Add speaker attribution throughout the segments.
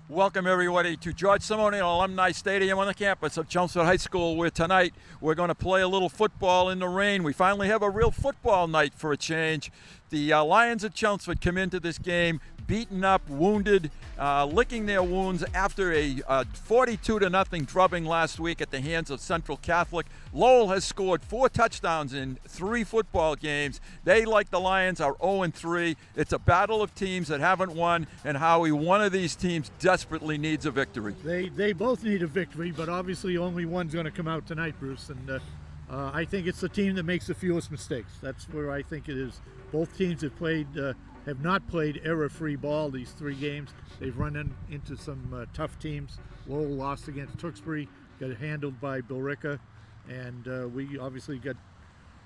Speaker 1: Welcome everybody to George Simonian Alumni Stadium on the campus of Chelmsford High School, where tonight we're going to play a little football in the rain. We finally have a real football night for a change. The Lions of Chelmsford come into this game beaten up, wounded, licking their wounds after a 42-0 drubbing last week at the hands of Central Catholic. Lowell has scored 4 touchdowns in 3 football games. They, like the Lions, are 0-3. It's a battle of teams that haven't won, and Howie, one of these teams desperately needs a victory.
Speaker 2: They both need a victory, but obviously only one's going to come out tonight, Bruce. And I think it's the team that makes the fewest mistakes. That's where I think it is. Both teams have not played error-free ball these 3 games. They've run into some tough teams. Lowell lost against Tewksbury, got handled by Billerica, and we obviously got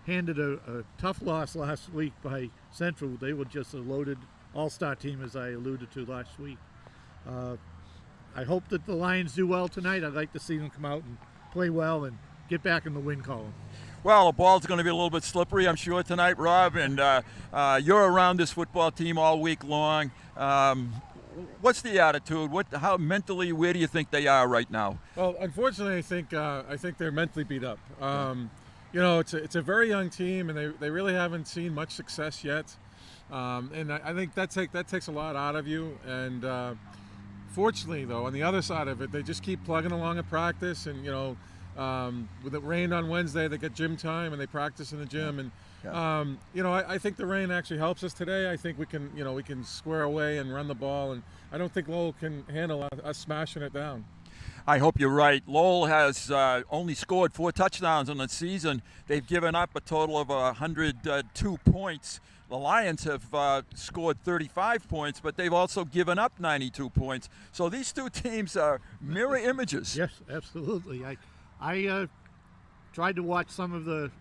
Speaker 2: handed a tough loss last week by Central. They were just a loaded all-star team, as I alluded to last week. I hope that the Lions do well tonight. I'd like to see them come out and play well and get back in the win column.
Speaker 1: Well, the ball's going to be a little bit slippery, I'm sure, tonight, Rob, and you're around this football team all week long. What's the attitude? How mentally, where do you think they are right now?
Speaker 3: Well, unfortunately, I think they're mentally beat up. It's a very young team, and they really haven't seen much success yet. And I think that takes a lot out of you. And fortunately, though, on the other side of it, they just keep plugging along at practice, and with it rained on Wednesday, they get gym time and they practice in the gym. And I think the rain actually helps us today. I think we can square away and run the ball, and I don't think Lowell can handle us smashing it down.
Speaker 1: I hope you're right. Lowell has only scored 4 touchdowns on the season. They've given up a total of 102 points. The Lions have scored 35 points, but they've also given up 92 points. So these 2 teams are mirror images.
Speaker 2: Yes, absolutely. I tried to watch some of the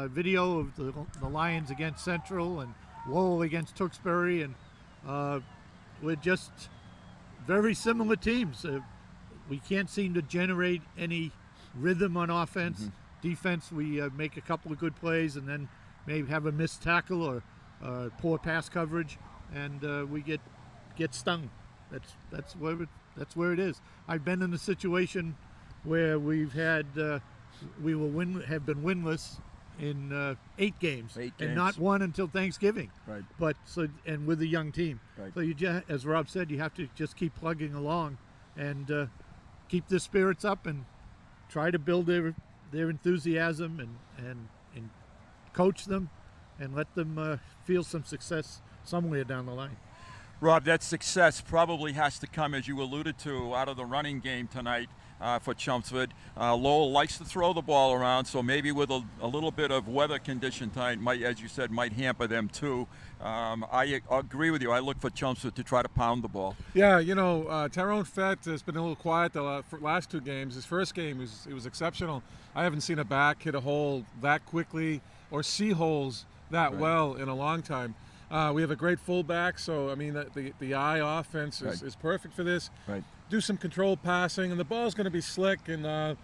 Speaker 2: video of the Lions against Central and Lowell against Tewksbury, and we're just very similar teams. We can't seem to generate any rhythm on offense. Mm-hmm. Defense, we make a couple of good plays and then maybe have a missed tackle or poor pass coverage, and we get stung. That's where it is. I've been in a situation where we've had have been winless in 8 games, and not won until Thanksgiving.
Speaker 1: Right.
Speaker 2: But and with a young team.
Speaker 1: Right.
Speaker 2: So you just, as Rob said, you have to just keep plugging along and keep the spirits up and try to build their enthusiasm and coach them and let them feel some success somewhere down the line.
Speaker 1: Rob, that success probably has to come, as you alluded to, out of the running game tonight for Chelmsford. Lowell likes to throw the ball around, so maybe with a little bit of weather condition tonight, as you said, might hamper them too. I agree with you. I look for Chelmsford to try to pound the ball.
Speaker 3: Yeah, Tyrone Fett has been a little quiet the last 2 games. His first game was exceptional. I haven't seen a back hit a hole that quickly or see holes that well in a long time. We have a great fullback, so I mean the eye offense is perfect for this.
Speaker 1: Right.
Speaker 3: Do some controlled passing, and the ball's going to be slick. And our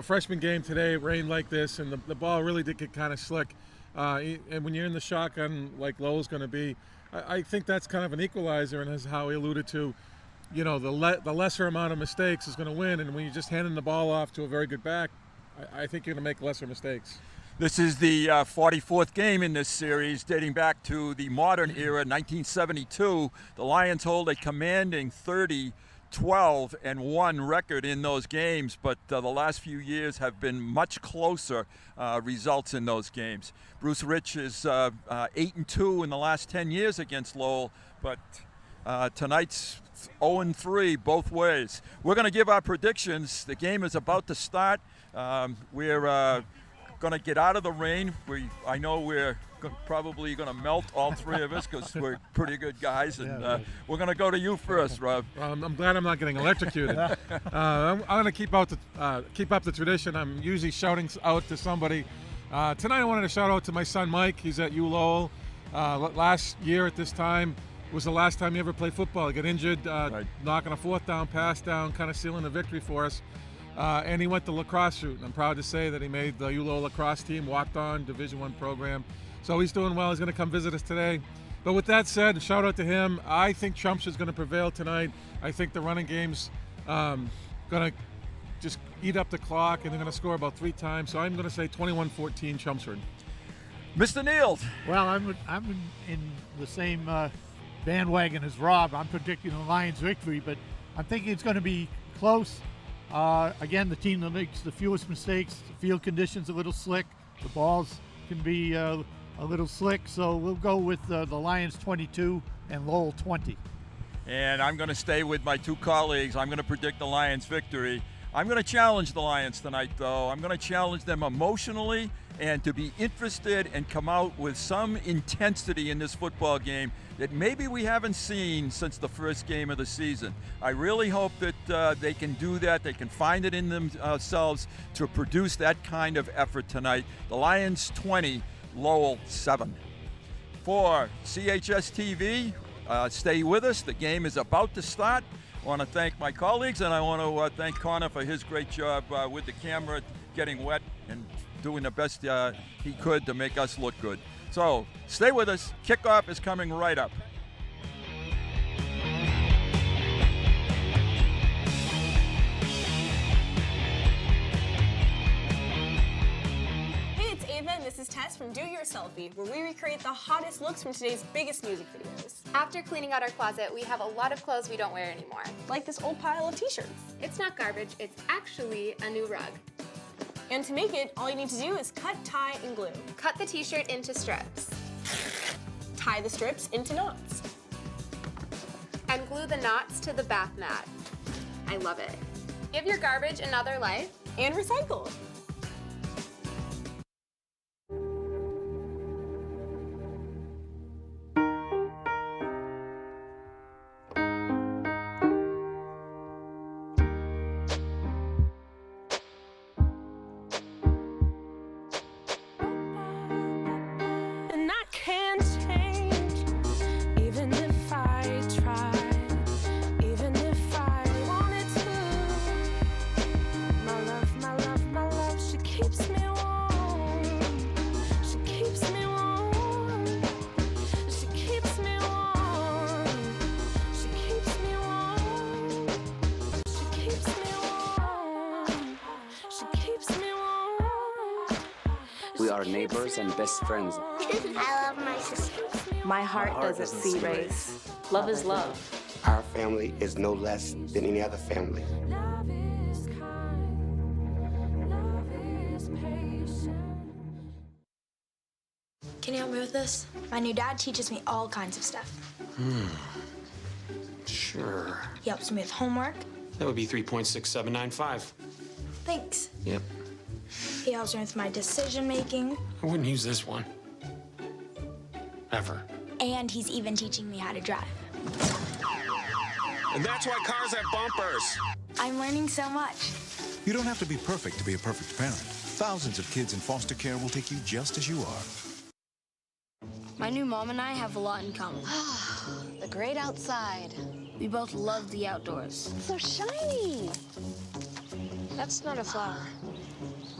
Speaker 3: freshman game today rained like this, and the ball really did get kind of slick. And when you're in the shotgun like Lowell's going to be, I think that's kind of an equalizer. And as Howie alluded to, the lesser amount of mistakes is going to win. And when you're just handing the ball off to a very good back, I think you're going to make lesser mistakes.
Speaker 1: This is the 44th game in this series, dating back to the modern era, 1972. The Lions hold a commanding 30-12-1 record in those games, but the last few years have been much closer results in those games. Bruce Rich is 8-2 in the last 10 years against Lowell, but tonight's 0-3 both ways. We're going to give our predictions. The game is about to start. We're going to get out of the rain. I know we're probably going to melt, all 3 of us, because we're pretty good guys. And we're going to go to you first, Rob.
Speaker 3: I'm glad I'm not getting electrocuted. I'm going to keep up the tradition. I'm usually shouting out to somebody. Tonight I wanted to shout out to my son Mike. He's at Lowell. Last year at this time was the last time he ever played football. He got injured, knocking a 4th down pass down, kind of sealing the victory for us. And he went the lacrosse route. And I'm proud to say that he made the Lowell lacrosse team, walked on Division I program. So he's doing well. He's going to come visit us today. But with that said, shout out to him. I think Chelmsford's going to prevail tonight. I think the running game's going to just eat up the clock, and they're going to score about 3 times. So I'm going to say 21-14 Chelmsford.
Speaker 1: Mr. Neal.
Speaker 2: Well, I'm in the same bandwagon as Rob. I'm predicting the Lions victory, but I'm thinking it's going to be close. Again, the team that makes the fewest mistakes. The field conditions a little slick. The balls can be a little slick. So we'll go with the Lions 22 and Lowell 20.
Speaker 1: And I'm going to stay with my 2 colleagues. I'm going to predict the Lions victory. I'm going to challenge the Lions tonight, though. I'm going to challenge them emotionally and to be interested and come out with some intensity in this football game that maybe we haven't seen since the first game of the season. I really hope that they can do that. They can find it in themselves to produce that kind of effort tonight. The Lions 20, Lowell 7. For CHS TV, stay with us. The game is about to start. I want to thank my colleagues, and I want to thank Connor for his great job with the camera, getting wet and doing the best he could to make us look good. So stay with us. Kickoff is coming right up.
Speaker 4: Hey, it's Ava, and this is Tess from Do Your Selfie, where we recreate the hottest looks from today's biggest music videos.
Speaker 5: After cleaning out our closet, we have a lot of clothes we don't wear anymore.
Speaker 4: Like this old pile of t-shirts.
Speaker 5: It's not garbage, it's actually a new rug.
Speaker 4: And to make it, all you need to do is cut, tie, and glue.
Speaker 5: Cut the t-shirt into strips.
Speaker 4: Tie the strips into knots.
Speaker 5: And glue the knots to the bath mat. I love it. Give your garbage another life.
Speaker 4: And recycle.
Speaker 6: We are neighbors and best friends.
Speaker 7: I love my sister.
Speaker 8: My heart doesn't see race. Love is love.
Speaker 9: Our family is no less than any other family.
Speaker 7: Can you help me with this? My new dad teaches me all kinds of stuff.
Speaker 10: Sure.
Speaker 7: He helps me with homework.
Speaker 10: That would be 3.6795.
Speaker 7: Thanks.
Speaker 10: Yep.
Speaker 7: He helps me with my decision making.
Speaker 10: I wouldn't use this one. Ever.
Speaker 7: And he's even teaching me how to drive.
Speaker 10: And that's why cars have bumpers.
Speaker 7: I'm learning so much.
Speaker 11: You don't have to be perfect to be a perfect parent. Thousands of kids in foster care will take you just as you are.
Speaker 12: My new mom and I have a lot in common.
Speaker 13: The great outside.
Speaker 12: We both love the outdoors.
Speaker 13: It's so shiny.
Speaker 12: That's not a flower.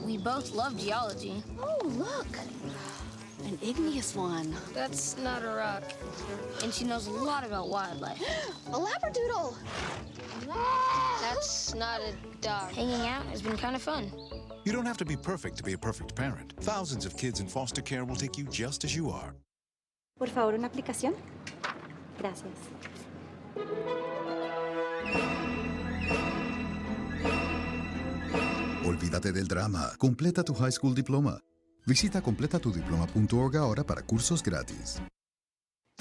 Speaker 12: We both love geology.
Speaker 13: Oh, look. An igneous one.
Speaker 12: That's not a rock. And she knows a lot about wildlife.
Speaker 13: A labradoodle.
Speaker 12: That's not a dog. Hanging out has been kind of fun.
Speaker 11: You don't have to be perfect to be a perfect parent. Thousands of kids in foster care will take you just as you are.
Speaker 14: Por favor, una aplicación. Gracias.
Speaker 15: Olvídate del drama. Completa tu high school diploma. Visita completatudiploma.org ahora para cursos gratis.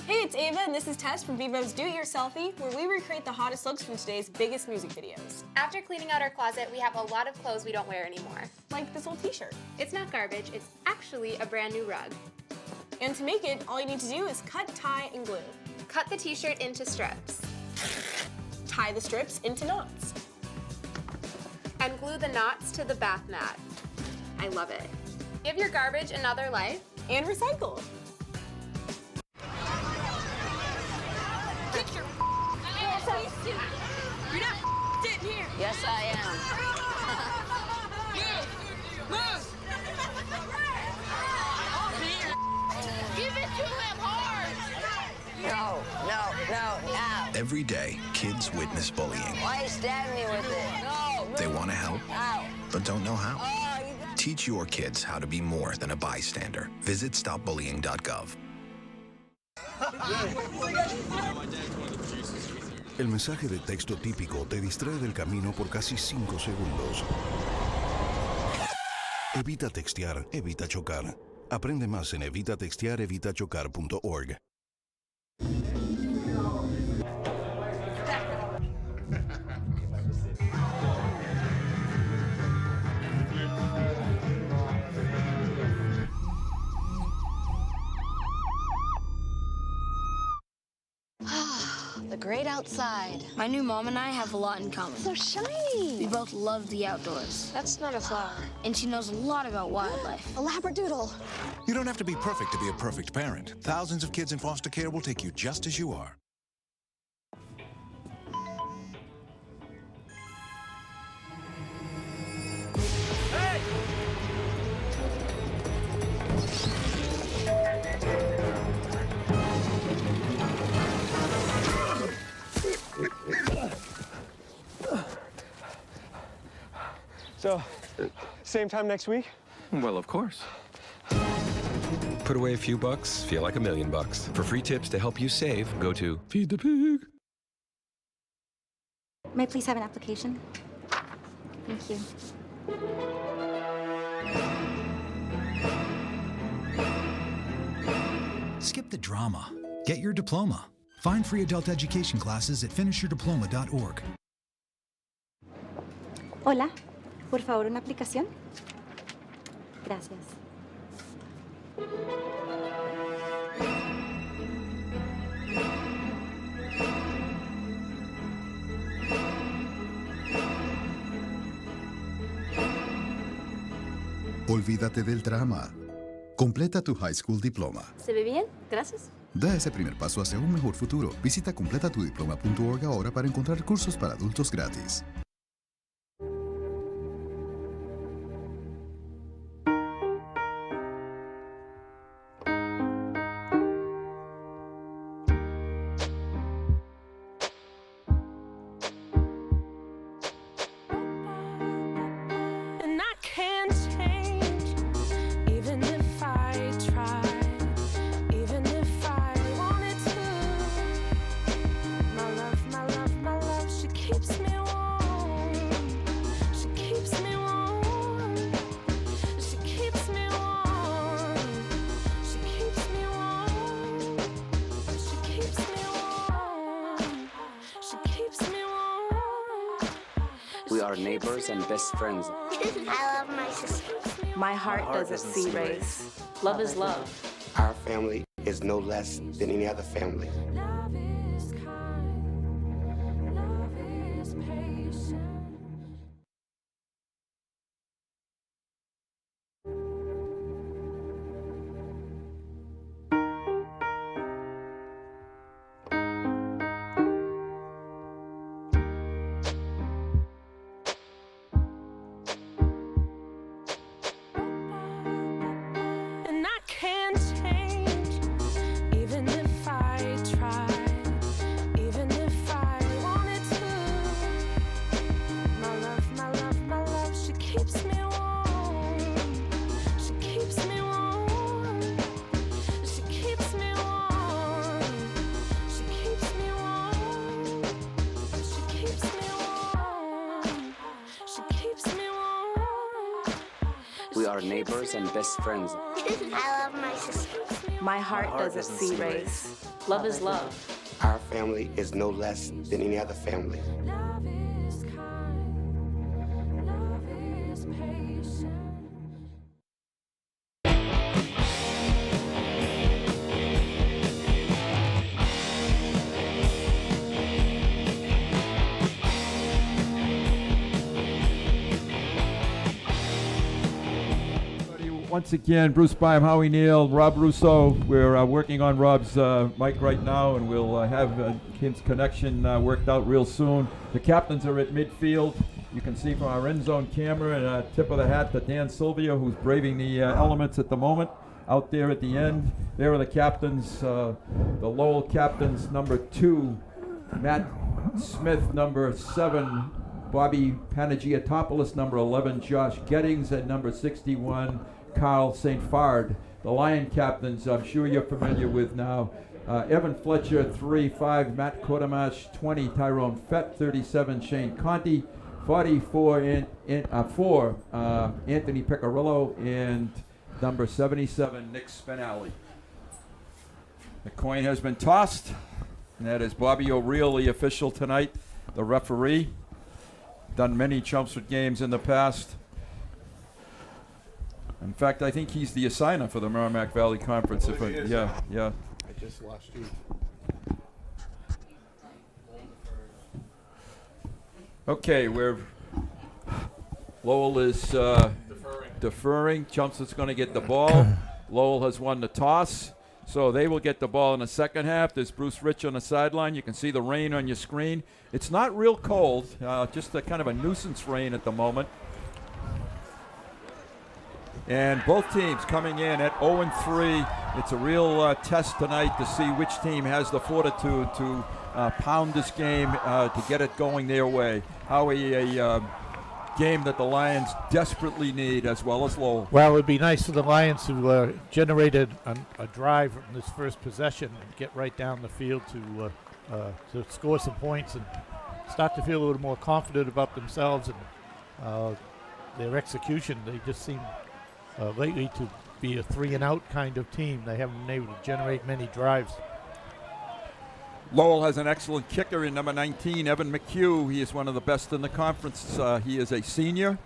Speaker 4: Hey, it's Ava, and this is Tess from Vivo's Do It Your Selfie, where we recreate the hottest looks from today's biggest music videos.
Speaker 5: After cleaning out our closet, we have a lot of clothes we don't wear anymore.
Speaker 4: Like this old t-shirt.
Speaker 5: It's not garbage, it's actually a brand new rug.
Speaker 4: And to make it, all you need to do is cut, tie, and glue.
Speaker 5: Cut the t-shirt into strips.
Speaker 4: Tie the strips into knots.
Speaker 5: And glue the knots to the bath mat. I love it. Give your garbage another life.
Speaker 4: And recycle.
Speaker 12: Get your ass up. You're not in here.
Speaker 13: Yes, I am.
Speaker 12: Move! Give it to him hard!
Speaker 16: No, now.
Speaker 11: Every day, kids witness bullying.
Speaker 16: Why you stab me with it? No.
Speaker 11: They want to help,
Speaker 16: Ow.
Speaker 11: but don't know how.
Speaker 16: Oh,
Speaker 11: Teach your kids how to be more than a bystander. Visit stopbullying.gov.
Speaker 17: El mensaje de texto típico te distrae del camino por casi 5 segundos. Evita textear, evita chocar. Aprende más en evitatextearevitachocar.org.
Speaker 12: The great outside.
Speaker 7: My new mom and I have a lot in common.
Speaker 12: So shiny.
Speaker 7: We both love the outdoors.
Speaker 12: That's not a flower.
Speaker 7: And she knows a lot about wildlife.
Speaker 12: A labradoodle.
Speaker 11: You don't have to be perfect to be a perfect parent. Thousands of kids in foster care will take you just as you are.
Speaker 18: So, same time next week?
Speaker 19: Well, of course. Put away a few bucks, feel like $1 million. For free tips to help you save, go to Feed the Pig.
Speaker 14: May I please have an application? Thank you.
Speaker 20: Skip the drama. Get your diploma. Find free adult education classes at finishyourdiploma.org.
Speaker 14: Hola, por favor, una aplicación. Gracias.
Speaker 15: Olvídate del drama. Completa tu high school diploma.
Speaker 14: ¿Se ve bien? Gracias.
Speaker 15: Da ese primer paso hacia un mejor futuro. Visita completatudiploma.org ahora para encontrar cursos para adultos gratis.
Speaker 21: And I can't change, even if I try, even if I wanted to. My love, she keeps me warm. She keeps me warm. She keeps me warm. She keeps me warm. She keeps me warm. She keeps me warm.
Speaker 6: We are neighbors and best friends.
Speaker 12: I love my sister.
Speaker 8: My heart doesn't see race. Love is love.
Speaker 9: Our family is no less than any other family.
Speaker 21: Love is kind. Love is patient. And I can't change, even if I try, even if I wanted to. My love, she keeps me warm. She keeps me warm. She keeps me warm. She keeps me warm. She keeps me warm. She keeps me warm.
Speaker 6: We are neighbors and best friends.
Speaker 12: I love my sister.
Speaker 8: My heart doesn't see race. Love is love.
Speaker 9: Our family is no less than any other family.
Speaker 21: Love is kind. Love is patient.
Speaker 1: Once again, Bruce Byam, Howie Neal, Rob Rousseau. We're working on Rob's mic right now, and we'll have Kim's connection worked out real soon. The captains are at midfield. You can see from our end zone camera, and a tip of the hat to Dan Sylvia, who's braving the elements at the moment. out there at the end. There are the captains, the Lowell captains, number 2, Matt Smith, number 7, Bobby Panagiotopoulos, number 11, Josh Gettings, and number 61, Carl St. Fard. The Lion captains, I'm sure you're familiar with now. Evan Fletcher, 3-5, Matt Kodamash, 20, Tyrone Fett, 37, Shane Conti, 44, 4, Anthony Pecorillo, and number 77, Nick Spinelli. The coin has been tossed, and that is Bobby O'Reilly, the official tonight, the referee. Done many Chelmsford games in the past. In fact, I think he's the assigner for the Merrimack Valley Conference. Yeah.
Speaker 2: I just lost you.
Speaker 1: Okay, Lowell is deferring. Chelmsford's going to get the ball. Lowell has won the toss, so they will get the ball in the second half. There's Bruce Rich on the sideline. You can see the rain on your screen. It's not real cold, just a kind of a nuisance rain at the moment. And both teams coming in at 0-3. It's a real test tonight to see which team has the fortitude to pound this game to get it going their way. Howie, a game that the Lions desperately need, as well as Lowell.
Speaker 2: Well, it would be nice for the Lions to generated a drive from this first possession and get right down the field to score some points and start to feel a little more confident about themselves and their execution. They just seem lately to be a 3-and-out kind of team. They haven't been able to generate many drives.
Speaker 1: Lowell has an excellent kicker in number 19, Evan McHugh. He is one of the best in the conference. He is a senior.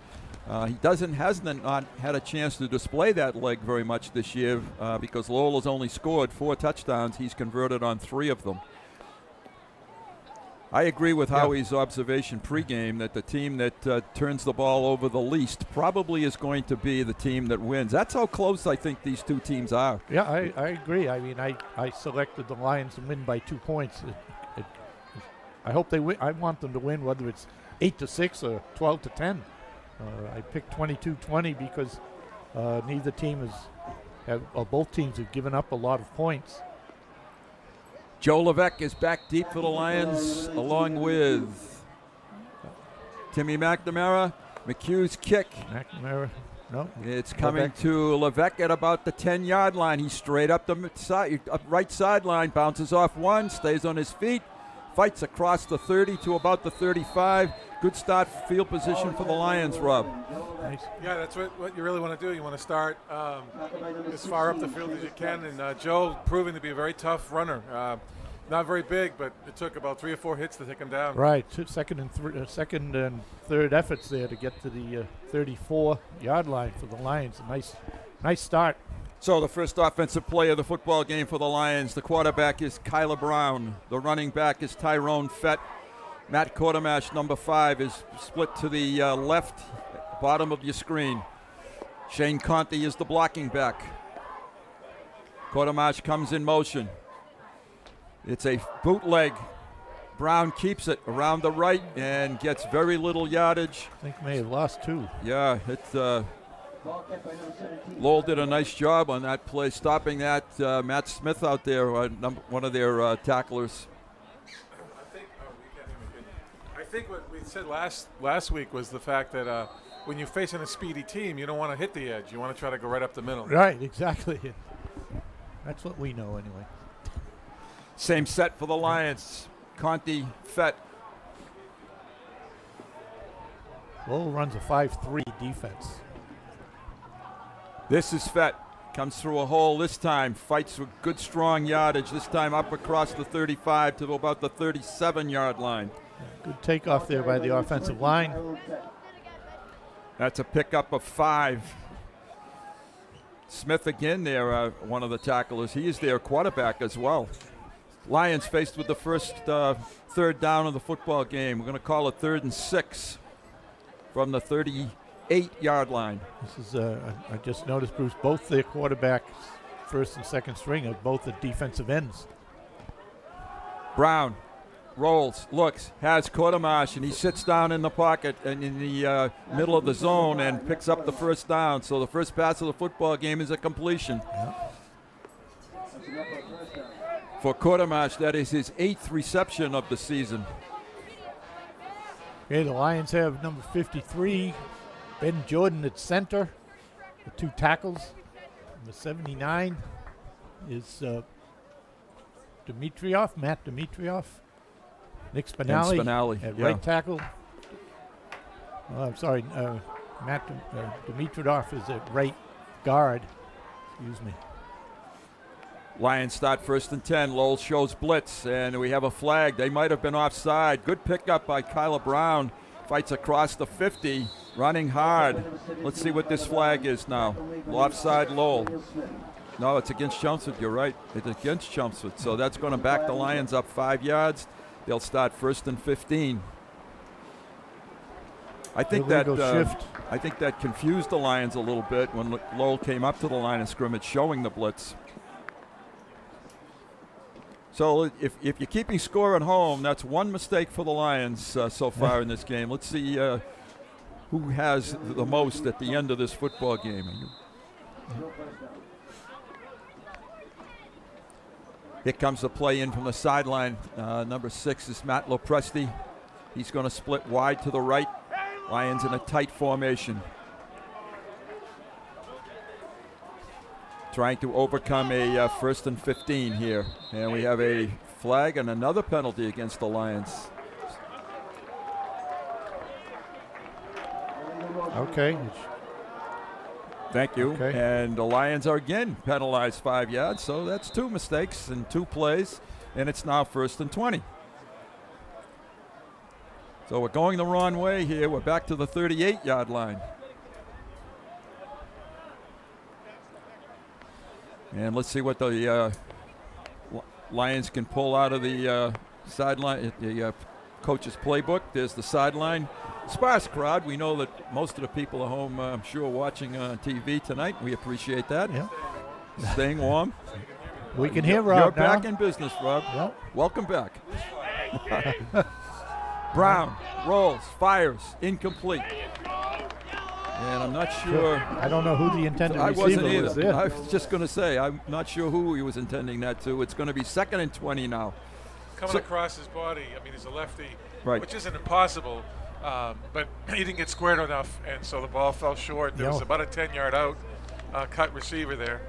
Speaker 1: He hasn't not had a chance to display that leg very much this year because Lowell has only scored 4 touchdowns. He's converted on 3 of them. I agree with Howie's observation pregame that the team that turns the ball over the least probably is going to be the team that wins. That's how close I think these two teams are.
Speaker 2: Yeah, I agree. I mean, I selected the Lions to win by 2 points. I hope they win. I want them to win, whether it's 8-6 or 12-10. I picked 22-20 because neither team both teams have given up a lot of points.
Speaker 1: Joe Levesque is back deep for the Lions, along with Timmy McNamara. McHugh's kick.
Speaker 2: McNamara, no.
Speaker 1: It's coming to Levesque at about the 10-yard line. He's straight up the right sideline, bounces off 1, stays on his feet, fights across the 30 to about the 35. Good start field position for the Lions, Rob.
Speaker 2: Nice.
Speaker 3: Yeah, that's what you really want to do. You want to start as far up the field as you can. And Joe proving to be a very tough runner. Not very big, but it took about 3 or 4 hits to take him down.
Speaker 2: Right, second and third efforts there to get to the 34-yard line for the Lions. A nice start.
Speaker 1: So the first offensive play of the football game for the Lions. The quarterback is Kyler Brown. The running back is Tyrone Fett. Matt Kodamash, number 5, is split to the left, bottom of your screen. Shane Conti is the blocking back. Kodamash comes in motion. It's a bootleg. Brown keeps it around the right and gets very little yardage.
Speaker 2: I think may have lost 2.
Speaker 1: Yeah, Lowell did a nice job on that play, stopping that. Matt Smith out there, one of their tacklers.
Speaker 3: I think what we said last week was the fact that when you're facing a speedy team, you don't want to hit the edge. You want to try to go right up the middle.
Speaker 2: Right, exactly. That's what we know anyway.
Speaker 1: Same set for the Lions. Conti, Fett.
Speaker 2: Lowell runs a 5-3 defense.
Speaker 1: This is Fett. Comes through a hole this time. Fights with good, strong yardage. This time up across the 35 to about the 37-yard line.
Speaker 2: Good takeoff there by the offensive line.
Speaker 1: That's a pickup of 5. Smith again there, one of the tacklers. He is their quarterback as well. Lions faced with the first third down of the football game. We're going to call it 3rd and 6 from the 38-yard line.
Speaker 2: This is, I just noticed, Bruce, both their quarterbacks, first and second string, are both the defensive ends.
Speaker 1: Brown rolls, looks, has Quartermash, and he sits down in the pocket and in the middle of the zone and picks up the first down. So the first pass of the football game is a completion. For Quartermash, that is his 8th reception of the season.
Speaker 2: Okay, the Lions have number 53, Ben Jordan at center, with 2 tackles. Number 79 is Matt Dimitrioff. Nick Spinelli at right tackle. I'm sorry, Matt Dimitrioff is at right guard. Excuse me.
Speaker 1: Lions start 1st and 10. Lowell shows blitz, and we have a flag. They might have been offside. Good pickup by Kyla Brown. Fights across the 50, running hard. Let's see what this flag is now. Offside Lowell. No, it's against Chelmsford. You're right. It's against Chelmsford. So that's going to back the Lions up 5 yards. They'll start 1st and 15. I think that confused the Lions a little bit when Lowell came up to the line of scrimmage showing the blitz. So if you're keeping score at home, that's one mistake for the Lions so far in this game. Let's see who has the most at the end of this football game. Here comes the play in from the sideline. Number 6 is Matt Lopresti. He's going to split wide to the right. Lions in a tight formation. Trying to overcome a 1st and 15 here. And we have a flag and another penalty against the Lions.
Speaker 2: Okay.
Speaker 1: Thank you.
Speaker 2: Okay.
Speaker 1: And the Lions are again penalized 5 yards, so that's 2 mistakes in 2 plays, and it's now 1st and 20. So we're going the wrong way here. We're back to the 38-yard line. And let's see what the Lions can pull out of the sideline, the coach's playbook. There's the sideline. Sparse crowd. We know that most of the people at home, I'm sure, watching on TV tonight. We appreciate that.
Speaker 2: Yeah.
Speaker 1: Staying warm.
Speaker 2: We can hear Rob
Speaker 1: You're
Speaker 2: now.
Speaker 1: back in business, Rob.
Speaker 2: Yep.
Speaker 1: Welcome back. Brown rolls, fires, incomplete. And I'm not sure.
Speaker 2: I don't know who the intended receiver
Speaker 1: wasn't either.
Speaker 2: was there.
Speaker 1: I was just going to say, I'm not sure who he was intending that to. It's going to be 2nd and 20 now.
Speaker 3: Coming across his body, I mean, he's a lefty,
Speaker 1: right,
Speaker 3: which isn't impossible, but he didn't get squared enough, and so the ball fell short. There was about a 10-yard out cut receiver there.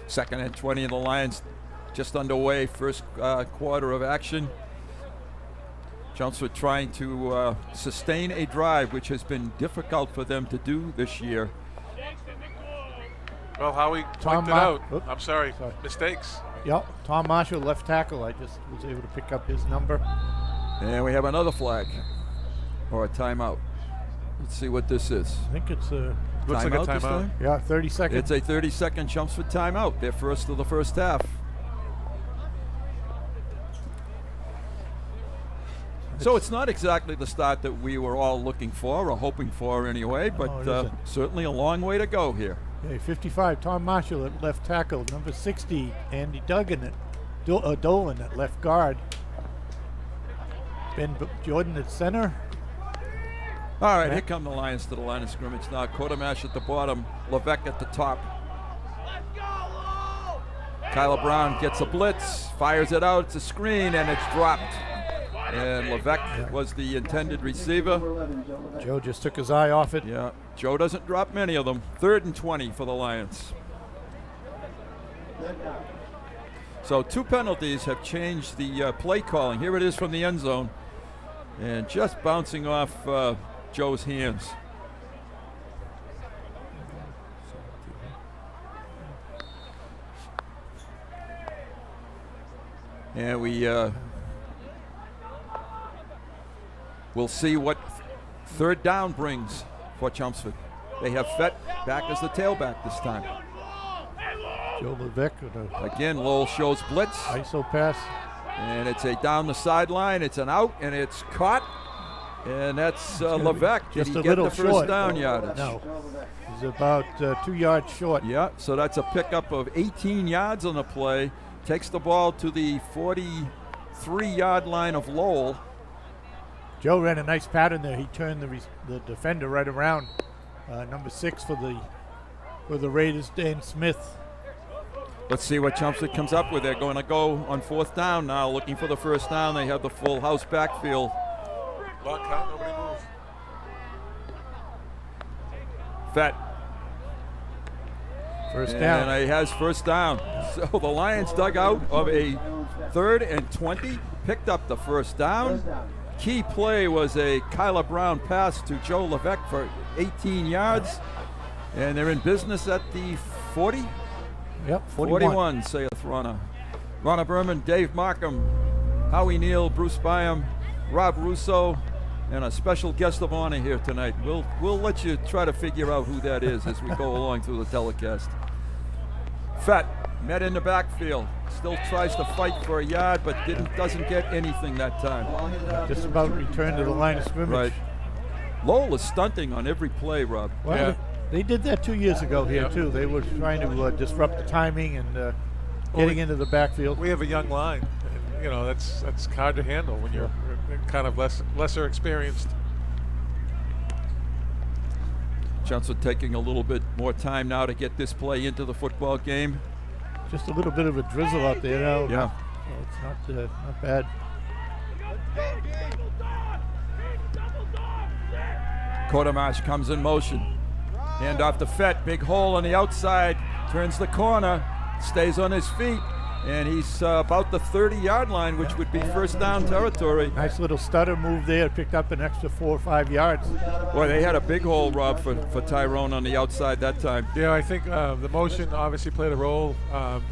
Speaker 1: 2nd and 20, and the Lions just underway, first quarter of action. Chelmsford trying to sustain a drive, which has been difficult for them to do this year.
Speaker 3: Well, Howie pointed out, I'm sorry, mistakes.
Speaker 2: Yep, Tom Marshall, left tackle. I just was able to pick up his number.
Speaker 1: And we have another flag, or a timeout. Let's see what this is.
Speaker 2: I think it's a
Speaker 3: looks like a timeout.
Speaker 2: Yeah, 30 seconds.
Speaker 1: It's a 30-second Chelmsford timeout. Their first of the first half. So it's not exactly the start that we were all looking for or hoping for anyway, but certainly a long way to go here.
Speaker 2: Okay, 55, Tom Marshall at left tackle. Number 60, Andy Duggan at Dolan at left guard. Ben Jordan at center.
Speaker 1: All right, here come the Lions to the line of scrimmage now. Quartermash at the bottom, Levesque at the top. Kyla Brown gets a blitz, fires it out, it's a screen, and it's dropped. And Levesque was the intended receiver.
Speaker 2: Joe just took his eye off it.
Speaker 1: Yeah, Joe doesn't drop many of them. 3rd and 20 for the Lions. So 2 penalties have changed the play calling. Here it is from the end zone. And just bouncing off Joe's hands. And we'll see what 3rd down brings for Chelmsford. They have Fett back as the tailback this time.
Speaker 2: Joe Levesque.
Speaker 1: Again, Lowell shows blitz.
Speaker 2: ISO pass.
Speaker 1: And it's a down the sideline. It's an out, and it's caught. And that's Levesque. Did
Speaker 2: Just
Speaker 1: he
Speaker 2: a
Speaker 1: get
Speaker 2: little
Speaker 1: the first
Speaker 2: short.
Speaker 1: down yardage?
Speaker 2: No. He's about 2 yards short.
Speaker 1: Yeah, so that's a pickup of 18 yards on the play. Takes the ball to the 3-yard line of Lowell.
Speaker 2: Joe ran a nice pattern there. He turned the defender right around. Number 6 for the Raiders, Dan Smith.
Speaker 1: Let's see what Chelmsford comes up with. They're going to go on 4th down now, looking for the first down. They have the full house backfield.
Speaker 3: Block count, nobody moves.
Speaker 1: Fett.
Speaker 2: First down.
Speaker 1: And he has first down. So the Lions dug out of a 3rd and 20, picked up the first down. Key play was a Kyler Brown pass to Joe Levesque for 18 yards. And they're in business at the 40?
Speaker 2: Yep,
Speaker 1: 41, saith Ronna. Ronna Berman, Dave Markham, Howie Neal, Bruce Byam, Rob Russo, and a special guest of honor here tonight. We'll let you try to figure out who that is as we go along through the telecast. Fett met in the backfield. Still tries to fight for a yard, but doesn't get anything that time.
Speaker 2: Just about returned to the line of scrimmage.
Speaker 1: Right. Lowell is stunting on every play, Rob.
Speaker 2: Well,
Speaker 3: Yeah.
Speaker 2: they did that 2 years ago here, too. They were trying to disrupt the timing and getting into the backfield.
Speaker 3: We have a young line. And, you know, that's hard to handle when you're kind of lesser experienced.
Speaker 1: Chelmsford taking a little bit more time now to get this play into the football game.
Speaker 2: Just a little bit of a drizzle out there now.
Speaker 1: Yeah.
Speaker 2: So it's not bad.
Speaker 1: Quartermash comes in motion. Hand off to Fett. Big hole on the outside. Turns the corner. Stays on his feet. And he's about the 30-yard line, which would be first down territory.
Speaker 2: Nice little stutter move there. Picked up an extra 4 or 5 yards.
Speaker 1: Boy, they had a big hole, Rob, for Tyrone on the outside that time.
Speaker 3: Yeah, I think the motion obviously played a role.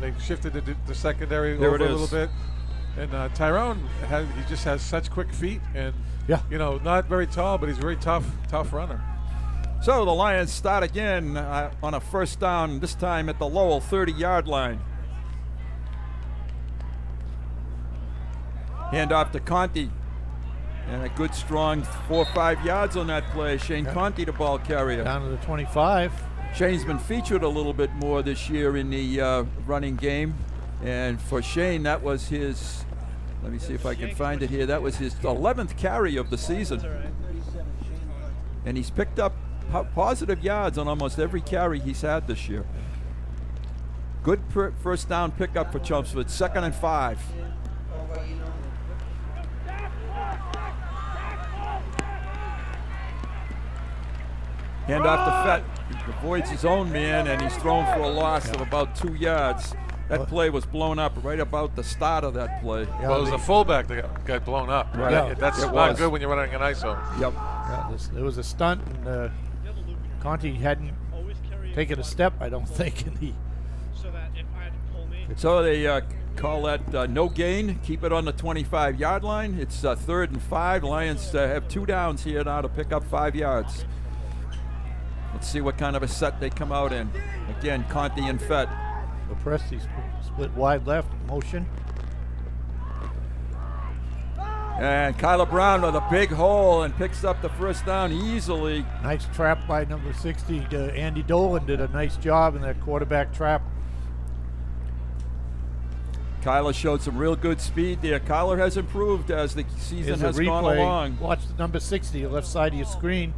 Speaker 3: They shifted the secondary
Speaker 1: There
Speaker 3: over
Speaker 1: it
Speaker 3: a
Speaker 1: is.
Speaker 3: little bit. And Tyrone, he just has such quick feet. And, you know, not very tall, but he's a very tough runner.
Speaker 1: So the Lions start again on a first down, this time at the Lowell 30-yard line. Hand off to Conti. And a good strong 4 or 5 yards on that play. Shane Conti, the ball carrier.
Speaker 2: Down to the 25.
Speaker 1: Shane's been featured a little bit more this year in the running game. And for Shane, that was his, let me see if I can find it here, that was his 11th carry of the season. And he's picked up positive yards on almost every carry he's had this year. Good first down pickup for Chelmsford, 2nd and 5. Hand off to Fett. He avoids his own man, and he's thrown for a loss of about 2 yards. That play was blown up right about the start of that play.
Speaker 3: Well, it was a fullback that got blown up.
Speaker 1: Right.
Speaker 3: Yeah, that's not good when you're running an ISO.
Speaker 1: Yep.
Speaker 2: Yeah, there was a stunt, and Conti hadn't taken a step, I don't think.
Speaker 1: So they call that no gain. Keep it on the 25-yard line. It's 3rd and 5. Lions have 2 downs here now to pick up 5 yards. Let's see what kind of a set they come out in. Again, Conti and Fett.
Speaker 2: Presti split wide left, motion.
Speaker 1: And Kyler Brown with a big hole and picks up the first down easily.
Speaker 2: Nice trap by number 60. Andy Dolan did a nice job in that quarterback trap.
Speaker 1: Kyler showed some real good speed there. Kyler has improved as the season has gone along.
Speaker 2: Watch the number 60, left side of your screen.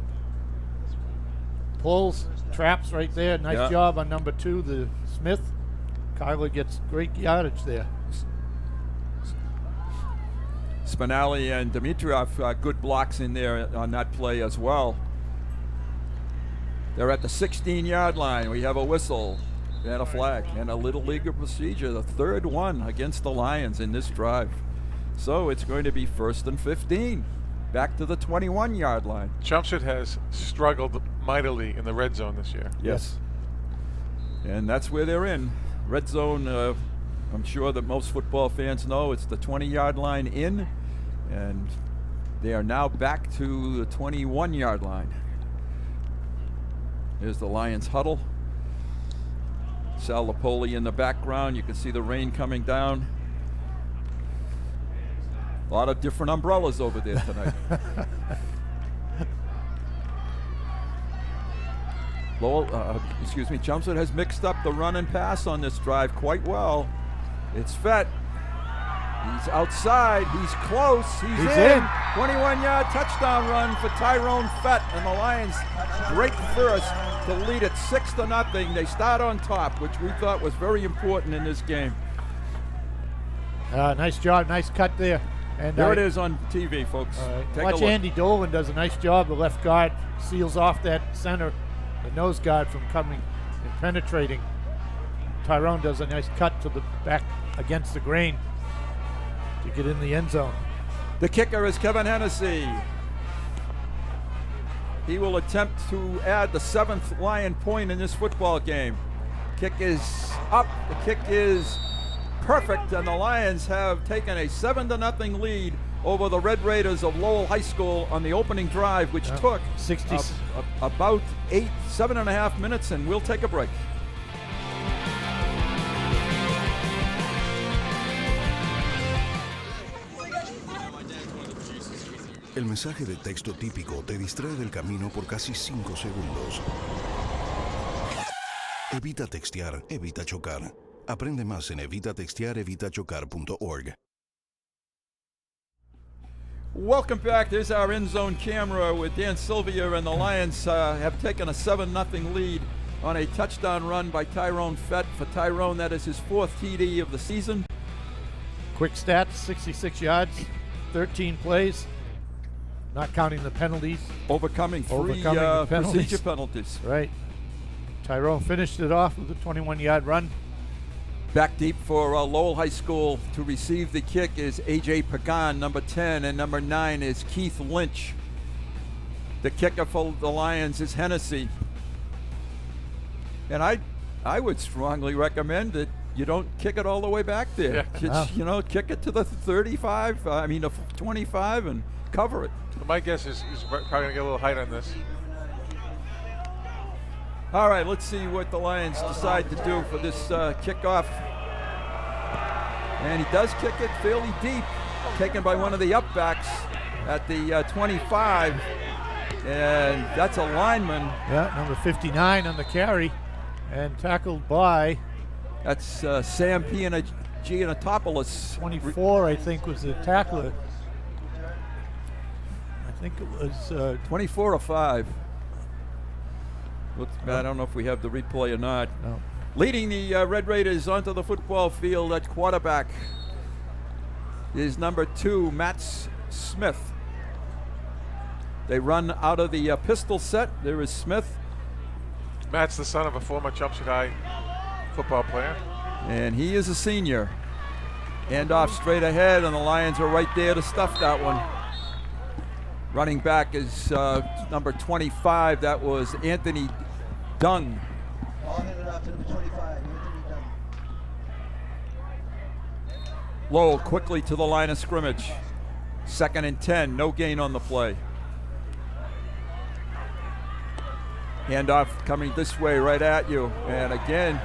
Speaker 2: Pulls, traps right there. Nice job on number 2, the Smith. Kyler gets great yardage there.
Speaker 1: Spinelli and Dimitrov, good blocks in there on that play as well. They're at the 16-yard line. We have a whistle and a flag and a little league of procedure, the 3rd one against the Lions in this drive. So it's going to be 1st and 15, back to the 21-yard line.
Speaker 3: Chelmsford has struggled mightily in the red zone this year.
Speaker 1: Yes. And that's where they're in. Red zone, I'm sure that most football fans know it's the 20-yard line in, and they are now back to the 21-yard line. There's the Lions huddle. Sal Lapoli in the background. You can see the rain coming down. A lot of different umbrellas over there tonight. Chelmsford has mixed up the run and pass on this drive quite well. It's Fett. He's outside. He's close. He's in. 21-yard touchdown run for Tyrone Fett, and the Lions break first to lead it 6-0. They start on top, which we thought was very important in this game.
Speaker 2: Nice job. Nice cut there. And
Speaker 1: there it is on TV, folks. Take
Speaker 2: watch
Speaker 1: a look.
Speaker 2: Andy Dolan does a nice job. The left guard seals off that center, the nose guard from coming and penetrating. Tyrone does a nice cut to the back against the grain to get in the end zone.
Speaker 1: The kicker is Kevin Hennessy. He will attempt to add the 7th Lion point in this football game. Kick is up. The kick is perfect, and the Lions have taken a 7-0 lead over the Red Raiders of Lowell High School on the opening drive, which took about 7.5 minutes, and we'll take a break.
Speaker 17: El mensaje de texto típico te distrae del camino por casi 5 segundos. Evita textear, evita chocar. Aprende más en evitatextearevitachocar.org.
Speaker 1: Welcome back. There's our end zone camera with Dan Sylvia, and the Lions have taken a 7-0 lead on a touchdown run by Tyrone Fett. For Tyrone, that is his 4th TD of the season.
Speaker 2: Quick stats, 66 yards, 13 plays, not counting the penalties.
Speaker 1: Overcoming three procedure penalties.
Speaker 2: Right. Tyrone finished it off with a 21-yard run.
Speaker 1: Back deep for Lowell High School to receive the kick is A.J. Pagan, number 10, and number 9 is Keith Lynch. The kicker for the Lions is Hennessy. And I would strongly recommend that you don't kick it all the way back there.
Speaker 3: Yeah.
Speaker 1: Kick it to the 35, the 25, and cover it.
Speaker 3: So my guess is he's probably going to get a little height on this.
Speaker 1: All right, let's see what the Lions decide to do for this kickoff. And he does kick it fairly deep, taken by one of the upbacks at the 25. And that's a lineman.
Speaker 2: Yeah, number 59 on the carry, and tackled by...
Speaker 1: That's Sam Giannatopoulos.
Speaker 2: 24, I think, was the tackler. I think it was...
Speaker 1: 24 or 5. I don't know if we have the replay or not.
Speaker 2: No.
Speaker 1: Leading the Red Raiders onto the football field at quarterback is number 2, Matt Smith. They run out of the pistol set. There is Smith.
Speaker 3: Matt's the son of a former Chelmsford High football player.
Speaker 1: And he is a senior. Hand off straight ahead, and the Lions are right there to stuff that one. Running back is number 25. That was Anthony Dung. Lowell quickly to the line of scrimmage. 2nd and 10, no gain on the play. Handoff coming this way right at you. And again,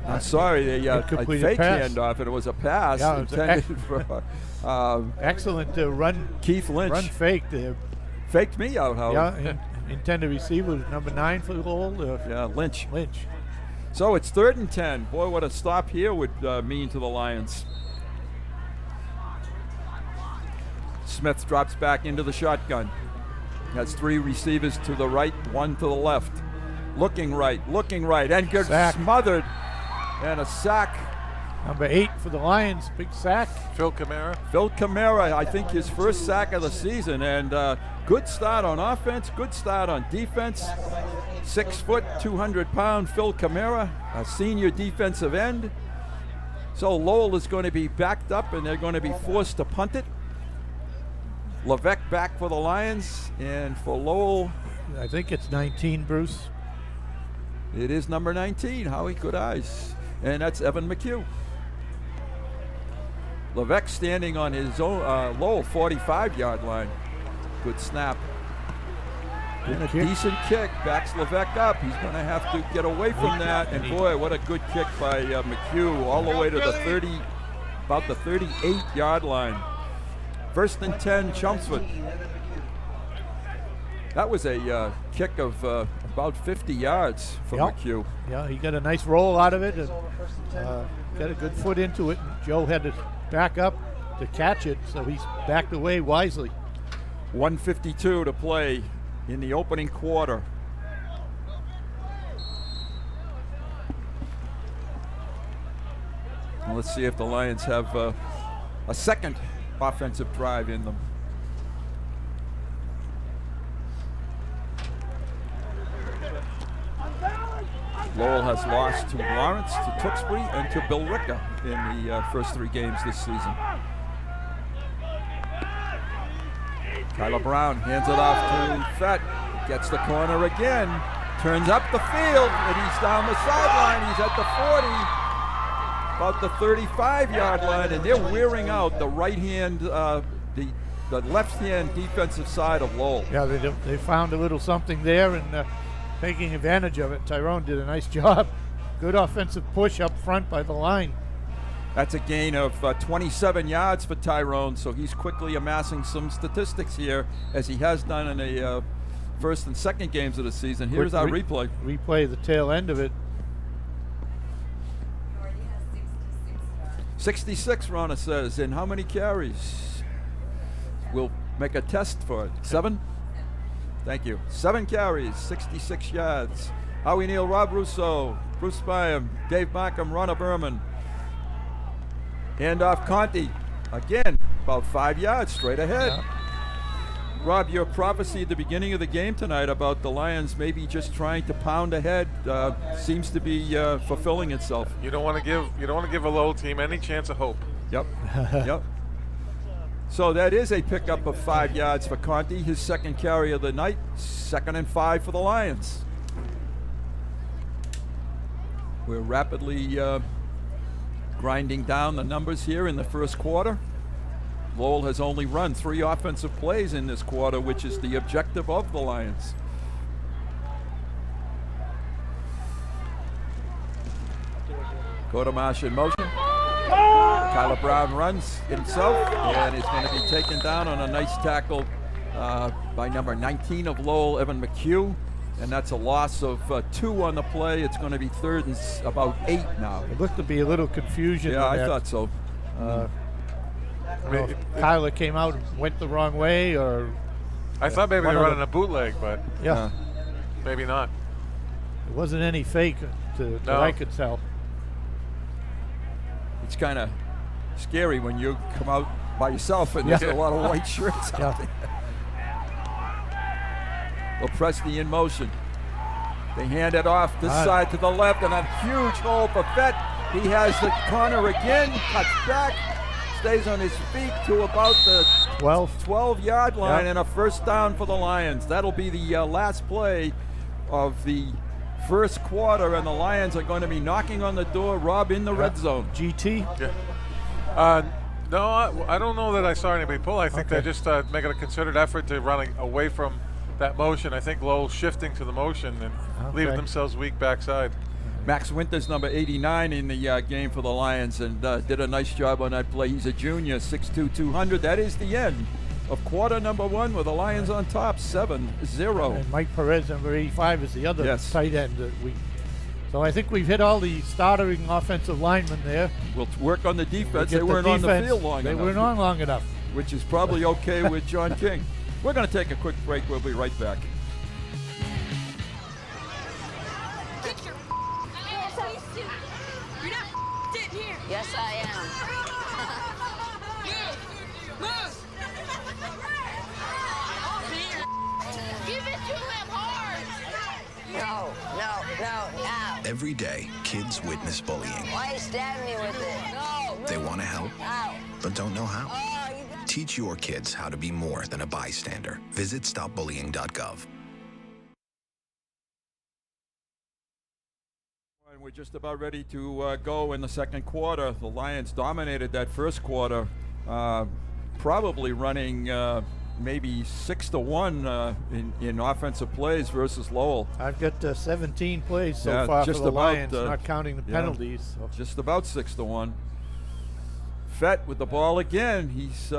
Speaker 1: I'm sorry, I fake handoff, and it was a pass intended for...
Speaker 2: excellent run.
Speaker 1: Keith Lynch.
Speaker 2: Run fake there.
Speaker 1: Faked me out, Howard.
Speaker 2: Yeah, intended receiver was number 9 for the goal.
Speaker 1: Lynch.
Speaker 2: Lynch.
Speaker 1: So it's 3rd and 10. Boy, what a stop here would mean to the Lions. Smith drops back into the shotgun. Has 3 receivers to the right, 1 to the left. Looking right, and gets smothered. And a sack.
Speaker 2: Number 8 for the Lions, big sack.
Speaker 3: Phil
Speaker 1: Kamara, I think his first sack of the season, and good start on offense, good start on defense. 6 foot, 200-pound Phil Kamara, a senior defensive end. So Lowell is going to be backed up, and they're going to be forced to punt it. Levesque back for the Lions, and for Lowell,
Speaker 2: I think it's 19, Bruce.
Speaker 1: It is number 19, Howie, good eyes. And that's Evan McHugh. Levesque standing on his own Lowell 45-yard line. Good snap. And a decent kick. Backs Levesque up. He's going to have to get away from that. And boy, what a good kick by McHugh all the way to the 30, about the 38-yard line. 1st and 10, Chelmsford. That was a kick of about 50 yards for McHugh.
Speaker 2: Yeah, he got a nice roll out of it. And, got a good foot into it, and Joe had to back up to catch it, so he's backed away wisely.
Speaker 1: 1:52 to play in the opening quarter. And let's see if the Lions have a second offensive drive in them. Lowell has lost to Lawrence, to Tewksbury, and to Billerica in the first 3 games this season. Kyler Brown hands it off to Fett, gets the corner again, turns up the field, and he's down the sideline. He's at the 40, about the 35-yard line, and they're wearing out the right hand, the left-hand defensive side of Lowell.
Speaker 2: Yeah, they found a little something there and taking advantage of it. Tyrone did a nice job. Good offensive push up front by the line.
Speaker 1: That's a gain of 27 yards for Tyrone, so he's quickly amassing some statistics here, as he has done in the first and second games of the season. Here's our replay.
Speaker 2: Replay the tail end of it.
Speaker 1: 66, Ronna says. And how many carries? We'll make a test for it. 7? Thank you. 7 carries, 66 yards. Howie Neal, Rob Russo, Bruce Byam, Dave Markham, Ronna Berman. Hand off Conti. Again, about 5 yards straight ahead. Yeah. Rob, your prophecy at the beginning of the game tonight about the Lions maybe just trying to pound ahead seems to be fulfilling itself.
Speaker 3: You don't want to give a Lowell team any chance of hope.
Speaker 1: Yep. Yep. So that is a pickup of 5 yards for Conti, his second carry of the night. 2nd and 5 for the Lions. We're rapidly grinding down the numbers here in the first quarter. Lowell has only run 3 offensive plays in this quarter, which is the objective of the Lions. Kodamash in motion. Kyler Brown runs himself and is going to be taken down on a nice tackle by number 19 of Lowell, Evan McHugh. And that's a loss of 2 on the play. It's going to be 3rd and about 8 now.
Speaker 2: It looked to be a little confusion.
Speaker 1: Yeah, I thought so.
Speaker 2: Kyler came out and went the wrong way, or
Speaker 3: I thought maybe they were running a bootleg, but
Speaker 2: yeah,
Speaker 3: maybe not.
Speaker 2: It wasn't any fake that I could tell.
Speaker 1: It's kind of scary when you come out by yourself and there's a lot of white shirts out there. They'll press the in motion. They hand it off this side to the left, and a huge hole for Fett. He has the corner again, cuts back, stays on his feet to about the 12-yard line, and a first down for the Lions. That'll be the last play of the first quarter, and the Lions are going to be knocking on the door, Rob, in the red zone.
Speaker 2: GT?
Speaker 3: Yeah. No, I don't know that I saw anybody pull. I think they're just making a concerted effort to running away from that motion. I think Lowell shifting to the motion and leaving themselves weak backside.
Speaker 1: Max Winters, number 89 in the game for the Lions, and did a nice job on that play. He's a junior, 6'2", 200. That is the end of quarter number 1 with the Lions on top, 7-0.
Speaker 2: And Mike Perez, number 85, is the other tight end that we. So I think we've hit all the starting offensive linemen there.
Speaker 1: We'll work on the defense. They weren't on the field long enough.
Speaker 2: They weren't on long enough.
Speaker 1: Which is probably okay with John King. We're going to take a quick break. We'll be right back.
Speaker 21: Get your ass. You're not sitting here.
Speaker 16: Yes, I am.
Speaker 21: Move. Give it to him hard.
Speaker 16: No.
Speaker 11: Every day, kids witness bullying.
Speaker 16: Why you stab me with it? No.
Speaker 11: They want to help, but don't know how.
Speaker 16: Oh,
Speaker 11: Teach your kids how to be more than a bystander. Visit stopbullying.gov.
Speaker 1: We're just about ready to go in the second quarter. The Lions dominated that first quarter, probably running maybe 6-1 in offensive plays versus Lowell.
Speaker 2: I've got 17 plays so far for the Lions, not counting the penalties. So.
Speaker 1: Just about 6-1. Fett with the ball again. He's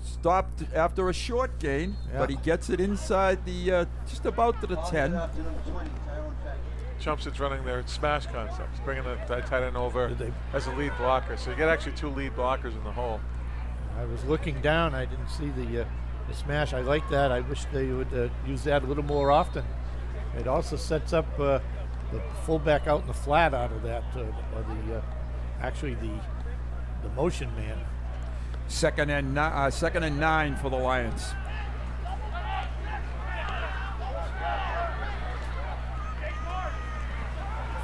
Speaker 1: stopped after a short gain, but he gets it inside the just about to the 10.
Speaker 3: Chelmsford's running their smash concepts, bringing the tight end over as a lead blocker. So you get actually 2 lead blockers in the hole.
Speaker 2: I was looking down. I didn't see the smash. I like that. I wish they would use that a little more often. It also sets up the fullback out in the flat out of that, or actually the motion man.
Speaker 1: Second and 9 for the Lions.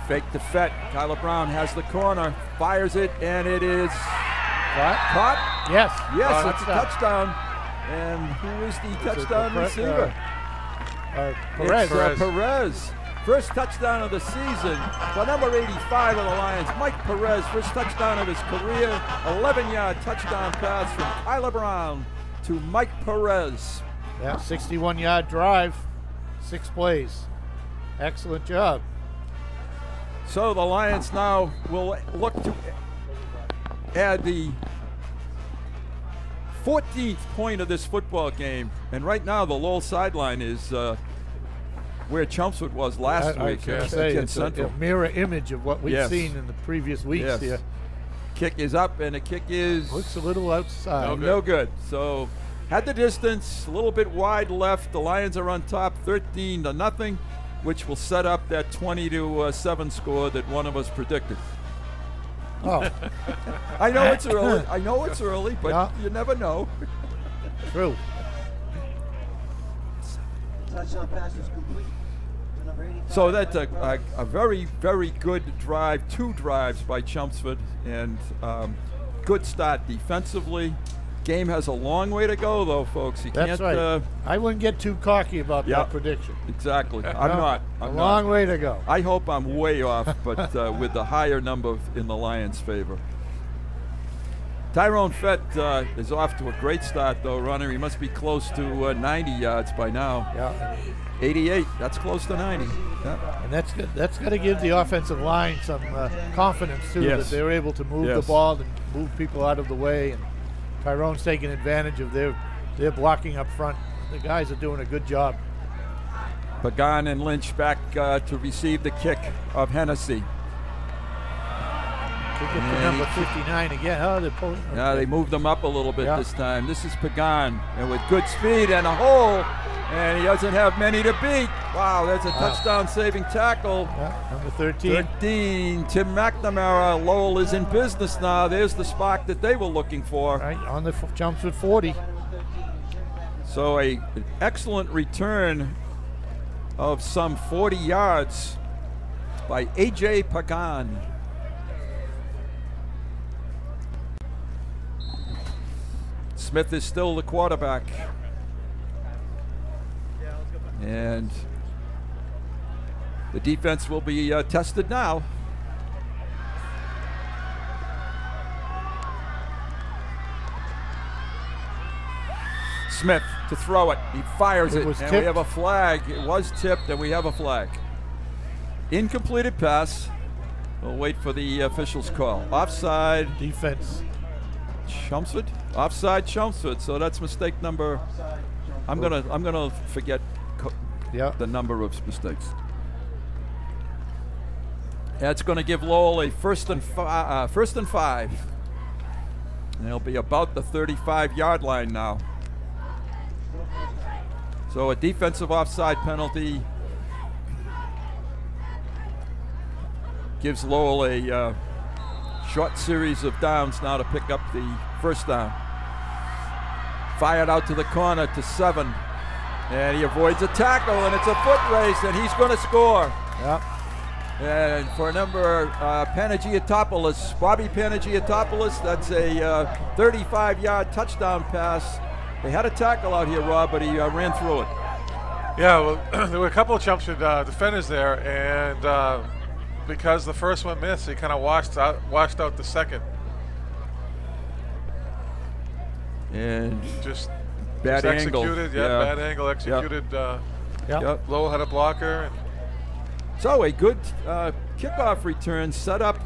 Speaker 1: Fake to Fett. Kyler Brown has the corner, fires it, and it is caught.
Speaker 2: Yes.
Speaker 1: Yes, it's a touchdown. And who is the touchdown receiver?
Speaker 2: Perez.
Speaker 1: It's Perez. First touchdown of the season for number 85 of the Lions, Mike Perez. First touchdown of his career. 11-yard touchdown pass from Kyler Brown to Mike Perez.
Speaker 2: Yeah, 61-yard drive, 6 plays. Excellent job.
Speaker 1: So the Lions now will look to add the 14th point of this football game. And right now the Lowell sideline is where Chelmsford was last week against Central.
Speaker 2: A mirror image of what we've seen in the previous weeks here.
Speaker 1: Kick is up, and the kick is...
Speaker 2: looks a little outside.
Speaker 1: No good. So had the distance, a little bit wide left. The Lions are on top 13-0, which will set up that 20-7 score that one of us predicted.
Speaker 2: Oh.
Speaker 1: I know it's early. But you never know.
Speaker 2: True.
Speaker 10: Touchdown pass is complete.
Speaker 1: So that's a very, very good drive, 2 drives by Chelmsford, and good start defensively. Game has a long way to go, though, folks.
Speaker 2: That's right. I wouldn't get too cocky about that prediction.
Speaker 1: Exactly. I'm not.
Speaker 2: A long way to go.
Speaker 1: I hope I'm way off, but with the higher number in the Lions' favor. Tyrone Fett is off to a great start, though, runner. He must be close to 90 yards by now.
Speaker 2: Yeah.
Speaker 1: 88. That's close to 90. Yeah.
Speaker 2: And that's good. That's got to give the offensive line some confidence too, that they're able to move the ball and move people out of the way. And Tyrone's taking advantage of their blocking up front. The guys are doing a good job.
Speaker 1: Pagan and Lynch back to receive the kick of Hennessy.
Speaker 2: Kick it to number 59 again. Oh, they're pulling. Okay.
Speaker 1: Yeah, they moved them up a little bit this time. This is Pagan, and with good speed and a hole, and he doesn't have many to beat. Wow, that's a touchdown-saving tackle.
Speaker 2: Yeah, number 13.
Speaker 1: 13, Tim McNamara. Lowell is in business now. There's the spark that they were looking for.
Speaker 2: Right, on the Chelmsford 40.
Speaker 1: So an excellent return of some 40 yards by A.J. Pagan. Smith is still the quarterback. And the defense will be tested now. Smith to throw it. He fires it, and
Speaker 2: tipped.
Speaker 1: we have a flag. It was tipped, and we have a flag. Incompleted pass. We'll wait for the official's call. Offside.
Speaker 2: Defense.
Speaker 1: Chelmsford? Offside Chelmsford. So that's mistake number. I'm gonna forget the number of mistakes. That's going to give Lowell a first and 5. And they'll be about the 35-yard line now. So a defensive offside penalty gives Lowell a short series of downs now to pick up the first down. Fired out to the corner to 7. And he avoids a tackle, and it's a foot race, and he's going to score.
Speaker 2: Yep.
Speaker 1: And for number Panagiotopoulos, Bobby Panagiotopoulos, that's a 35-yard touchdown pass. They had a tackle out here, Rob, but he ran through it.
Speaker 3: Yeah, well, there were a couple of Chelmsford defenders there, and because the first one missed, he kind of washed out the second.
Speaker 1: And
Speaker 3: just
Speaker 1: bad angle.
Speaker 3: Executed, bad angle executed. Lowell had a blocker. And
Speaker 1: so a good kickoff return set up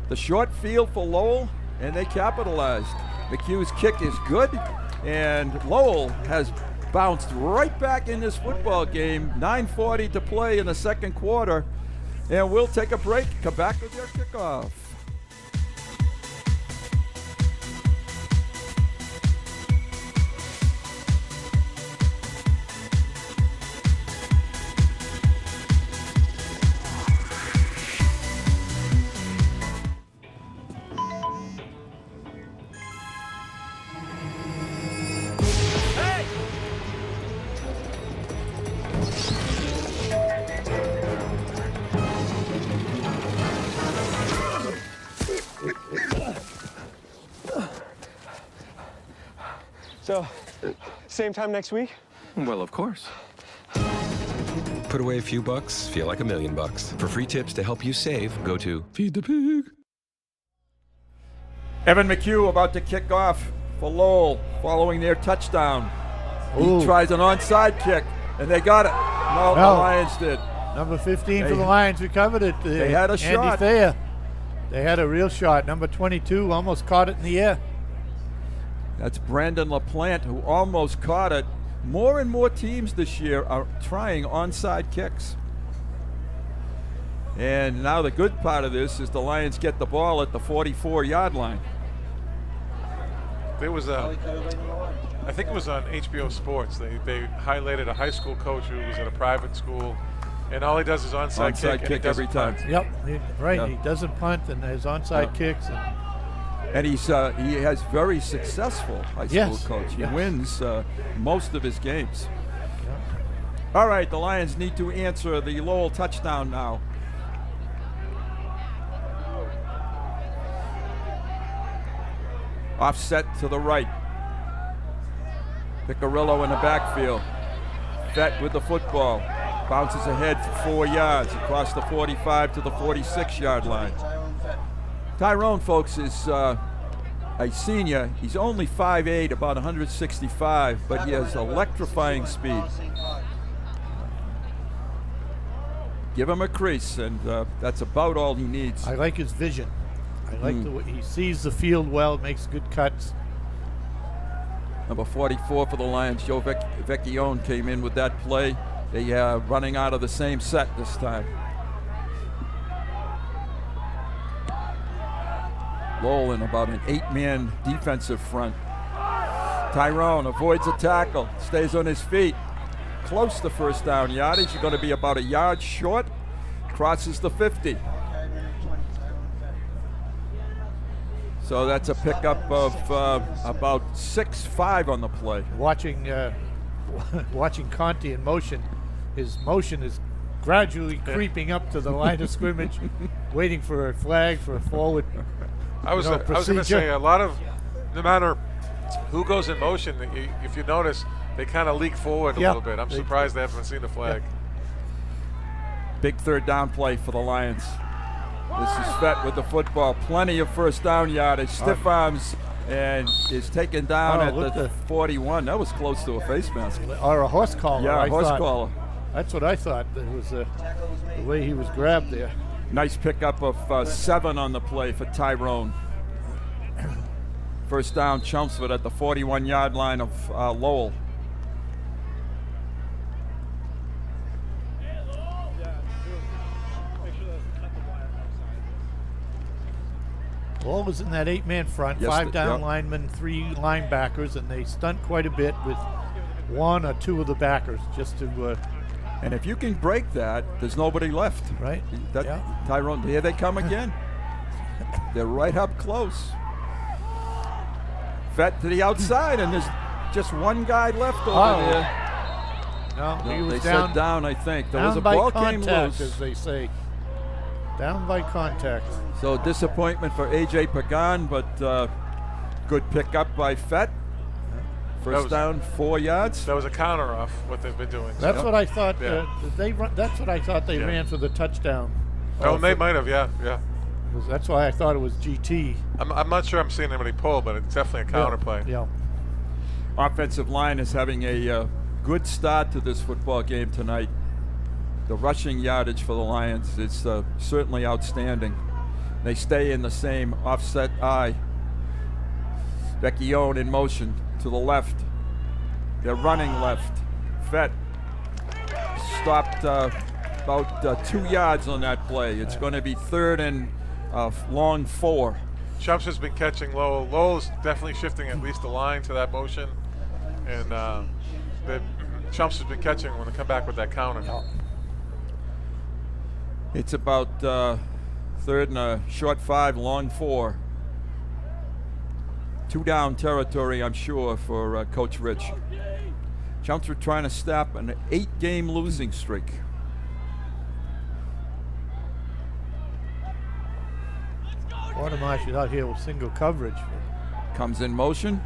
Speaker 1: the short field for Lowell, and they capitalized. McHugh's kick is good, and Lowell has bounced right back in this football game. 9:40 to play in the second quarter. And we'll take a break, come back with your kickoff.
Speaker 18: So, same time next week?
Speaker 19: Well, of course. Put away a few bucks, feel like $1 million. For free tips to help you save, go to Feed the Pig.
Speaker 1: Evan McHugh about to kick off for Lowell following their touchdown.
Speaker 2: Ooh.
Speaker 1: He tries an onside kick, and they got it. No, the Lions did.
Speaker 2: Number 15 for the Lions recovered it.
Speaker 1: They had a shot.
Speaker 2: Andy Thayer. They had a real shot. Number 22 almost caught it in the air.
Speaker 1: That's Brandon LaPlante, who almost caught it. More and more teams this year are trying onside kicks. And now the good part of this is the Lions get the ball at the 44-yard line.
Speaker 3: There was I think it was on HBO Sports. They highlighted a high school coach who was at a private school, and all he does is onside kick
Speaker 1: every time.
Speaker 2: Yep, he doesn't punt and has onside kicks.
Speaker 1: And he has very successful high school coach. He wins most of his games. All right, the Lions need to answer the Lowell touchdown now. Offset to the right. Piccirillo in the backfield. Fett with the football. Bounces ahead for 4 yards across the 45 to the 46-yard line. Tyrone, folks, is a senior. He's only 5'8", about 165, but he has electrifying speed. Give him a crease, and that's about all he needs.
Speaker 2: I like his vision. I like the way he sees the field well, makes good cuts.
Speaker 1: Number 44 for the Lions, Joe Vecchione came in with that play. They are running out of the same set this time. Lowell in about an 8-man defensive front. Tyrone avoids a tackle, stays on his feet. Close to first down yardage. He's going to be about a yard short. Crosses the 50. So that's a pickup of about 6'5" on the play.
Speaker 2: Watching Conti in motion, his motion is gradually creeping up to the line of scrimmage, waiting for a flag for a forward.
Speaker 3: I was going to say a lot of, no matter who goes in motion, if you notice, they kind of leak forward a little bit. I'm surprised they haven't seen the flag.
Speaker 1: Big third down play for the Lions. This is Fett with the football. Plenty of first down yardage. Stiff arms and is taken down at the 41. That was close to a face mask.
Speaker 2: Or a horse collar.
Speaker 1: Yeah, horse collar.
Speaker 2: That's what I thought. It was the way he was grabbed there.
Speaker 1: Nice pickup of 7 on the play for Tyrone. First down, Chelmsford at the 41-yard line of Lowell.
Speaker 2: Lowell was in that 8-man front, 5 down linemen, 3 linebackers, and they stunt quite a bit with 1 or 2 of the backers just to.
Speaker 1: And if you can break that, there's nobody left.
Speaker 2: Right.
Speaker 1: Tyrone, here they come again. They're right up close. Fett to the outside, and there's just one guy left over there.
Speaker 2: No, he was
Speaker 1: they
Speaker 2: down.
Speaker 1: said down, I think. There
Speaker 2: down
Speaker 1: was a
Speaker 2: by
Speaker 1: ball
Speaker 2: contact,
Speaker 1: came loose.
Speaker 2: as they say. Down by contact.
Speaker 1: So disappointment for A.J. Pagan, but good pickup by Fett. First down, 4 yards.
Speaker 3: That was a counter off what they've been doing.
Speaker 2: That's what I thought. That's what I thought they ran for the touchdown.
Speaker 3: Oh, they might have, yeah.
Speaker 2: That's why I thought it was GT.
Speaker 3: I'm not sure I'm seeing anybody pull, but it's definitely a counter play.
Speaker 2: Yeah.
Speaker 1: Offensive line is having a good start to this football game tonight. The rushing yardage for the Lions is certainly outstanding. They stay in the same offset eye. Vecchione in motion to the left. They're running left. Fett stopped about 2 yards on that play. It's going to be 3rd and long 4.
Speaker 3: Chelmsford's been catching Lowell. Lowell's definitely shifting at least the line to that motion. And Chelmsford's been catching when they come back with that counter.
Speaker 1: It's about 3rd and a short 5, long 4. 2 down territory, I'm sure, for Coach Rich. Chelmsford trying to stop an 8-game losing streak.
Speaker 2: Watermarsh is out here with single coverage.
Speaker 1: Comes in motion.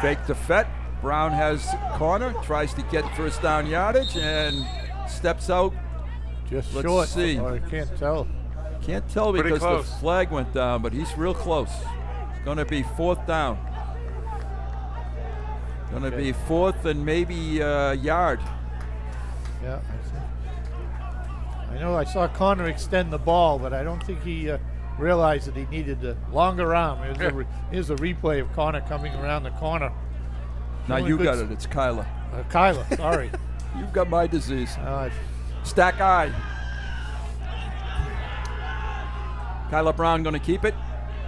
Speaker 1: Fake to Fett. Brown has corner, tries to get first down yardage, and steps out.
Speaker 2: Just
Speaker 1: Let's
Speaker 2: short,
Speaker 1: see.
Speaker 2: or I can't tell.
Speaker 1: Can't tell
Speaker 3: Pretty
Speaker 1: because
Speaker 3: close.
Speaker 1: the flag went down, but he's real close. It's going to be 4th down. Going to be 4th and maybe a yard.
Speaker 2: Yeah, I see. I know I saw Connor extend the ball, but I don't think he realized that he needed a longer arm. Here's a replay of Connor coming around the corner.
Speaker 1: Now you got it. It's Kyla.
Speaker 2: Kyla, sorry.
Speaker 1: You've got my disease. Stack eye. Kyla Brown going to keep it.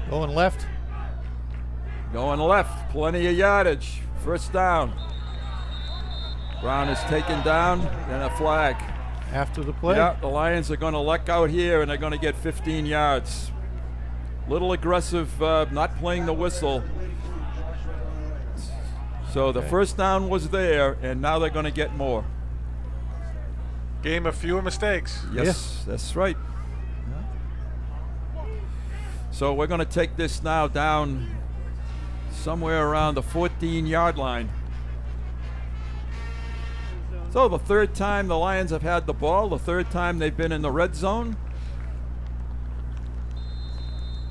Speaker 2: Going left.
Speaker 1: Going left. Plenty of yardage. First down. Brown is taken down, and a flag.
Speaker 2: After the play?
Speaker 1: Yeah, the Lions are going to luck out here, and they're going to get 15 yards. Little aggressive, not playing the whistle. So the first down was there, and now they're going to get more.
Speaker 3: Game of fewer mistakes.
Speaker 1: Yes, that's right. So we're going to take this now down somewhere around the 14-yard line. So the 3rd time the Lions have had the ball, the 3rd time they've been in the red zone,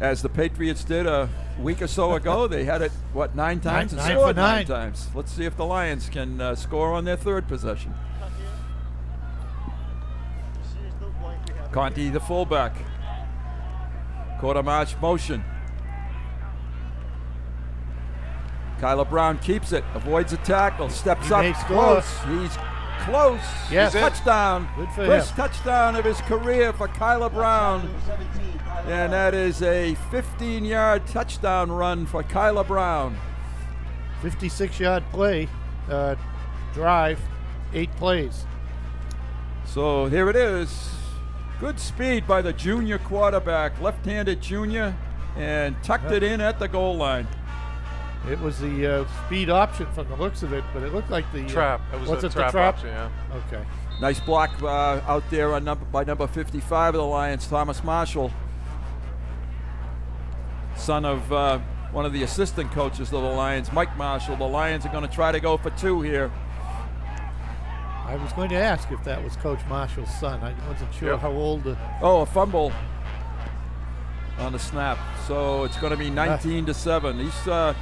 Speaker 1: as the Patriots did a week or so ago. They had it, 9 times?
Speaker 2: Nine for nine.
Speaker 1: 9 times. Let's see if the Lions can score on their 3rd possession. Conti, the fullback. Quarter march motion. Kyla Brown keeps it, avoids a tackle, steps up close. He's close.
Speaker 2: Yes.
Speaker 1: Touchdown.
Speaker 2: Good for
Speaker 1: First
Speaker 2: him.
Speaker 1: touchdown of his career for Kyla Brown. And that is a 15-yard touchdown run for Kyla Brown.
Speaker 2: 56-yard play, drive, 8 plays.
Speaker 1: So here it is. Good speed by the junior quarterback, left-handed junior, and tucked it in at the goal line.
Speaker 2: It was the speed option from the looks of it, but it looked like the
Speaker 3: trap. It was the trap option, yeah.
Speaker 2: Okay.
Speaker 1: Nice block out there on by number 55 of the Lions, Thomas Marshall, son of one of the assistant coaches of the Lions, Mike Marshall. The Lions are going to try to go for 2 here.
Speaker 2: I was going to ask if that was Coach Marshall's son. I wasn't sure how old.
Speaker 1: A fumble on the snap. So it's going to be 19-7.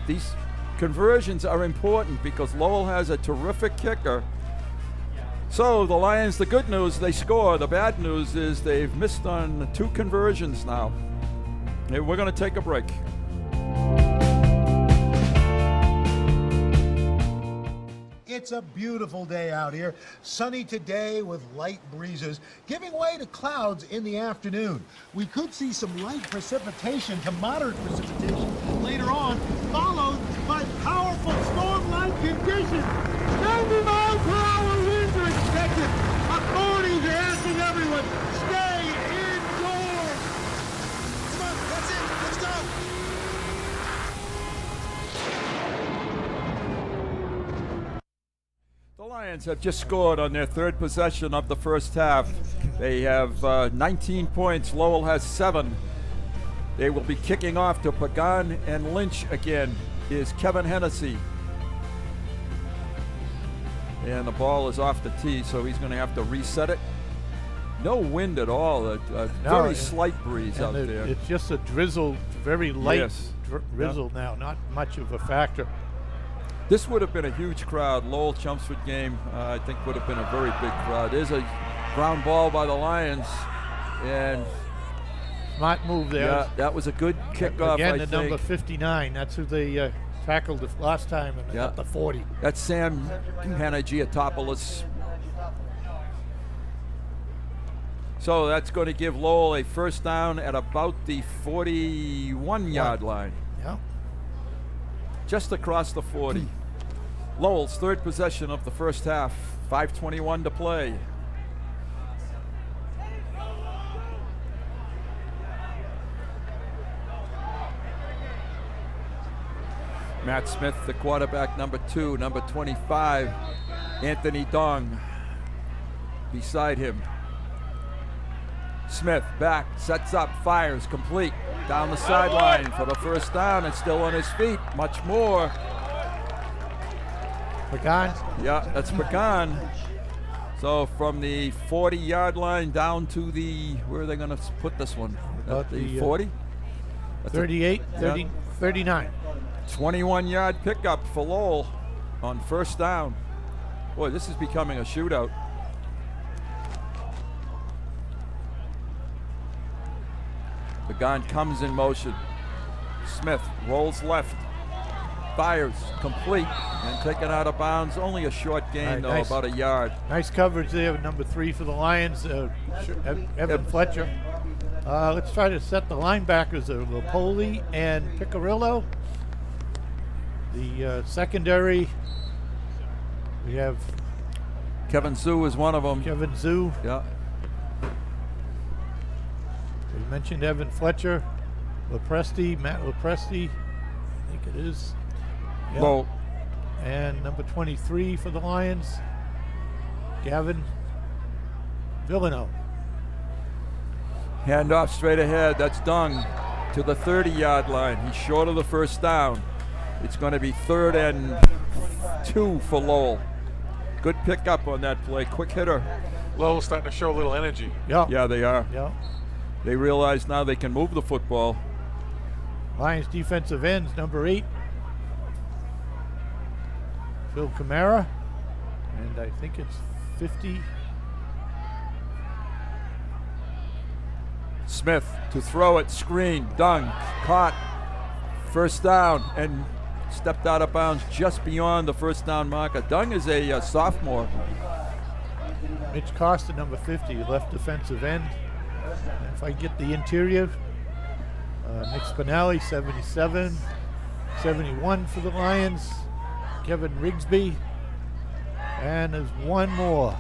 Speaker 1: These conversions are important because Lowell has a terrific kicker. So the Lions, the good news, they score. The bad news is they've missed on 2 conversions now. Hey, we're going to take a break.
Speaker 5: It's a beautiful day out here. Sunny today with light breezes, giving way to clouds in the afternoon. We could see some light precipitation to moderate precipitation later on, followed by powerful storm-like conditions. 90 miles per hour winds are expected. Authorities are asking everyone, stay indoors. Come on, that's it. Let's go.
Speaker 1: The Lions have just scored on their 3rd possession of the first half. They have 19 points. Lowell has 7. They will be kicking off to Pagan and Lynch again. Is Kevin Hennessy. And the ball is off the tee, so he's going to have to reset it. No wind at all. A very slight breeze out there.
Speaker 2: It's just a drizzle, very light drizzle now, not much of a factor.
Speaker 1: This would have been a huge crowd. Lowell Chelmsford game, I think, would have been a very big crowd. There's a ground ball by the Lions, and
Speaker 2: smart move there.
Speaker 1: Yeah, that was a good kickoff.
Speaker 2: Again,
Speaker 1: I
Speaker 2: the
Speaker 1: think.
Speaker 2: number 59. That's who they tackled the last time and at the 40.
Speaker 1: That's Sam Panagiotopoulos. So that's going to give Lowell a first down at about the 41-yard line.
Speaker 2: Yeah.
Speaker 1: Just across the 40. Lowell's third possession of the first half. 5:21 to play. Matt Smith, the quarterback, number 2, number 25, Anthony Dong beside him. Smith back, sets up, fires, complete, down the sideline for the first down, and still on his feet, much more.
Speaker 2: Pagan?
Speaker 1: Yeah, that's Pagan. So from the 40-yard line down to the, where are they going to put this one?
Speaker 2: About
Speaker 1: At the 40?
Speaker 2: 38, 30, 39.
Speaker 1: 21-yard pickup for Lowell on first down. Boy, this is becoming a shootout. Pagan comes in motion. Smith rolls left, fires, complete, and taken out of bounds. Only a short gain, though,
Speaker 2: nice.
Speaker 1: about a yard.
Speaker 2: Nice coverage there with number 3 for the Lions, Evan Fletcher. Let's try to set the linebackers of Lopoli and Picarillo. The secondary, we have
Speaker 1: Kevin Zhu is one of them.
Speaker 2: Kevin Zhu.
Speaker 1: Yeah.
Speaker 2: We mentioned Evan Fletcher, Matt Lepresti, I think it is. Yep.
Speaker 1: Low.
Speaker 2: And number 23 for the Lions, Gavin Villano.
Speaker 1: Handoff straight ahead. That's Dung to the 30-yard line. He's short of the first down. It's going to be 3rd and 2 for Lowell. Good pickup on that play. Quick hitter.
Speaker 3: Lowell's starting to show a little energy.
Speaker 2: Yeah.
Speaker 1: Yeah, they are.
Speaker 2: Yeah.
Speaker 1: They realize now they can move the football.
Speaker 2: Lions defensive ends, number 8, Phil Kamara, and I think it's 50.
Speaker 1: Smith to throw it, screen, Dung, caught, first down, and stepped out of bounds just beyond the first down marker. Dung is a sophomore.
Speaker 2: Mitch Costa, number 50, left defensive end. And if I get the interior, Nick Spinelli, 77, 71 for the Lions, Kevin Rigsby, and there's one more.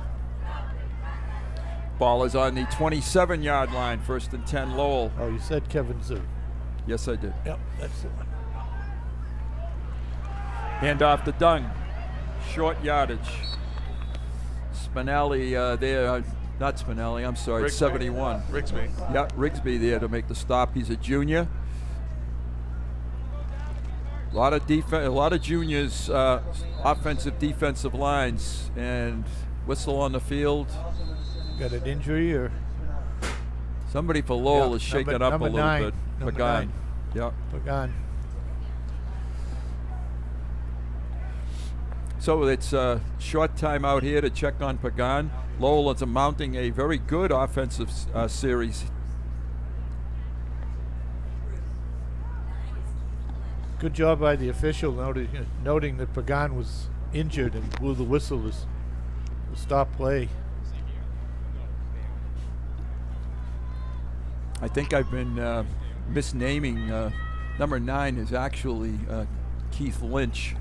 Speaker 1: Ball is on the 27-yard line, 1st and 10 Lowell.
Speaker 2: Oh, you said Kevin Zhu.
Speaker 1: Yes, I did.
Speaker 2: Yep, that's the one.
Speaker 1: Hand off to Dung, short yardage. Spinelli there, not Spinelli, I'm sorry,
Speaker 3: Rigsby.
Speaker 1: 71.
Speaker 3: Rigsby.
Speaker 1: Yeah, Rigsby there to make the stop. He's a junior. A lot of juniors, offensive, defensive lines, and whistle on the field.
Speaker 2: Got an injury or?
Speaker 1: Somebody for Lowell is shaken up a little
Speaker 2: 9,
Speaker 1: bit.
Speaker 2: number
Speaker 1: Pagan.
Speaker 2: 9.
Speaker 1: Yeah.
Speaker 2: Pagan.
Speaker 1: So it's a short time out here to check on Pagan. Lowell is mounting a very good offensive series.
Speaker 2: Good job by the official noting that Pagan was injured and blew the whistle to stop play.
Speaker 1: I think I've been misnaming. Number 9 is actually Keith Lynch.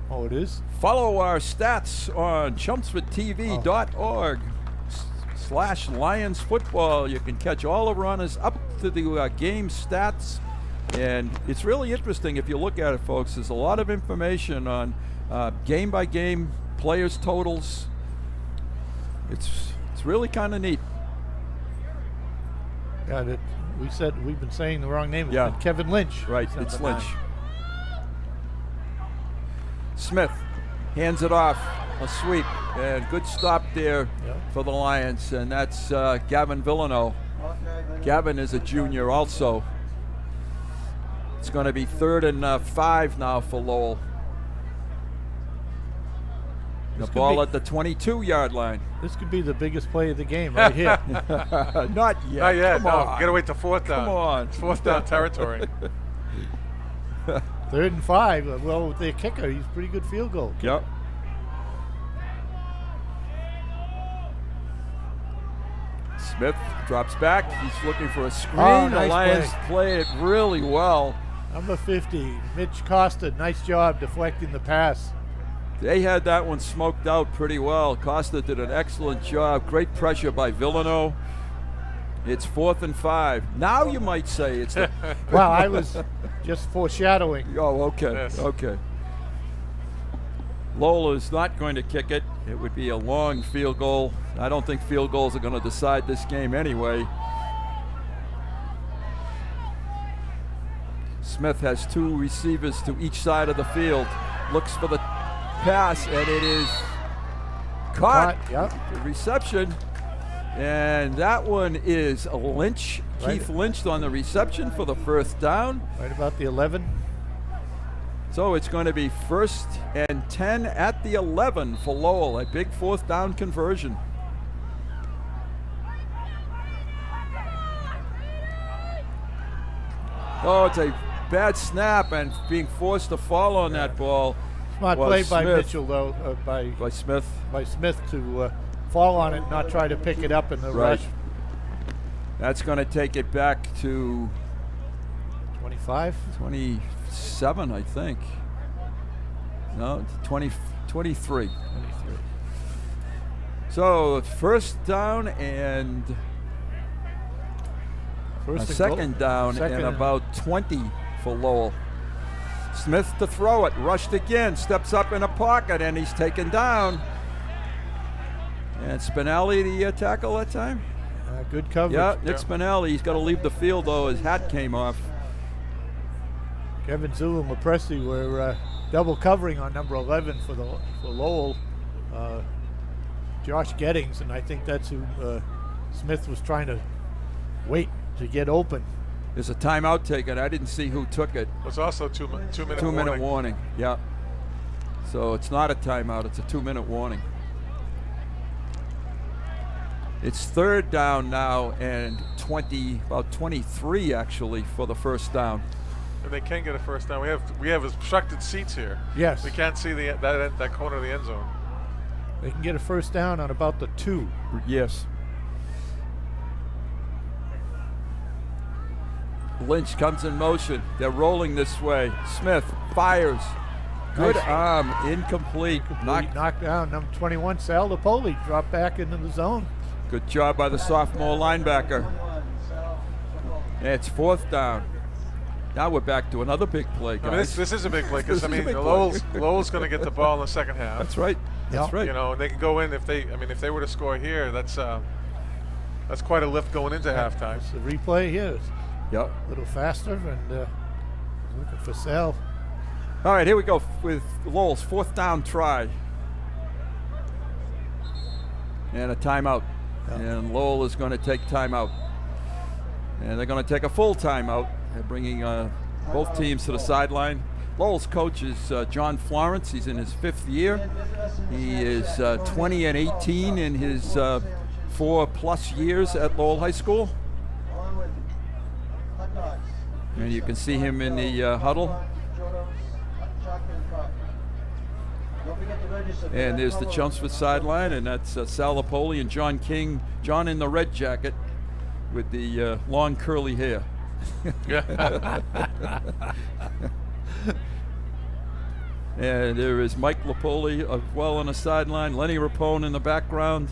Speaker 2: Oh, it is?
Speaker 1: Follow our stats on chelmsfordtv.org/Lions football. You can catch all the runners up to the game stats. And it's really interesting if you look at it, folks. There's a lot of information on game-by-game players' totals. It's really kind of neat.
Speaker 2: Yeah, we've been saying the wrong name. It's
Speaker 1: Yeah.
Speaker 2: been Kevin Lynch.
Speaker 1: Right,
Speaker 2: He's
Speaker 1: it's
Speaker 2: number
Speaker 1: Lynch.
Speaker 2: 9.
Speaker 1: Smith hands it off, a sweep, and good stop there for the Lions, and that's Gavin Villano. Gavin is a junior also. It's going to be 3rd and 5 now for Lowell. The ball at the 22-yard line.
Speaker 2: This could be the biggest play of the game right here.
Speaker 1: Not yet.
Speaker 3: Not yet.
Speaker 1: Come on.
Speaker 3: Gotta wait till 4th down.
Speaker 1: Come on.
Speaker 3: It's 4th down territory.
Speaker 2: 3rd and 5. Well, with their kicker, he's a pretty good field goal.
Speaker 1: Yep. Smith drops back. He's looking for a screen.
Speaker 2: Oh,
Speaker 1: the
Speaker 2: nice
Speaker 1: Lions play it really well.
Speaker 2: Number 50, Mitch Costa. Nice job deflecting the pass.
Speaker 1: They had that one smoked out pretty well. Costa did an excellent job. Great pressure by Villano. It's 4th and 5. Now you might say it's the
Speaker 2: Well, I was just foreshadowing.
Speaker 1: Oh, okay.
Speaker 3: Yes.
Speaker 1: Okay. Lowell is not going to kick it. It would be a long field goal. I don't think field goals are going to decide this game anyway. Smith has 2 receivers to each side of the field. Looks for the pass, and it is caught.
Speaker 2: Yep.
Speaker 1: The reception. And that one is Lynch.
Speaker 2: Right.
Speaker 1: Keith Lynch on the reception for the 1st down.
Speaker 2: Right about the 11.
Speaker 1: So it's going to be 1st and 10 at the 11 for Lowell. A big 4th down conversion. Oh, it's a bad snap and being forced to fall on that ball.
Speaker 2: Smart play by Mitchell, though, by
Speaker 1: Smith.
Speaker 2: By Smith to fall on it and not try to pick it up in the rush.
Speaker 1: That's going to take it back to
Speaker 2: 25?
Speaker 1: 27, I think. No, 23. So 1st down and a 2nd down and about 20 for Lowell. Smith to throw it, rushed again, steps up in a pocket, and he's taken down. And Spinelli the tackle that time?
Speaker 2: Good coverage.
Speaker 1: Yeah, Nick Spinelli. He's got to leave the field, though. His hat came off.
Speaker 2: Kevin Zulu and Lepresti were double covering on number 11 for Lowell. Josh Gettings, and I think that's who Smith was trying to wait to get open.
Speaker 1: There's a timeout taken. I didn't see who took it.
Speaker 3: It's also 2 minute
Speaker 1: 2-minute warning. Yeah. So it's not a timeout. It's a 2-minute warning. It's 3rd down now and about 23 actually for the 1st down.
Speaker 3: And they can get a 1st down. We have obstructed seats here.
Speaker 2: Yes.
Speaker 3: We can't see that corner of the end zone.
Speaker 2: They can get a 1st down on about the 2.
Speaker 1: Yes. Lynch comes in motion. They're rolling this way. Smith fires. Good arm. Incomplete.
Speaker 2: Knocked down. Number 21, Sal Napoli, dropped back into the zone.
Speaker 1: Good job by the sophomore linebacker. And it's 4th down. Now we're back to another big play, guys.
Speaker 3: I mean, this is a big play because Lowell's going to get the ball in the 2nd half.
Speaker 1: That's right. That's right.
Speaker 3: You know, and they can go in if they were to score here. That's quite a lift going into halftime.
Speaker 2: It's the replay here.
Speaker 1: Yep.
Speaker 2: A little faster and looking for Sal.
Speaker 1: All right, here we go with Lowell's 4th down try. And a timeout. Yep. And Lowell is going to take timeout. And they're going to take a full timeout. They're bringing both teams to the sideline. Lowell's coach is John Florence. He's in his 5th year. He is 20-18 in his 4+ years at Lowell High School. And you can see him in the huddle. And there's the Chelmsford sideline, and that's Sal Napoli and John King. John in the red jacket with the long curly hair. And there is Mike Napoli well on the sideline, Lenny Rapone in the background,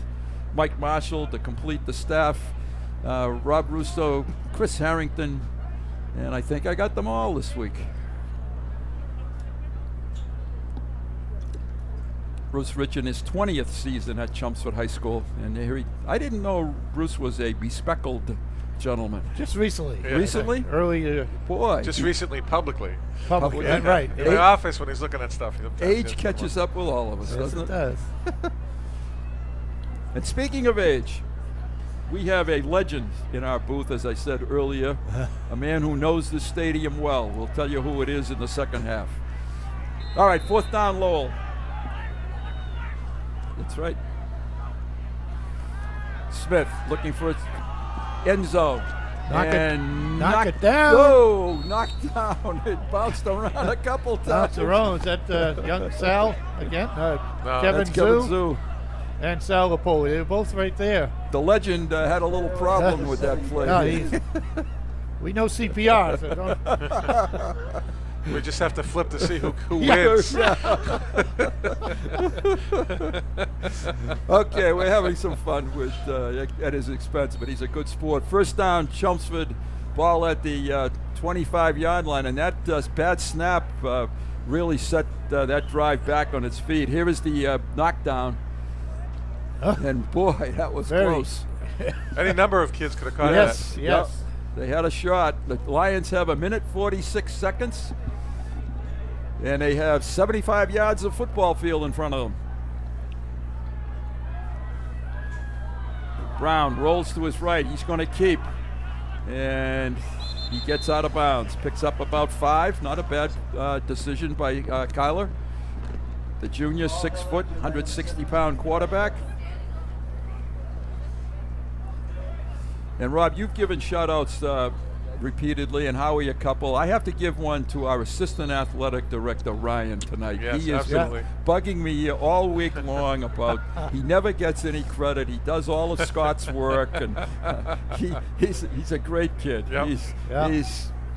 Speaker 1: Mike Marshall to complete the staff, Rob Russo, Chris Harrington, and I think I got them all this week. Bruce Rich in his 20th season at Chelmsford High School, and I didn't know Bruce was a bespectacled gentleman.
Speaker 2: Just recently.
Speaker 3: Yeah.
Speaker 1: Recently?
Speaker 2: Early.
Speaker 1: Boy.
Speaker 3: Just recently, publicly.
Speaker 2: Yeah, right.
Speaker 3: In the office when he's looking at stuff.
Speaker 1: Age catches up with all of us, doesn't it?
Speaker 2: Yes, it does.
Speaker 1: And speaking of age, we have a legend in our booth, as I said earlier, a man who knows this stadium well. We'll tell you who it is in the 2nd half. All right, 4th down, Lowell. That's right. Smith looking for its end zone.
Speaker 2: Knock it down.
Speaker 1: Oh, knocked down. It bounced around a couple times.
Speaker 2: Bounced around. Is that young Sal again?
Speaker 3: No,
Speaker 1: Kevin Zhu.
Speaker 2: And Sal Lapoli. They were both right there.
Speaker 1: The legend had a little problem with that play.
Speaker 2: No, we know CPR. So don't.
Speaker 3: We just have to flip to see who wins.
Speaker 1: Okay, we're having some fun with at his expense, but he's a good sport. First down, Chelmsford, ball at the 25-yard line, and that bad snap really set that drive back on its feet. Here is the knockdown, and boy, that was close.
Speaker 3: Any number of kids could have caught that.
Speaker 2: Yes.
Speaker 1: Yep. They had a shot. The Lions have 1:46 seconds. And they have 75 yards of football field in front of them. Brown rolls to his right. He's going to keep. And he gets out of bounds. Picks up about 5. Not a bad decision by Kyler. The junior, 6 foot, 160-pound quarterback. And Rob, you've given shout-outs repeatedly, and Howie a couple. I have to give one to our assistant athletic director, Ryan, tonight.
Speaker 3: Yes,
Speaker 1: he is
Speaker 3: absolutely.
Speaker 1: Bugging me all week long about he never gets any credit. He does all of Scott's work, and he's a great kid.
Speaker 3: Yep.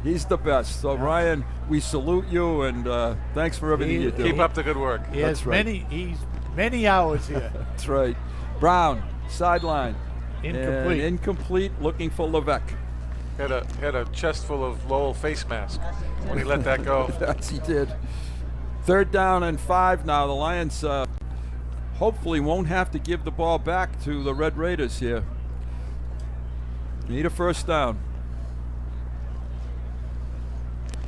Speaker 1: He's the best. So Ryan, we salute you, and thanks for everything you do.
Speaker 3: Keep up the good work.
Speaker 2: He has many hours here.
Speaker 1: That's right. Brown, sideline.
Speaker 2: Incomplete.
Speaker 1: And incomplete, looking for Levesque.
Speaker 3: Had a chest full of Lowell face mask when he let that go.
Speaker 1: Yes, he did. 3rd down and 5 now. The Lions hopefully won't have to give the ball back to the Red Raiders here. Need a first down.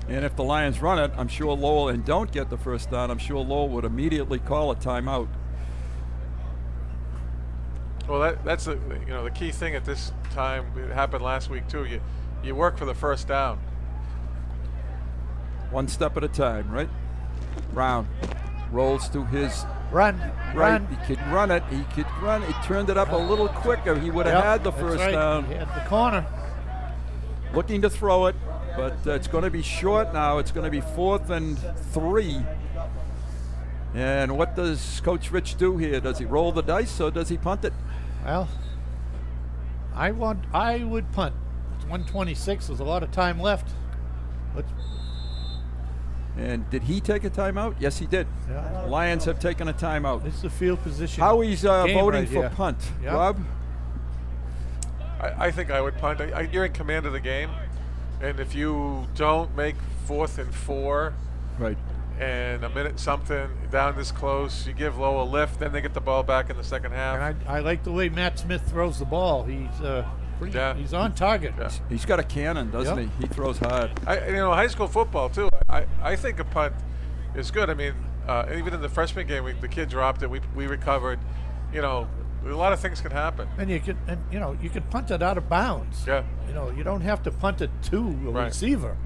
Speaker 1: And if the Lions run it, I'm sure Lowell, and don't get the first down, I'm sure Lowell would immediately call a timeout.
Speaker 3: Well, that's the key thing at this time. It happened last week too. You work for the first down.
Speaker 1: One step at a time, right? Brown rolls to his
Speaker 2: right.
Speaker 1: He could run it. He could run. He turned it up a little quicker. He would have had the first down.
Speaker 2: He had the corner.
Speaker 1: Looking to throw it, but it's going to be short now. It's going to be 4th and 3. And what does Coach Rich do here? Does he roll the dice or does he punt it?
Speaker 2: Well, I would punt. It's 1:26. There's a lot of time left.
Speaker 1: And did he take a timeout? Yes, he did.
Speaker 2: Yeah.
Speaker 1: Lions have taken a timeout.
Speaker 2: It's the field position.
Speaker 1: Howie's voting
Speaker 2: right
Speaker 1: for
Speaker 2: here.
Speaker 1: punt.
Speaker 2: Yeah.
Speaker 1: Rob?
Speaker 3: I think I would punt. You're in command of the game, and if you don't make 4th and 4,
Speaker 1: right,
Speaker 3: and a minute something down this close, you give Lowell a lift, then they get the ball back in the second half.
Speaker 2: And I like the way Matt Smith throws the ball. He's on target.
Speaker 3: Yeah.
Speaker 1: He's got a cannon, doesn't he? He throws hard.
Speaker 3: High school football too. I think a punt is good. I mean, even in the freshman game, the kid dropped it. We recovered. A lot of things can happen.
Speaker 2: And you can punt it out of bounds.
Speaker 3: Yeah.
Speaker 2: You don't have to punt it to a receiver.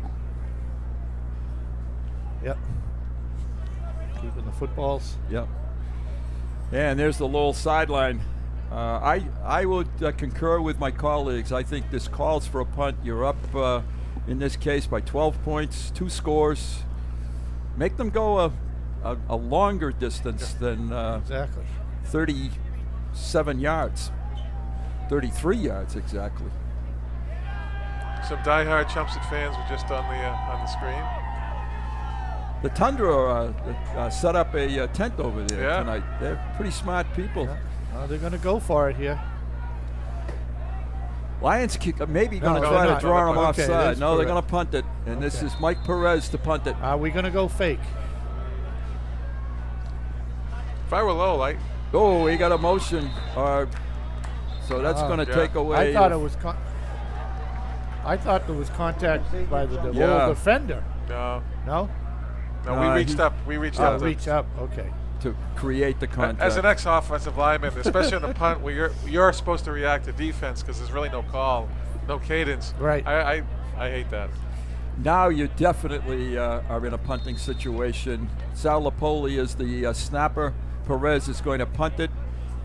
Speaker 2: Yep. Keeping the footballs.
Speaker 1: Yep. And there's the Lowell sideline. I would concur with my colleagues. I think this calls for a punt. You're up, in this case, by 12 points, 2 scores. Make them go a longer distance than
Speaker 2: exactly
Speaker 1: 37 yards. 33 yards, exactly.
Speaker 3: Some diehard Chelmsford fans were just on the screen.
Speaker 1: The Tundra set up a tent over there tonight. They're pretty smart people.
Speaker 2: Yeah. They're going to go for it here.
Speaker 1: Lions maybe going to try to draw them offside. No, they're going to punt it. And this is Mike Perez to punt it.
Speaker 2: Are we going to go fake?
Speaker 3: If I were Lowell,
Speaker 1: he got a motion. So that's going to take away.
Speaker 2: I thought it was. I thought there was contact by the Lowell defender.
Speaker 3: No.
Speaker 2: No.
Speaker 3: No, we reached up. We reached up.
Speaker 2: Reach up. Okay.
Speaker 1: To create the contact.
Speaker 3: As an ex-offensive lineman, especially on a punt where you're supposed to react to defense because there's really no call, no cadence.
Speaker 2: Right.
Speaker 3: I hate that.
Speaker 1: Now you definitely are in a punting situation. Sal Lapoli is the snapper. Perez is going to punt it,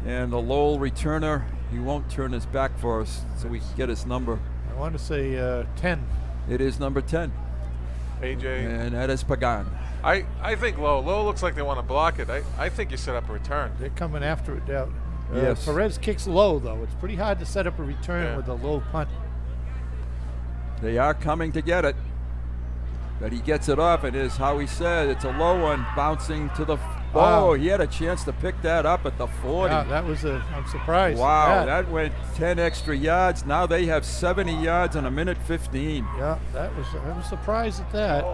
Speaker 1: and the Lowell returner, he won't turn his back for us, so we can get his number.
Speaker 2: I want to say 10.
Speaker 1: It is number 10.
Speaker 3: AJ.
Speaker 1: And that is Pagan.
Speaker 3: I think Lowell looks like they want to block it. I think you set up a return.
Speaker 2: They're coming after it down.
Speaker 1: Yes.
Speaker 2: Perez kicks low, though. It's pretty hard to set up a return with a low punt.
Speaker 1: They are coming to get it. But he gets it off. It is how he said. It's a low one bouncing to the. Oh, he had a chance to pick that up at the 40.
Speaker 2: Yeah, that was I'm surprised.
Speaker 1: Wow, that went 10 extra yards. Now they have 70 yards in a minute 15.
Speaker 2: Yeah, I was surprised at that.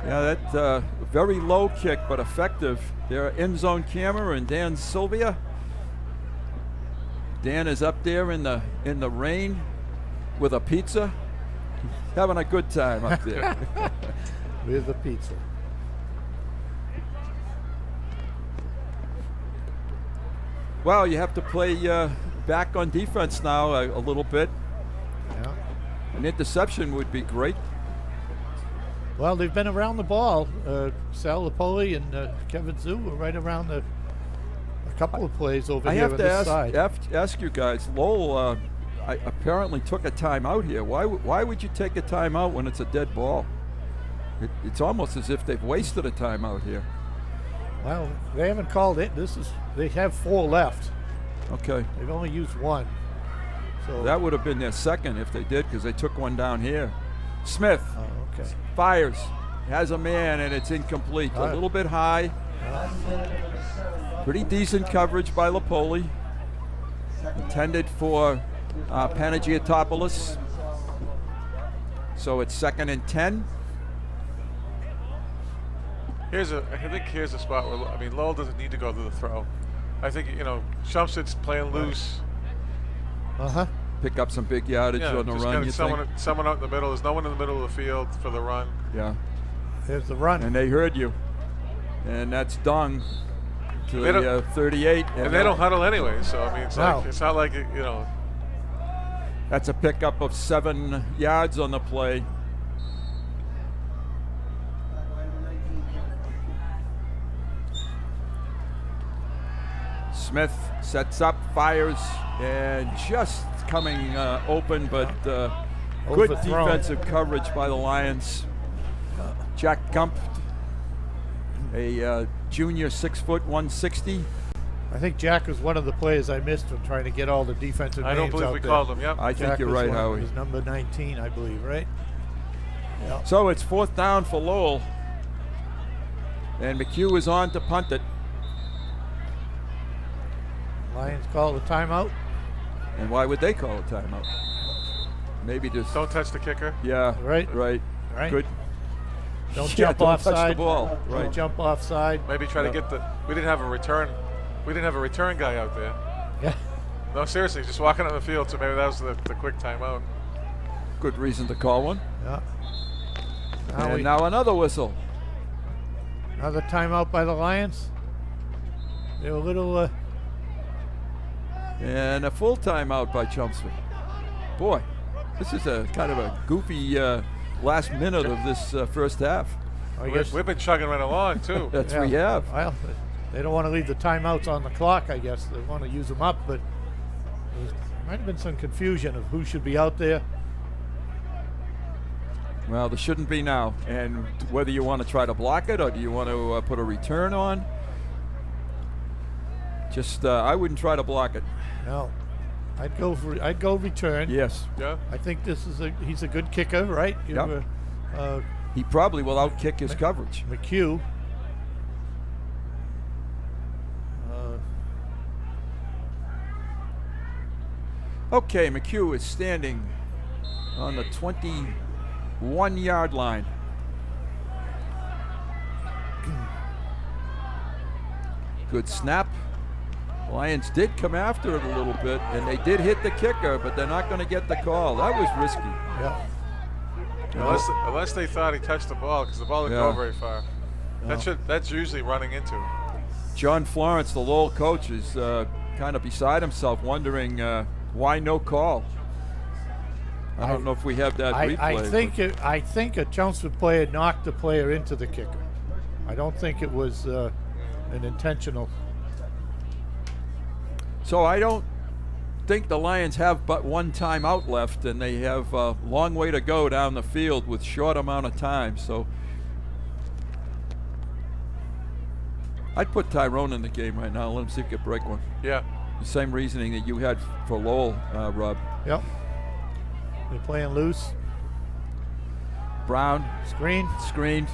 Speaker 1: Yeah, that very low kick, but effective. Their end zone camera and Dan Sylvia. Dan is up there in the rain with a pizza, having a good time up there.
Speaker 2: With the pizza.
Speaker 1: Well, you have to play back on defense now a little bit.
Speaker 2: Yeah.
Speaker 1: An interception would be great.
Speaker 2: Well, they've been around the ball. Sal Lipoli and Kevin Zhu were right around a couple of plays over here on this side.
Speaker 1: I have to ask you guys, Lowell apparently took a timeout here. Why would you take a timeout when it's a dead ball? It's almost as if they've wasted a timeout here.
Speaker 2: Well, they haven't called it. They have 4 left.
Speaker 1: Okay.
Speaker 2: They've only used 1. So
Speaker 1: that would have been their second if they did, because they took one down here. Smith fires, has a man, and it's incomplete. A little bit high. Pretty decent coverage by Lipoli. Intended for Panagiotopoulos. So it's 2nd and 10.
Speaker 3: I think here's a spot where Lowell doesn't need to go to the throw. I think Chelmsford's playing loose.
Speaker 1: Pick up some big yardage on the run.
Speaker 3: Someone out in the middle. There's no one in the middle of the field for the run.
Speaker 1: Yeah.
Speaker 2: There's the run.
Speaker 1: And they heard you. And that's Dung to the 38.
Speaker 3: And they don't huddle anyway. So it's not like
Speaker 1: That's a pickup of 7 yards on the play. Smith sets up, fires, and just coming open, but good defensive coverage by the Lions. Jack Gump, a junior, 6 foot, 160.
Speaker 2: I think Jack was one of the players I missed from trying to get all the defensive names out there.
Speaker 3: I don't believe we called him, yep.
Speaker 1: I think you're right, Howie.
Speaker 2: He's number 19, I believe, right? Yeah.
Speaker 1: So it's 4th down for Lowell. And McHugh is on to punt it.
Speaker 2: Lions call the timeout.
Speaker 1: And why would they call a timeout? Maybe just
Speaker 3: don't touch the kicker.
Speaker 1: Yeah, right. Good.
Speaker 2: Don't jump offside.
Speaker 1: Touch the ball. Right.
Speaker 2: Don't jump offside.
Speaker 3: Maybe try to get we didn't have a return. We didn't have a return guy out there.
Speaker 2: Yeah.
Speaker 3: No, seriously, just walking on the field. So maybe that was the quick timeout.
Speaker 1: Good reason to call one.
Speaker 2: Yeah.
Speaker 1: Now another whistle.
Speaker 2: Another timeout by the Lions. They were a little.
Speaker 1: And a full timeout by Chelmsford. Boy, this is a kind of a goofy last minute of this first half.
Speaker 3: We've been chugging right along, too.
Speaker 1: We have.
Speaker 2: Well, they don't want to leave the timeouts on the clock, I guess. They want to use them up, but there might have been some confusion of who should be out there.
Speaker 1: Well, there shouldn't be now. And whether you want to try to block it or do you want to put a return on, just I wouldn't try to block it.
Speaker 2: No, I'd go return.
Speaker 1: Yes.
Speaker 3: Yeah.
Speaker 2: I think he's a good kicker, right?
Speaker 1: Yep. He probably will outkick his coverage.
Speaker 2: McHugh.
Speaker 1: Okay, McHugh is standing on the 21-yard line. Good snap. Lions did come after it a little bit, and they did hit the kicker, but they're not going to get the call. That was risky.
Speaker 2: Yeah.
Speaker 3: Unless they thought he touched the ball, because the ball didn't go very far. No. That's usually running into.
Speaker 1: John Florence, the Lowell coach, is kind of beside himself, wondering why no call. I don't know if we have that replay.
Speaker 2: I think a Chelmsford player knocked the player into the kicker. I don't think it was an intentional.
Speaker 1: So I don't think the Lions have but one timeout left, and they have a long way to go down the field with short amount of time. So I'd put Tyrone in the game right now. Let him see if he can break one.
Speaker 3: Yeah.
Speaker 1: The same reasoning that you had for Lowell, Rob.
Speaker 2: Yep. They're playing loose.
Speaker 1: Brown.
Speaker 2: Screened.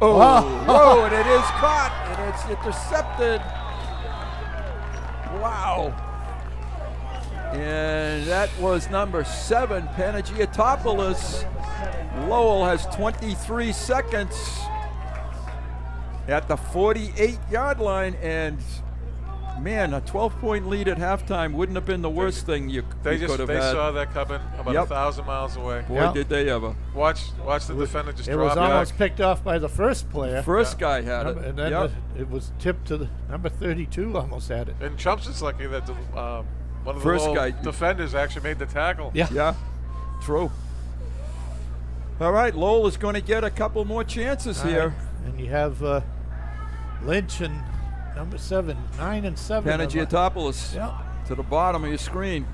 Speaker 1: Oh, whoa, and it is caught, and it's intercepted. Wow. And that was number 7, Panagiotopoulos. Lowell has 23 seconds at the 48-yard line, and man, a 12-point lead at halftime wouldn't have been the worst thing you could have had.
Speaker 3: They saw that coming about 1,000 miles away.
Speaker 1: Boy, did they ever.
Speaker 3: Watch the defender just drop
Speaker 2: It was
Speaker 3: back.
Speaker 2: almost picked off by the first player.
Speaker 1: First guy had it.
Speaker 2: And then it was tipped to the number 32, almost had it.
Speaker 3: And Chelmsford's lucky that one of the
Speaker 1: First
Speaker 3: little
Speaker 1: guy
Speaker 3: defenders actually made the tackle.
Speaker 1: Yeah, true. All right, Lowell is going to get a couple more chances here.
Speaker 2: Right. And you have Lynch and number 7, 9 and 7.
Speaker 1: Panagiotopoulos to the bottom of your screen.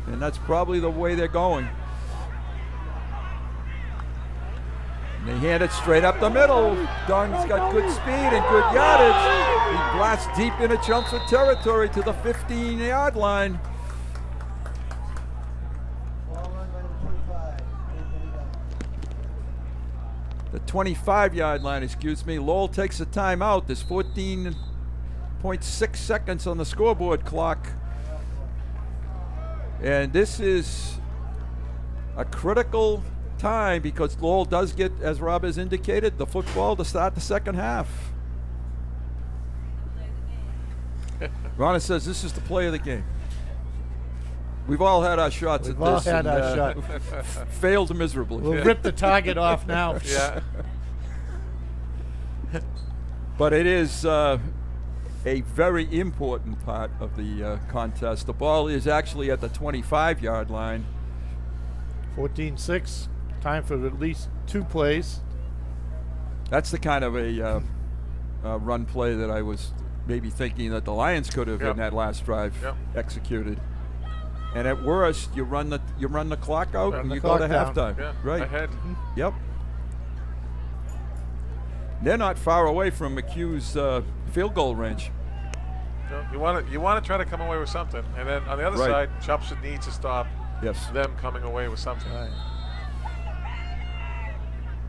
Speaker 1: And that's probably the way they're going. And they hand it straight up the middle. Dung's got good speed and good yardage. He blasts deep into Chelmsford territory to the 15-yard line. The 25-yard line, excuse me. Lowell takes a timeout. There's 14.6 seconds on the scoreboard clock. And this is a critical time because Lowell does get, as Rob has indicated, the football to start the second half. Ronna says this is the play of the game. We've all had our shots at this.
Speaker 2: We've all had our shot.
Speaker 1: Failed miserably.
Speaker 2: We'll rip the target off now.
Speaker 3: Yeah.
Speaker 1: But it is a very important part of the contest. The ball is actually at the 25-yard line.
Speaker 2: 14-6. Time for at least 2 plays.
Speaker 1: That's the kind of a run play that I was maybe thinking that the Lions could have in that last drive executed. And at worst, you run the clock out and you go to halftime.
Speaker 3: Yeah,
Speaker 1: right.
Speaker 3: Ahead.
Speaker 1: Yep. They're not far away from McHugh's field goal range.
Speaker 3: No, you want to try to come away with something, and then on the other side, Chelmsford needs to stop them coming away with something.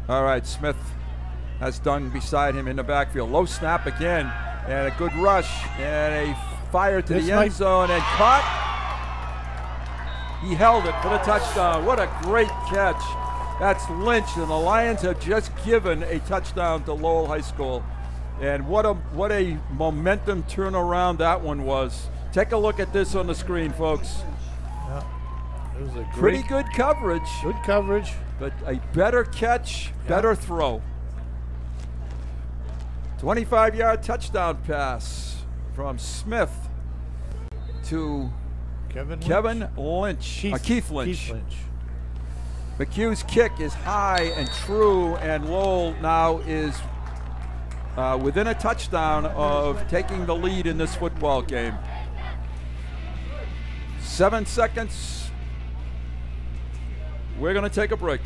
Speaker 1: All right, Smith has Dung beside him in the backfield. Low snap again, and a good rush, and a fire to the end zone, and caught. He held it for the touchdown. What a great catch. That's Lynch, and the Lions have just given a touchdown to Lowell High School. And what a momentum turnaround that one was. Take a look at this on the screen, folks.
Speaker 2: Yeah, it was a
Speaker 1: pretty good coverage.
Speaker 2: Good coverage.
Speaker 1: But a better catch, better throw. 25-yard touchdown pass from Smith to Kevin Lynch. Keith Lynch. McHugh's kick is high and true, and Lowell now is within a touchdown of taking the lead in this football game. 7 seconds. We're going to take a break.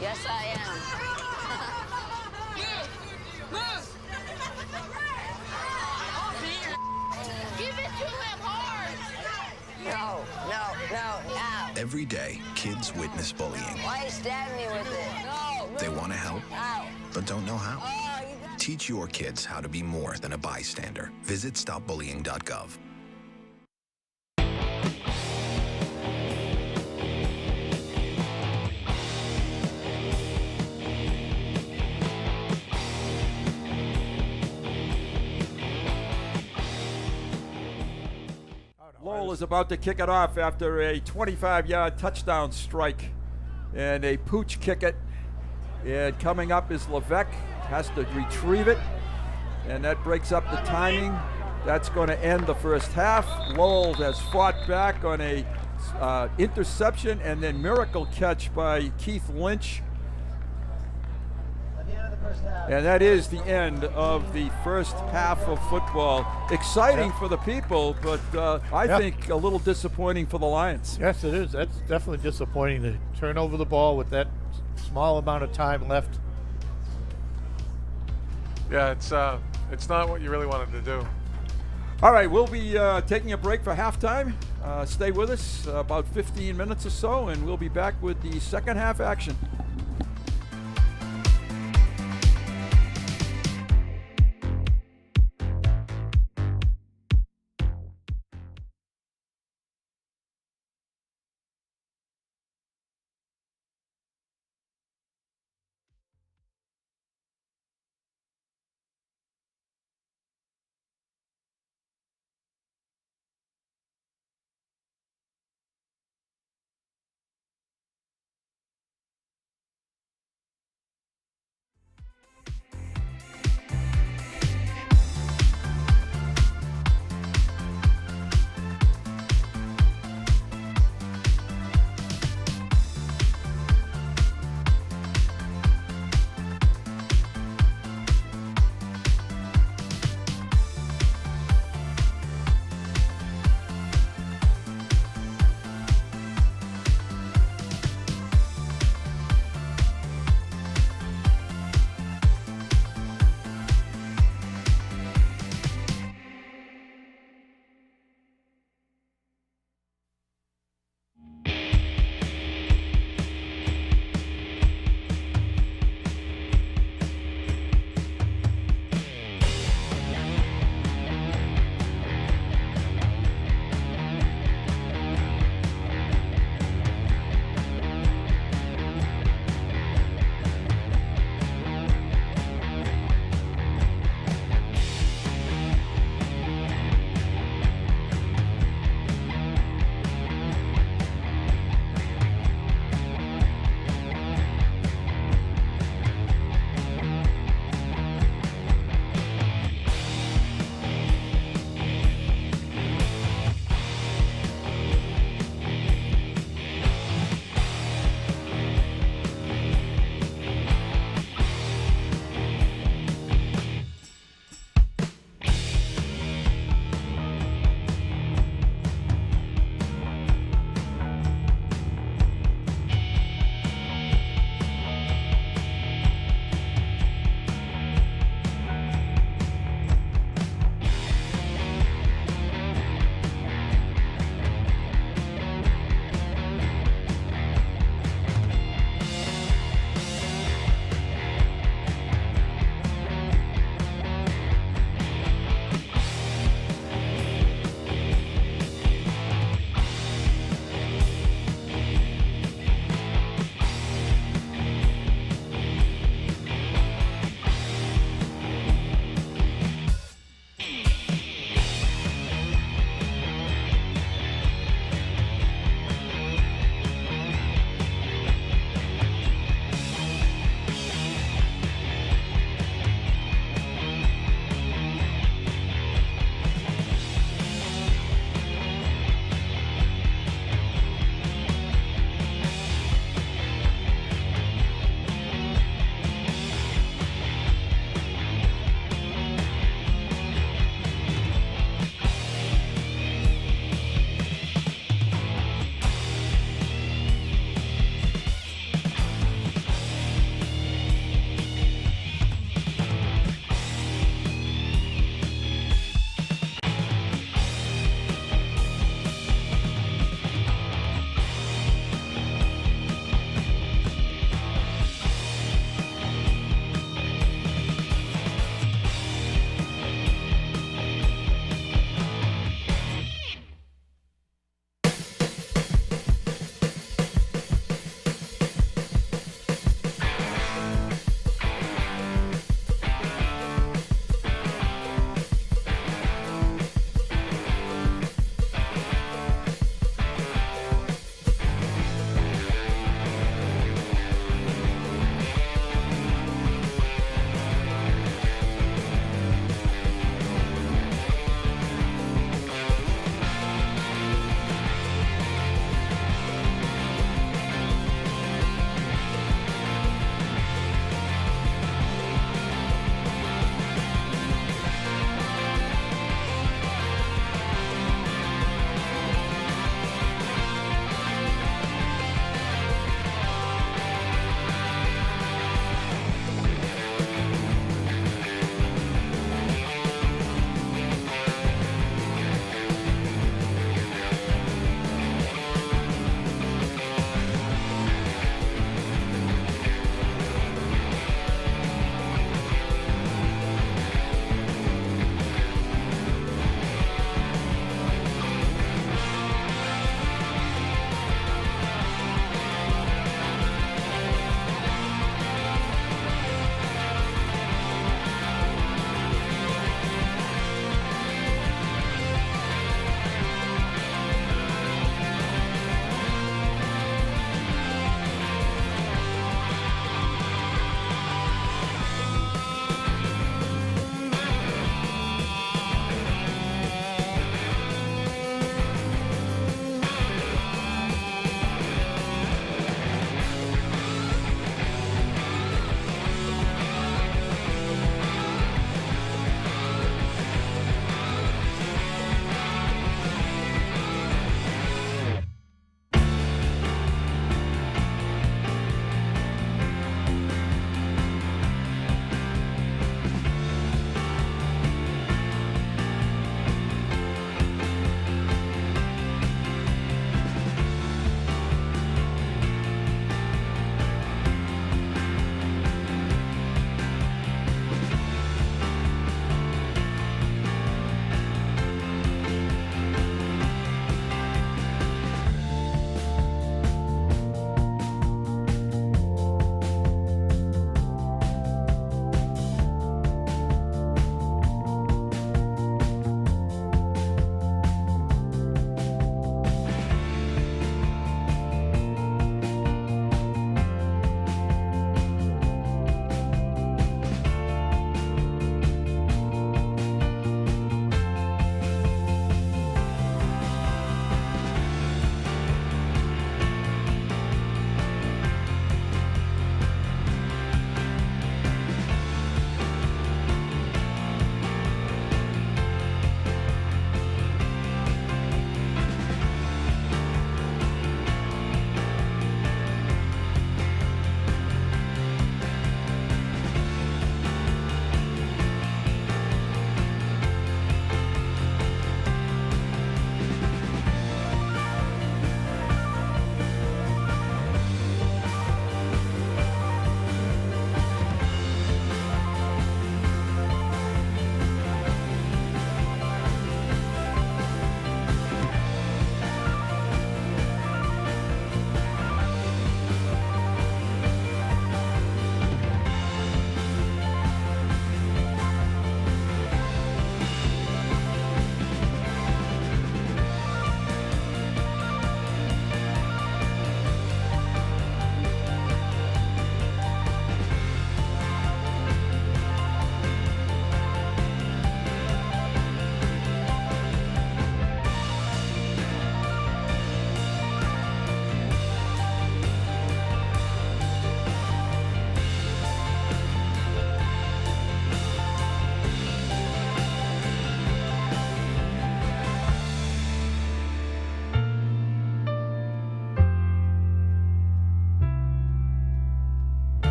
Speaker 16: Yes, I am.
Speaker 12: Give it to him hard.
Speaker 16: No.
Speaker 11: Every day, kids witness bullying.
Speaker 16: Why are you stabbing me with it? No.
Speaker 11: They want to help,
Speaker 16: Ow.
Speaker 11: but don't know how. Teach your kids how to be more than a bystander. Visit stopbullying.gov.
Speaker 1: Lowell is about to kick it off after a 25-yard touchdown strike, and a pooch kick it. And coming up is Levesque, has to retrieve it, and that breaks up the timing. That's going to end the first half. Lowell has fought back on a interception and then miracle catch by Keith Lynch. And that is the end of the first half of football. Exciting for the people, but I think a little disappointing for the Lions.
Speaker 2: Yes, it is. That's definitely disappointing to turn over the ball with that small amount of time left.
Speaker 3: Yeah, it's not what you really wanted to do.
Speaker 1: All right, we'll be taking a break for halftime. Stay with us about 15 minutes or so, and we'll be back with the second half action.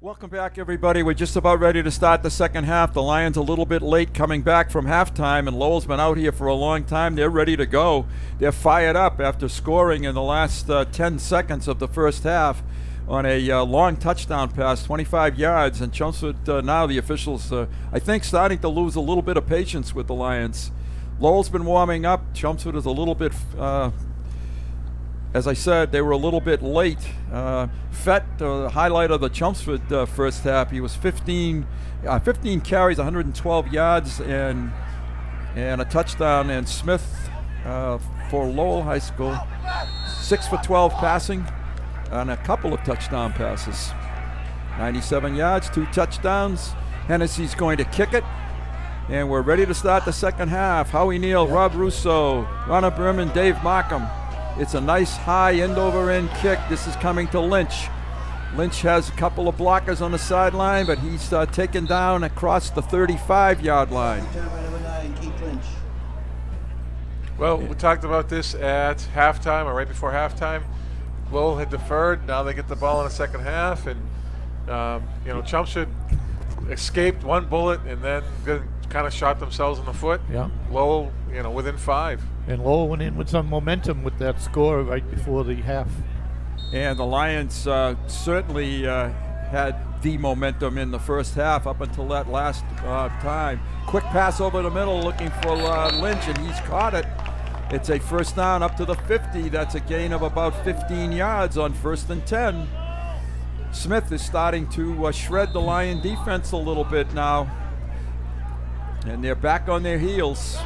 Speaker 1: Welcome back, everybody. We're just about ready to start the second half. The Lions a little bit late coming back from halftime, and Lowell's been out here for a long time. They're ready to go. They're fired up after scoring in the last 10 seconds of the first half on a long touchdown pass, 25 yards. And Chelmsford, now the officials, I think, starting to lose a little bit of patience with the Lions. Lowell's been warming up. Chelmsford is a little bit... as I said, they were a little bit late. Fett, the highlight of the Chelmsford first half, he was 15 carries, 112 yards, and a touchdown. And Smith for Lowell High School, 6 for 12 passing, and a couple of touchdown passes. 97 yards, 2 touchdowns. Hennessy's going to kick it. And we're ready to start the second half. Howie Neal, Rob Russo, Ronald Berman, Dave Markham. It's a nice high end-over-end kick. This is coming to Lynch. Lynch has a couple of blockers on the sideline, but he's taken down across the 35-yard line.
Speaker 3: Well, we talked about this at halftime or right before halftime. Lowell had deferred. Now they get the ball in the second half, and Chelmsford escaped one bullet and then kind of shot themselves in the foot.
Speaker 2: Yeah.
Speaker 3: Lowell, within 5.
Speaker 2: And Lowell went in with some momentum with that score right before the half.
Speaker 1: And the Lions certainly had the momentum in the first half up until that last time. Quick pass over the middle looking for Lynch, and he's caught it. It's a first down up to the 50. That's a gain of about 15 yards on 1st and 10. Smith is starting to shred the Lion defense a little bit now. And they're back on their heels.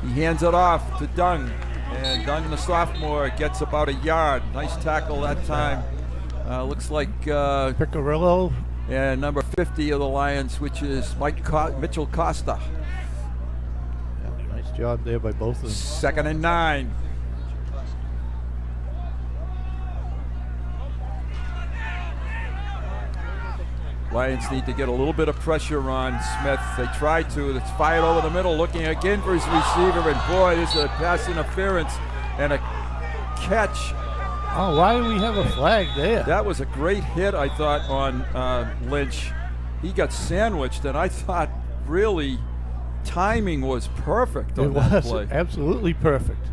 Speaker 1: He hands it off to Dung. And Dung, the sophomore, gets about a yard. Nice tackle that time. Looks like
Speaker 2: Piccarillo.
Speaker 1: And number 50 of the Lions, which is Mitchell Costa.
Speaker 2: Yeah, nice job there by both of them.
Speaker 1: 2nd and 9. Lions need to get a little bit of pressure on Smith. They tried to. It's fired over the middle, looking again for his receiver, and boy, there's a pass interference and a catch.
Speaker 2: Oh, why do we have a flag there?
Speaker 1: That was a great hit, I thought, on Lynch. He got sandwiched, and I thought really timing was perfect on that play.
Speaker 2: It was absolutely perfect.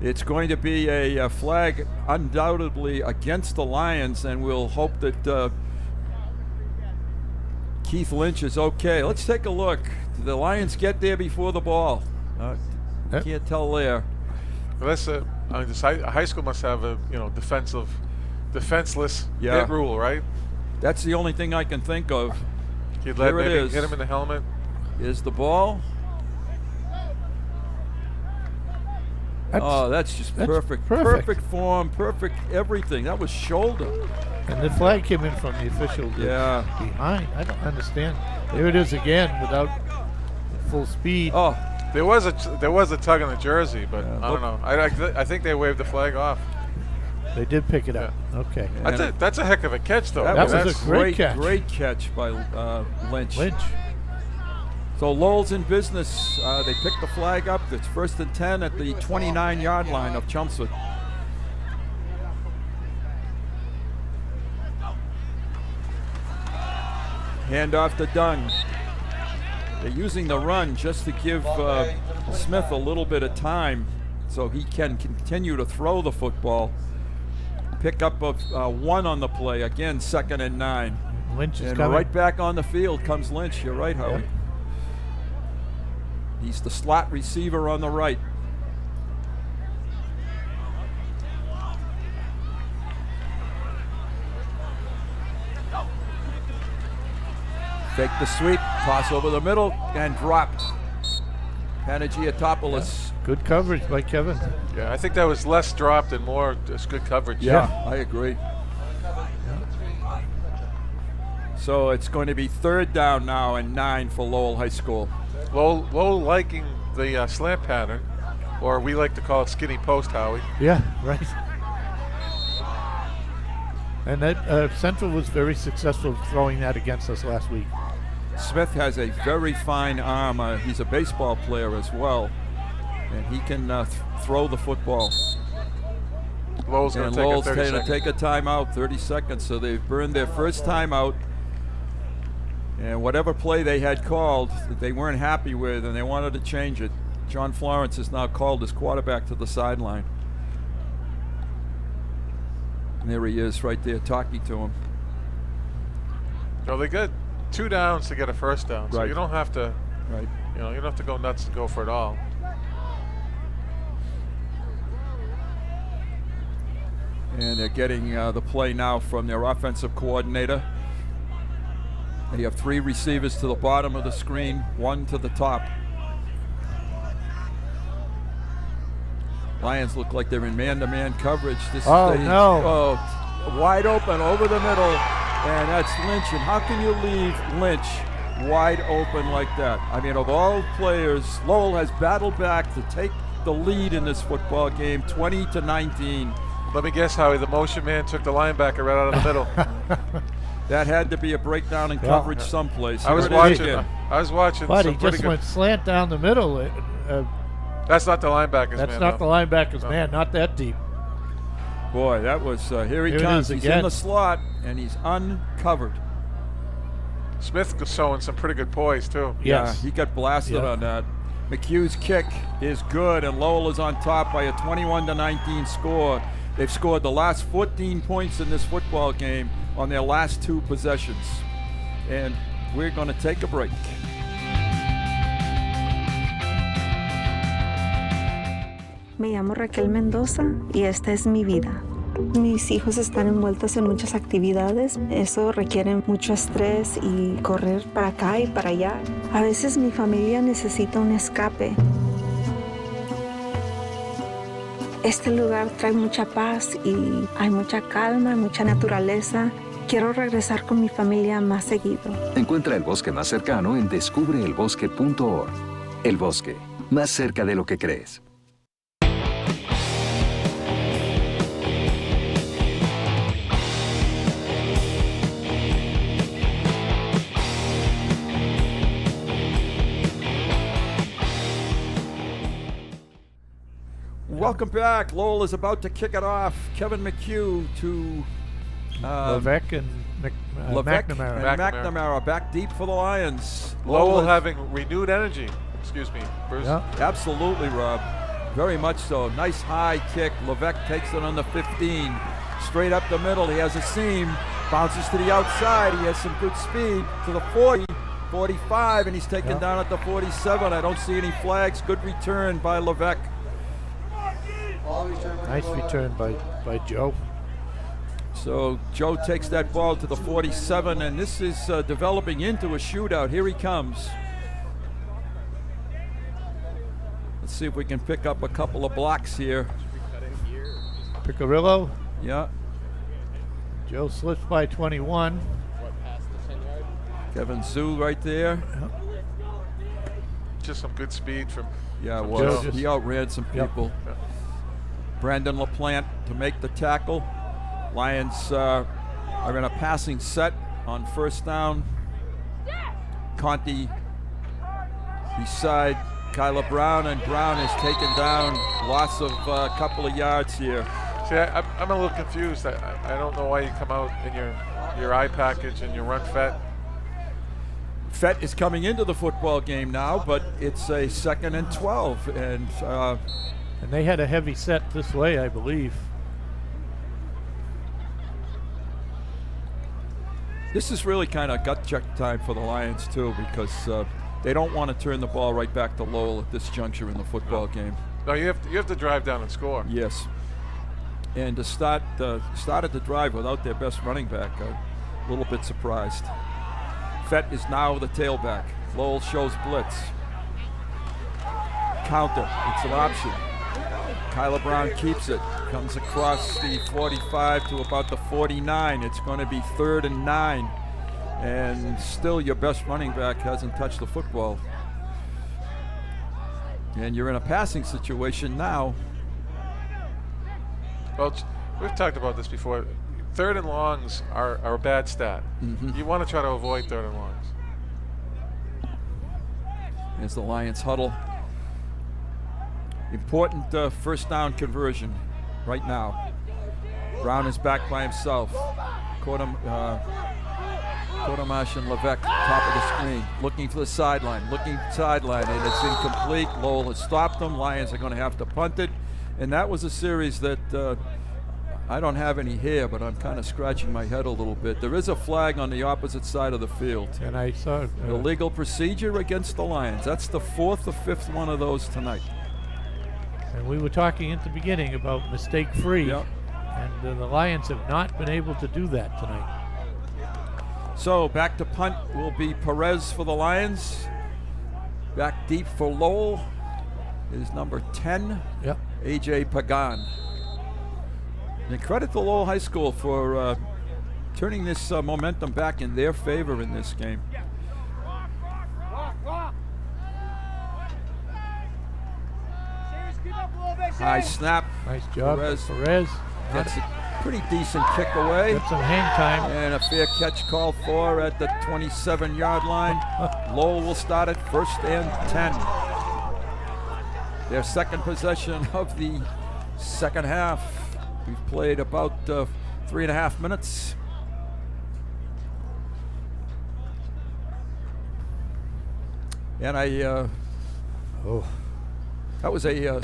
Speaker 1: It's going to be a flag undoubtedly against the Lions, and we'll hope that Keith Lynch is okay. Let's take a look. Did the Lions get there before the ball? Can't tell there.
Speaker 3: Well, that's a high school must have a defenseless hit rule, right?
Speaker 1: That's the only thing I can think of.
Speaker 3: Here it is. Hit him in the helmet.
Speaker 1: Is the ball? That's just perfect. Perfect form, perfect everything. That was shoulder.
Speaker 2: And the flag came in from the official behind. I don't understand. There it is again without full speed.
Speaker 3: Oh, there was a tug on the jersey, but I don't know. I think they waved the flag off.
Speaker 2: They did pick it up. Okay.
Speaker 3: That's a heck of a catch, though.
Speaker 1: That was a great catch. Great catch by Lynch. So Lowell's in business. They picked the flag up. It's 1st and 10 at the 29-yard line of Chelmsford. Hand off to Dung. They're using the run just to give Smith a little bit of time so he can continue to throw the football. Pick up of 1 on the play. Again, 2nd and 9.
Speaker 2: Lynch is
Speaker 1: and
Speaker 2: coming.
Speaker 1: Right back on the field comes Lynch. You're right, Howie. Yep. He's the slot receiver on the right. Take the sweep, toss over the middle, and dropped. Panagiotopoulos.
Speaker 2: Yeah. Good coverage by Kevin.
Speaker 3: Yeah, I think that was less dropped and more just good coverage.
Speaker 1: Yeah, I agree. So it's going to be 3rd down now and 9 for Lowell High School.
Speaker 3: Lowell liking the slant pattern, or we like to call it skinny post, Howie.
Speaker 2: Yeah, right. And that Central was very successful throwing that against us last week.
Speaker 1: Smith has a very fine arm. He's a baseball player as well, and he can throw the football.
Speaker 3: Lowell's going to take a 30 seconds.
Speaker 1: take a timeout, 30 seconds. So they've burned their first timeout. And whatever play they had called that they weren't happy with and they wanted to change it, John Florence has now called his quarterback to the sideline. And there he is right there talking to him.
Speaker 3: So they got 2 downs to get a first down. So you don't have to, you don't have to go nuts and go for it all.
Speaker 1: And they're getting the play now from their offensive coordinator. They have 3 receivers to the bottom of the screen, 1 to the top. Lions look like they're in man-to-man coverage. Wide open over the middle, and that's Lynch. And how can you leave Lynch wide open like that? I mean, of all players, Lowell has battled back to take the lead in this football game, 20-19.
Speaker 3: Let me guess, Howie, the motion man took the linebacker right out of the middle.
Speaker 1: That had to be a breakdown in coverage someplace.
Speaker 3: I was watching.
Speaker 2: But he just went slant down the middle.
Speaker 3: That's not the linebacker's man.
Speaker 2: That's not the linebacker's man, not that deep.
Speaker 1: Boy, that was, here he comes. He's in the slot, and he's uncovered.
Speaker 3: Smith was showing some pretty good poise, too.
Speaker 1: Yeah, he got blasted on that. McHugh's kick is good, and Lowell is on top by a 21-19 score. They've scored the last 14 points in this football game on their last 2 possessions. And we're going to take a break.
Speaker 14: Me llamo Raquel Mendoza y esta es mi vida. Mis hijos están envueltos en muchas actividades. Eso requiere mucho estrés y correr para acá y para allá. A veces mi familia necesita un escape. Este lugar trae mucha paz y hay mucha calma, mucha naturaleza. Quiero regresar con mi familia más seguido.
Speaker 4: Encuentra el bosque más cercano en descubreelbosque.org. El bosque, más cerca de lo que crees.
Speaker 1: Welcome back. Lowell is about to kick it off. Kevin McHugh to
Speaker 2: Levesque and
Speaker 1: McNamara back deep for the Lions.
Speaker 3: Lowell having renewed energy. Excuse me, Bruce.
Speaker 1: Yeah. Absolutely, Rob. Very much so. Nice high kick. Levesque takes it on the 15. Straight up the middle. He has a seam. Bounces to the outside. He has some good speed to the 40, 45, and he's taken down at the 47. I don't see any flags. Good return by Levesque.
Speaker 2: Nice return by Joe.
Speaker 1: So Joe takes that ball to the 47, and this is developing into a shootout. Here he comes. Let's see if we can pick up a couple of blocks here.
Speaker 2: Picarillo.
Speaker 1: Yeah.
Speaker 2: Joe slips by 21.
Speaker 1: Kevin Zoo right there.
Speaker 3: Just some good speed from.
Speaker 1: Yeah, well, he outran some people.
Speaker 3: Yep.
Speaker 1: Brandon LaPlante to make the tackle. Lions are in a passing set on first down. Conti beside Kyler Brown, and Brown is taken down. Loss of a couple of yards here.
Speaker 3: See, I'm a little confused. I don't know why you come out in your I package and you run Fett.
Speaker 1: Fett is coming into the football game now, but it's a 2nd and 12, and
Speaker 2: they had a heavy set this way, I believe.
Speaker 1: This is really kind of gut check time for the Lions too, because they don't want to turn the ball right back to Lowell at this juncture in the football game.
Speaker 3: No, you have to drive down and score.
Speaker 1: Yes, and to started the drive without their best running back, a little bit surprised. Fett is now the tailback. Lowell shows blitz. Counter, it's an option. Kyler Brown keeps it, comes across the 45 to about the 49. It's going to be 3rd and 9, and still your best running back hasn't touched the football. And you're in a passing situation now.
Speaker 3: Well, we've talked about this before. 3rd and longs are a bad stat.
Speaker 1: Mm-hmm.
Speaker 3: You want to try to avoid 3rd and longs.
Speaker 1: As the Lions huddle. Important first down conversion right now. Brown is back by himself. Kodamash and Levesque, top of the screen, looking for the sideline, and it's incomplete. Lowell has stopped them. Lions are going to have to punt it. And that was a series that I don't have any here, but I'm kind of scratching my head a little bit. There is a flag on the opposite side of the field.
Speaker 2: And I saw
Speaker 1: illegal procedure against the Lions. That's the 4th or 5th one of those tonight.
Speaker 2: And we were talking at the beginning about mistake-free.
Speaker 1: Yep.
Speaker 2: And the Lions have not been able to do that tonight.
Speaker 1: So back to punt will be Perez for the Lions. Back deep for Lowell is number 10, A.J. Pagan. And credit to Lowell High School for turning this momentum back in their favor in this game. High snap.
Speaker 2: Nice job, Perez.
Speaker 1: Gets a pretty decent kick away.
Speaker 2: Get some hang time.
Speaker 1: And a fair catch called for at the 27-yard line. Lowell will start at 1st and 10. Their second possession of the second half. We've played about 3.5 minutes. And that was a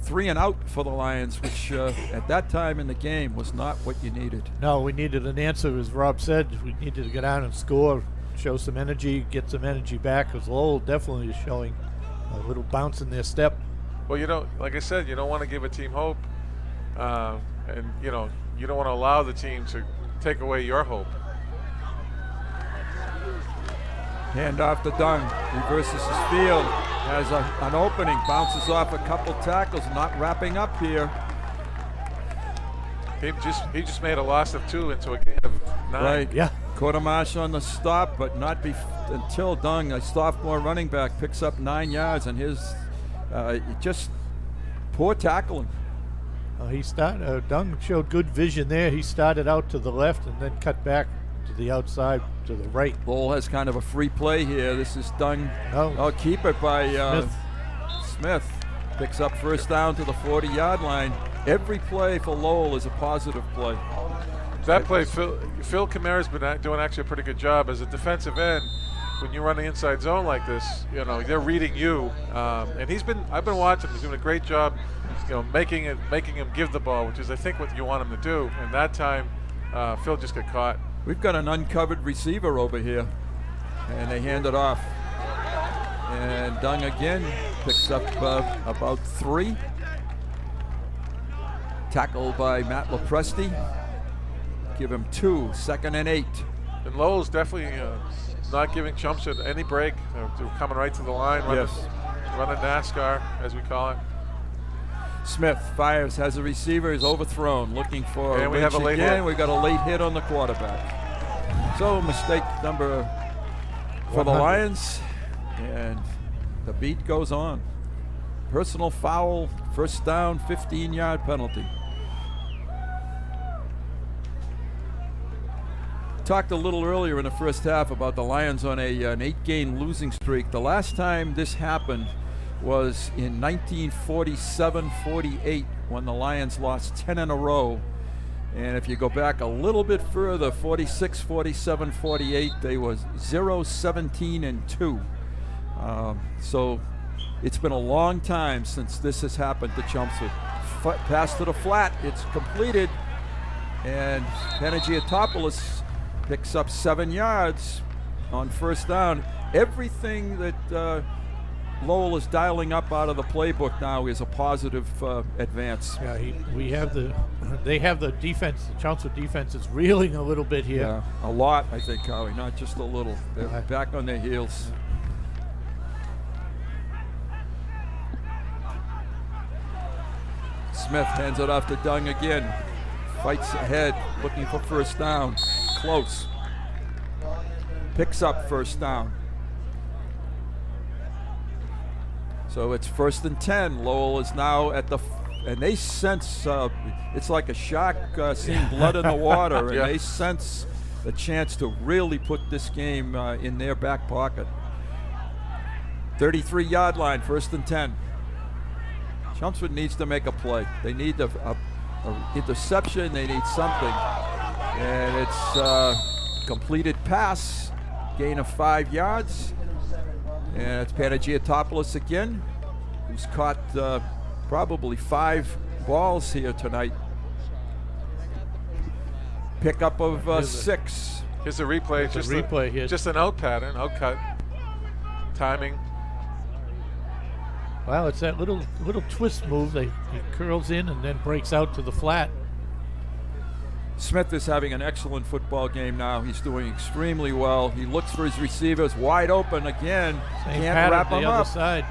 Speaker 1: 3 and out for the Lions, which at that time in the game was not what you needed.
Speaker 2: No, we needed an answer, as Rob said. We needed to get out and score, show some energy, get some energy back, because Lowell definitely is showing a little bounce in their step.
Speaker 3: Well, like I said, you don't want to give a team hope, and you don't want to allow the team to take away your hope.
Speaker 1: Hand off to Dung, reverses his field, has an opening, bounces off a couple tackles, not wrapping up here.
Speaker 3: He just made a loss of 2 into a gain of 9.
Speaker 1: Right,
Speaker 2: yeah.
Speaker 1: Kodamash on the stop, but not until Dung, a sophomore running back, picks up 9 yards, and his just poor tackling.
Speaker 2: Dung showed good vision there. He started out to the left and then cut back to the outside to the right.
Speaker 1: Lowell has kind of a free play here. This is Dung. Oh, keep it by Smith. Picks up first down to the 40-yard line. Every play for Lowell is a positive play.
Speaker 3: That play, Phil Kamara's been doing actually a pretty good job as a defensive end. When you run the inside zone like this, they're reading you, and I've been watching. He's doing a great job, making him give the ball, which is I think what you want him to do. And that time, Phil just got caught.
Speaker 1: We've got an uncovered receiver over here, and they hand it off. And Dung again picks up about 3. Tackled by Matt Lopresti. Give him 2, 2nd and 8.
Speaker 3: And Lowell's definitely not giving Chelmsford any break. They're coming right to the line, running NASCAR, as we call it.
Speaker 1: Smith fires, has a receiver, is overthrown, looking for
Speaker 3: and we have a late hit.
Speaker 1: We got a late hit on the quarterback. So mistake number for the Lions, and the beat goes on. Personal foul, first down, 15-yard penalty. Talked a little earlier in the first half about the Lions on an 8-game losing streak. The last time this happened was in 1947-48 when the Lions lost 10 in a row. And if you go back a little bit further, 46, 47, 48, they was 0-17 and 2. So it's been a long time since this has happened to Chelmsford. Pass to the flat, it's completed, and Panagiotopoulos picks up 7 yards on first down. Everything that Lowell is dialing up out of the playbook now is a positive advance.
Speaker 2: Yeah, they have the defense. The Chelmsford defense is reeling a little bit here.
Speaker 1: Yeah, a lot, I think, Howie, not just a little. They're back on their heels. Smith hands it off to Dung again. Fights ahead, looking for first down. Close. Picks up first down. So it's 1st and 10. Lowell is now at the, and they sense, it's like a shark seeing blood in the water, and they sense the chance to really put this game in their back pocket. 33-yard line, 1st and 10. Chelmsford needs to make a play. They need a an interception. They need something. And it's a completed pass, gain of 5 yards. And it's Panagiotopoulos again, who's caught probably 5 balls here tonight. Pickup of 6.
Speaker 3: Here's a replay. Just an out pattern, out cut. Timing.
Speaker 2: Well, it's that little twist move. He curls in and then breaks out to the flat.
Speaker 1: Smith is having an excellent football game now. He's doing extremely well. He looks for his receivers wide open again. Can't wrap them up.
Speaker 2: Side.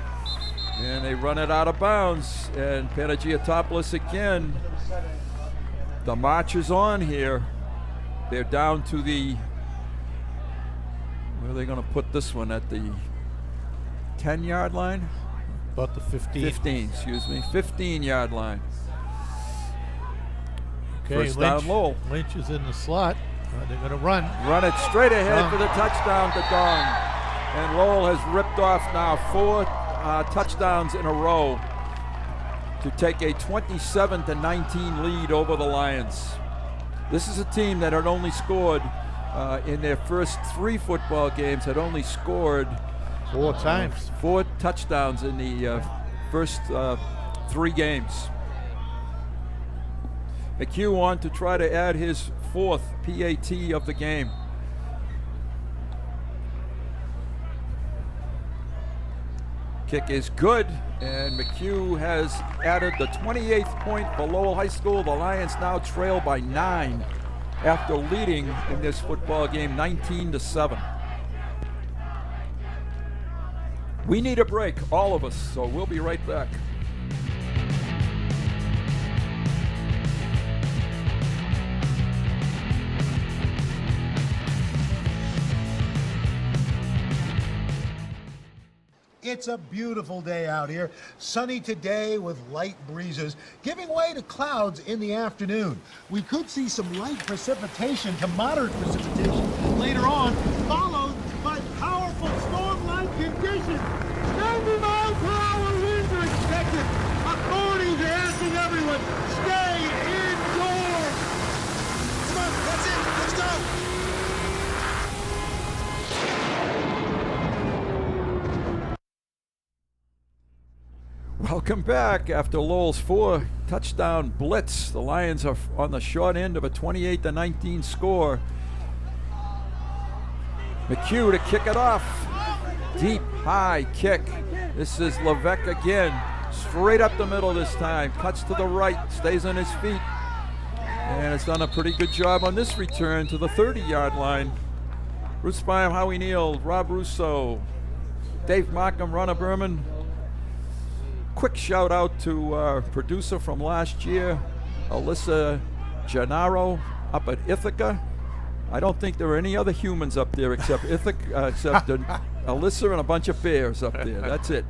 Speaker 1: And they run it out of bounds. And Panagiotopoulos again. The march is on here. They're down to the, where are they going to put this one? At the 10-yard line?
Speaker 2: About the 15.
Speaker 1: 15-yard line.
Speaker 2: Okay,
Speaker 1: First down, Lowell.
Speaker 2: Lynch is in the slot. They're going to run.
Speaker 1: Run it straight ahead for the touchdown to Dong. And Lowell has ripped off now 4 touchdowns in a row to take a 27-19 lead over the Lions. This is a team that had only scored in their first 3 football games, had only scored
Speaker 2: 4 times.
Speaker 1: 4 touchdowns in the first 3 games. McHugh on to try to add his 4th PAT of the game. Kick is good, and McHugh has added the 28th point for Lowell High School. The Lions now trail by 9 after leading in this football game 19-7. We need a break, all of us, so we'll be right back.
Speaker 5: It's a beautiful day out here. Sunny today with light breezes, giving way to clouds in the afternoon. We could see some light precipitation to moderate precipitation later on, followed by powerful storm-like conditions. 90-mile-per-hour winds are expected. Authorities are asking everyone, stay indoors. Come on, that's it. Let's go.
Speaker 1: Welcome back. After Lowell's 4-touchdown blitz, the Lions are on the short end of a 28-19 score. McHugh to kick it off. Deep, high kick. This is Levesque again. Straight up the middle this time. Cuts to the right, stays on his feet. And has done a pretty good job on this return to the 30-yard line. Bruce Byam, Howie Neal, Rob Russo, Dave Markham, Ronna Berman. Quick shout out to our producer from last year, Alyssa Gennaro up at Ithaca. I don't think there are any other humans up there except Alyssa and a bunch of bears up there. That's it.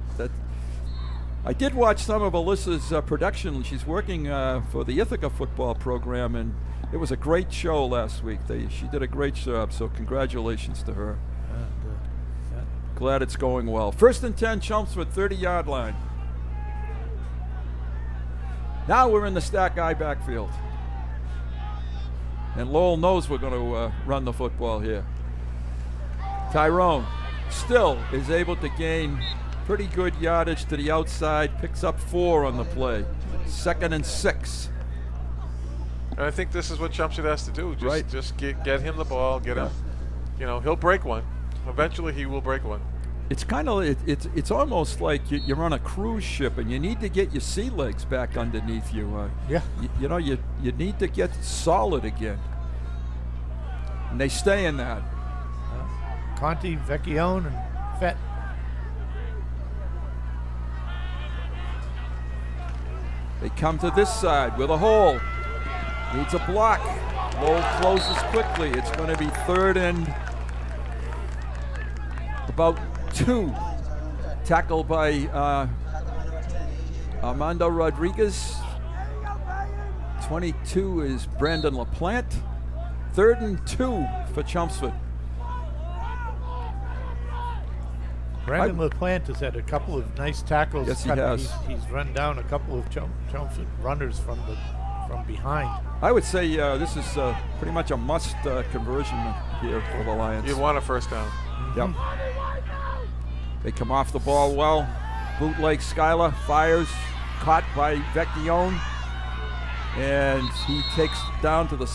Speaker 1: I did watch some of Alyssa's production. She's working for the Ithaca football program, and it was a great show last week. She did a great job, so congratulations to her. Glad it's going well. 1st and 10, Chelmsford, 30-yard line. Now we're in the stack eye backfield. And Lowell knows we're going to run the football here. Tyrone still is able to gain pretty good yardage to the outside, picks up 4 on the play. 2nd and 6.
Speaker 3: And I think this is what Chelmsford has to do. Just get him the ball, get him. You know, he'll break one. Eventually he will break one.
Speaker 1: It's kind of it's almost like you're on a cruise ship and you need to get your sea legs back underneath you. You know, you need to get solid again. And they stay in that.
Speaker 2: Conti, Vecchione, and Fett.
Speaker 1: They come to this side with a hole. Needs a block. Lowell closes quickly. It's going to be 3rd and about 2. Tackled by Armando Rodriguez. 22 is Brandon LaPlante. 3rd and 2 for Chelmsford.
Speaker 2: Brandon LaPlante has had a couple of nice tackles.
Speaker 1: Yes, he has.
Speaker 2: He's run down a couple of Chelmsford runners from the from behind.
Speaker 1: I would say this is pretty much a must conversion here for the Lions.
Speaker 3: You want a first down.
Speaker 1: Yep. They come off the ball well. Bootleg Skylar fires, caught by Vecchione, and he takes it down to the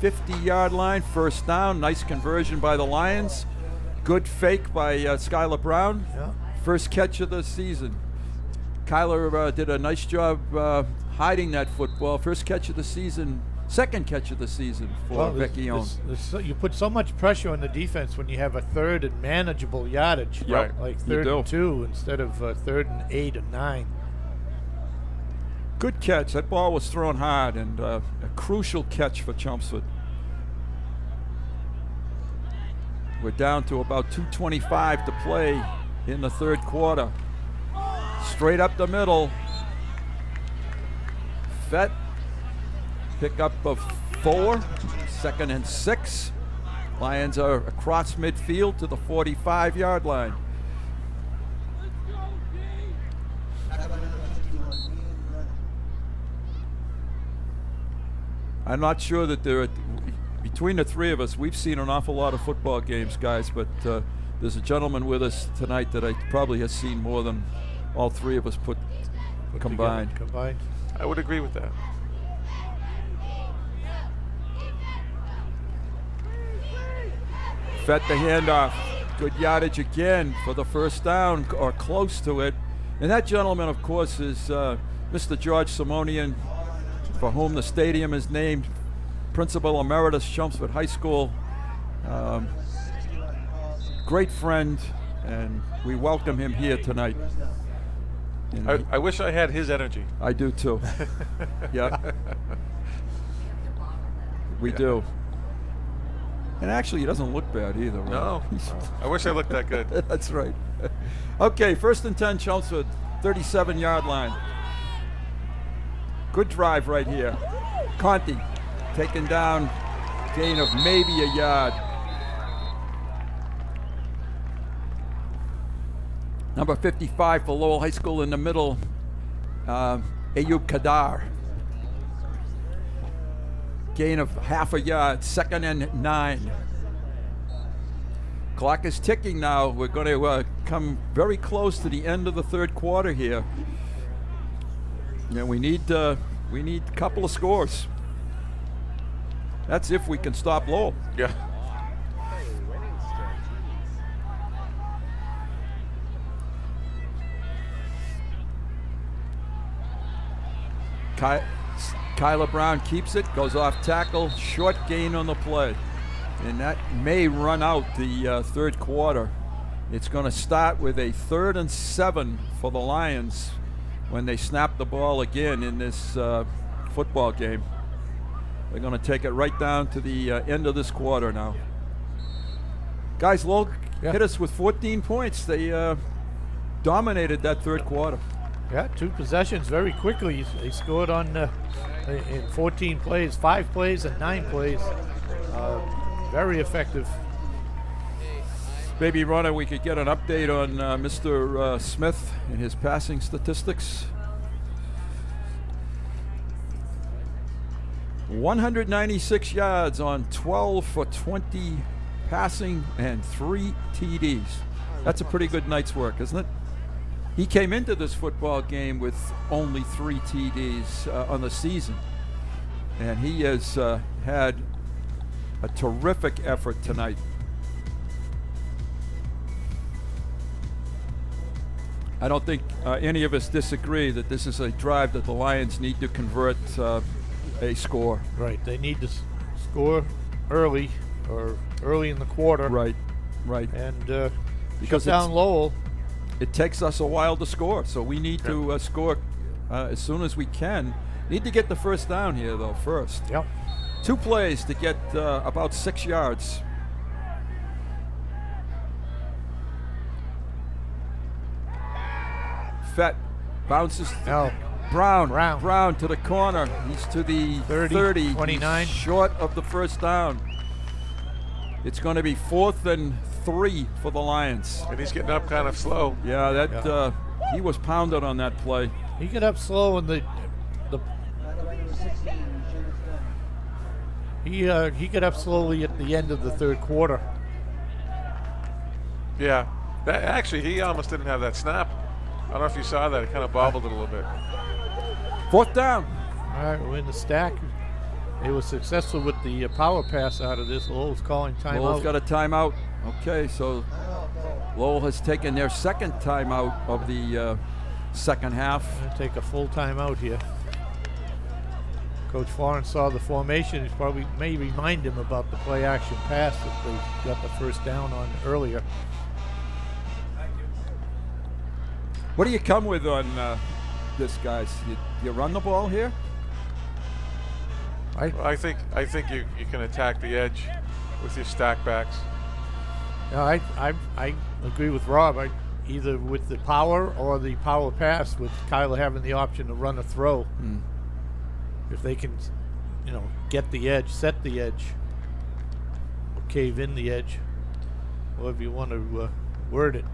Speaker 1: 50-yard line. First down. Nice conversion by the Lions. Good fake by Skylar Brown.
Speaker 2: Yeah.
Speaker 1: First catch of the season. Kyler did a nice job hiding that football. First catch of the season. Second catch of the season for Vecchione.
Speaker 2: You put so much pressure on the defense when you have a third and manageable yardage.
Speaker 1: Yep.
Speaker 2: Like third and 2 instead of third and 8 and 9.
Speaker 1: Good catch. That ball was thrown hard, and a crucial catch for Chelmsford. We're down to about 2:25 to play in the third quarter. Straight up the middle. Fett. Pick up of 4. 2nd and 6. Lions are across midfield to the 45-yard line. I'm not sure that between the three of us, we've seen an awful lot of football games, guys, but there's a gentleman with us tonight that I probably has seen more than all three of us put combined.
Speaker 3: I would agree with that.
Speaker 1: Fett the handoff. Good yardage again for the first down, or close to it. And that gentleman, of course, is Mr. George Simonian, for whom the stadium is named, Principal Emeritus, Chelmsford High School. Great friend, and we welcome him here tonight.
Speaker 3: I wish I had his energy.
Speaker 1: I do too. Yeah. We do. And actually, he doesn't look bad either. Right?
Speaker 3: No. I wish I looked that good.
Speaker 1: That's right. Okay, 1st and 10, Chelmsford, 37-yard line. Good drive right here. Conti taken down, gain of maybe a yard. Number 55 for Lowell High School in the middle, Ayub Kadar. Gain of half a yard, 2nd and 9. Clock is ticking now. We're going to come very close to the end of the third quarter here. And we need a couple of scores. That's if we can stop Lowell.
Speaker 3: Yeah.
Speaker 1: Kyler Brown keeps it, goes off tackle, short gain on the play. And that may run out the third quarter. It's going to start with a 3rd and 7 for the Lions when they snap the ball again in this football game. They're going to take it right down to the end of this quarter now. Guys, Lowell hit us with 14 points. They dominated that third quarter.
Speaker 2: Yeah, 2 possessions very quickly. They scored on in 14 plays, 5 plays and 9 plays. Very effective.
Speaker 1: Maybe, Ronna, we could get an update on Mr. Smith and his passing statistics. 196 yards on 12 for 20 passing and 3 TDs. That's a pretty good night's work, isn't it? He came into this football game with only 3 TDs on the season. And he has had a terrific effort tonight. I don't think any of us disagree that this is a drive that the Lions need to convert a score.
Speaker 2: Right, they need to score early, or early in the quarter.
Speaker 1: Right, right.
Speaker 2: And
Speaker 1: because
Speaker 2: shut down Lowell.
Speaker 1: It takes us a while to score, so we need to score as soon as we can. Need to get the first down here, though, first.
Speaker 2: Yep.
Speaker 1: 2 plays to get about 6 yards. Fett bounces. Brown to the corner. He's to the 30.
Speaker 2: 29.
Speaker 1: He's short of the first down. It's going to be 4th and 3 for the Lions.
Speaker 3: And he's getting up kind of slow.
Speaker 1: Yeah, he was pounded on that play.
Speaker 2: He got up slow, and the He got up slowly at the end of the third quarter.
Speaker 3: Yeah. Actually, he almost didn't have that snap. I don't know if you saw that. He kind of bobbled it a little bit.
Speaker 1: 4th down.
Speaker 2: All right, we're in the stack. They were successful with the power pass out of this. Lowell's calling timeout.
Speaker 1: Lowell's got a timeout. Okay, so Lowell has taken their second timeout of the second half.
Speaker 2: Gonna take a full timeout here. Coach Florence saw the formation. He probably may remind him about the play action pass that they got the first down on earlier.
Speaker 1: What do you come with on this, guys? You run the ball here?
Speaker 3: I think you can attack the edge with your stack backs.
Speaker 2: Yeah, I agree with Rob. Either with the power or the power pass, with Kyler having the option to run a throw. If they can, get the edge, set the edge, or cave in the edge, however you want to word it.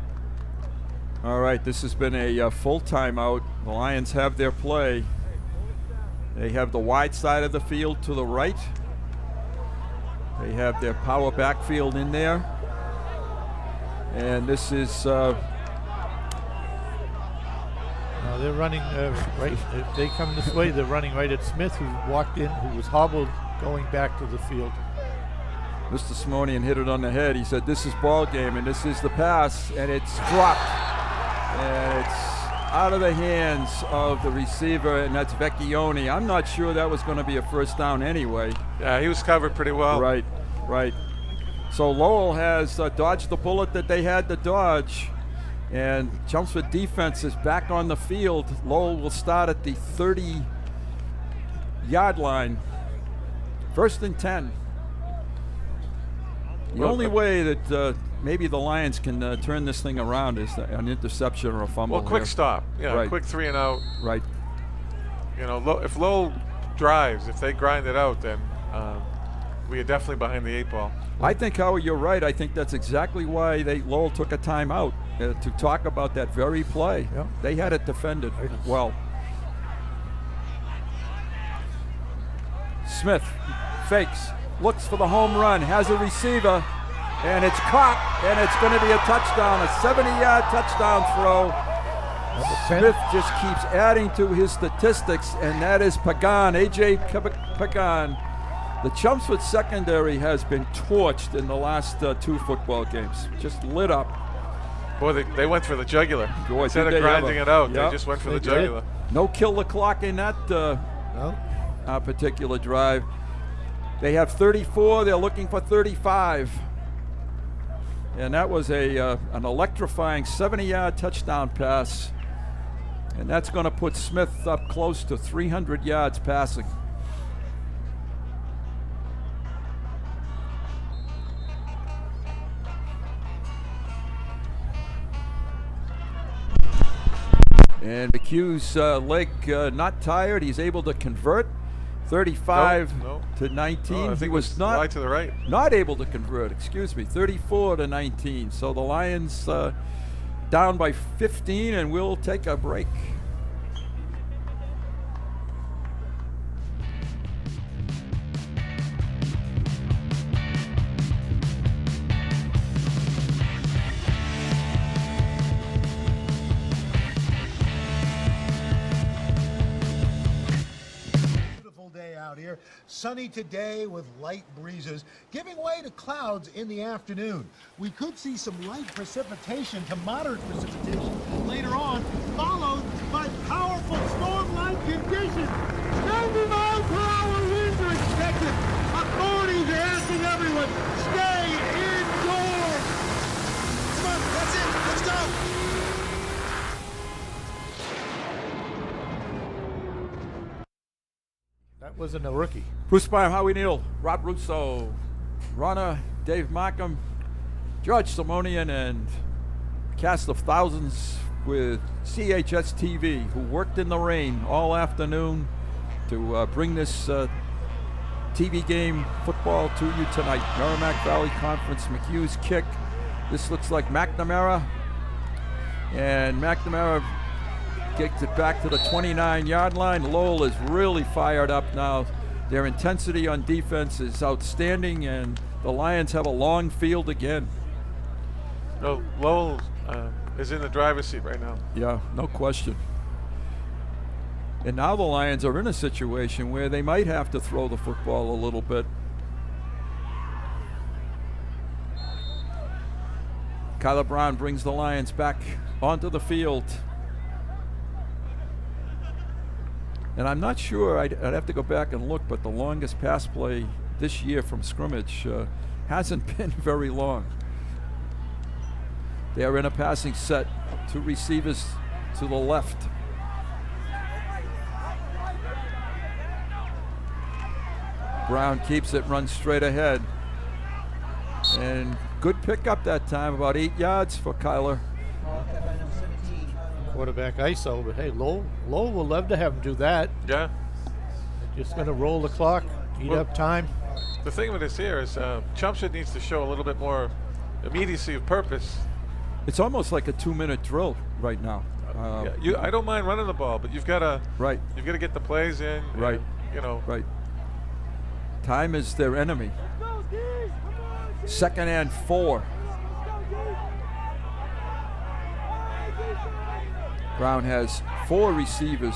Speaker 1: All right, this has been a full timeout. The Lions have their play. They have the wide side of the field to the right. They have their power backfield in there. And this is...
Speaker 2: they're running right. If they come this way, they're running right at Smith, who walked in, who was hobbled going back to the field.
Speaker 1: Mr. Simonian hit it on the head. He said, this is ball game, and this is the pass, and it's dropped. And it's out of the hands of the receiver, and that's Vecchione. I'm not sure that was going to be a first down anyway.
Speaker 3: Yeah, he was covered pretty well.
Speaker 1: Right. So Lowell has dodged the bullet that they had to dodge, and Chelmsford defense is back on the field. Lowell will start at the 30-yard line. 1st and 10. The only way that maybe the Lions can turn this thing around is an interception or a fumble.
Speaker 3: Well, quick stop. Yeah,
Speaker 1: right.
Speaker 3: Quick 3 and out.
Speaker 1: Right.
Speaker 3: If Lowell drives, if they grind it out, then we are definitely behind the 8 ball.
Speaker 1: I think, Howard, you're right. I think that's exactly why Lowell took a timeout to talk about that very play.
Speaker 2: Yep.
Speaker 1: They had it defended well. Smith fakes, looks for the home run, has a receiver, and it's caught, and it's going to be a touchdown, a 70-yard touchdown throw. Smith just keeps adding to his statistics, and that is Pagan, A.J. Pagan. The Chelmsford secondary has been torched in the last 2 football games, just lit up.
Speaker 3: Boy, they went for the jugular.
Speaker 1: Boy,
Speaker 3: instead of grinding it out, they just went for the jugular.
Speaker 1: No kill the clock in that particular drive. They have 34. They're looking for 35. And that was an electrifying 70-yard touchdown pass. And that's going to put Smith up close to 300 yards passing. And McHugh's leg not tired. He's able to convert 35 to 19.
Speaker 3: No, I think
Speaker 1: he was not
Speaker 3: right to the right.
Speaker 1: Not able to convert, 34 to 19. So the Lions down by 15, and we'll take a break.
Speaker 5: Sunny today with light breezes, giving way to clouds in the afternoon. We could see some light precipitation to moderate precipitation later on, followed by powerful storm-like conditions. 90-mile-per-hour winds are expected. Authorities are asking everyone, stay indoors. Come on, that's it. Let's go.
Speaker 2: That wasn't a rookie.
Speaker 1: Bruce Meyer, Howie Neal, Rob Russo, Ronna, Dave Markham, George Simonian, and a cast of thousands with CHS TV who worked in the rain all afternoon to bring this TV game football to you tonight. Merrimack Valley Conference, McHugh's kick. This looks like McNamara, and McNamara gets it back to the 29-yard line. Lowell is really fired up now. Their intensity on defense is outstanding, and the Lions have a long field again.
Speaker 3: No, Lowell is in the driver's seat right now.
Speaker 1: Yeah, no question. And now the Lions are in a situation where they might have to throw the football a little bit. Kyler Brown brings the Lions back onto the field. And I'm not sure, I'd have to go back and look, but the longest pass play this year from scrimmage hasn't been very long. They are in a passing set, 2 receivers to the left. Brown keeps it, runs straight ahead. And good pickup that time, about 8 yards for Kyler.
Speaker 2: Quarterback ISO, but hey, Lowell will love to have him do that.
Speaker 3: Yeah.
Speaker 2: They're just going to roll the clock, eat up time.
Speaker 3: The thing with this here is Chelmsford needs to show a little bit more immediacy of purpose.
Speaker 1: It's almost like a 2-minute drill right now.
Speaker 3: I don't mind running the ball, but you've got to get the plays in.
Speaker 1: Right. Right. Time is their enemy. 2nd and 4. Brown has 4 receivers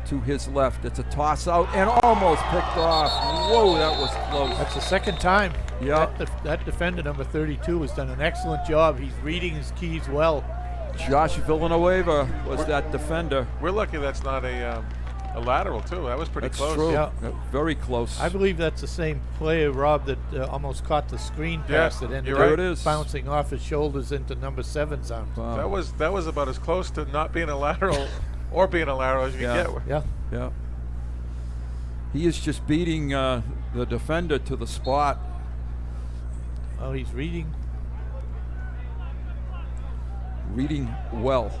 Speaker 1: to his left. It's a toss out and almost picked off. Whoa, that was close.
Speaker 2: That's the second time.
Speaker 1: Yeah.
Speaker 2: That defender, number 32, has done an excellent job. He's reading his keys well.
Speaker 1: Josh Villanueva was that defender.
Speaker 3: We're lucky that's not a lateral, too. That was pretty close.
Speaker 1: True.
Speaker 2: Yeah.
Speaker 1: Very close.
Speaker 2: I believe that's the same player, Rob, that almost caught the screen pass that ended up bouncing off his shoulders into number 7's arms.
Speaker 1: Wow.
Speaker 3: That was about as close to not being a lateral or being a lateral as you can get.
Speaker 2: Yeah.
Speaker 1: He is just beating the defender to the spot.
Speaker 2: Oh, he's reading.
Speaker 1: Reading well.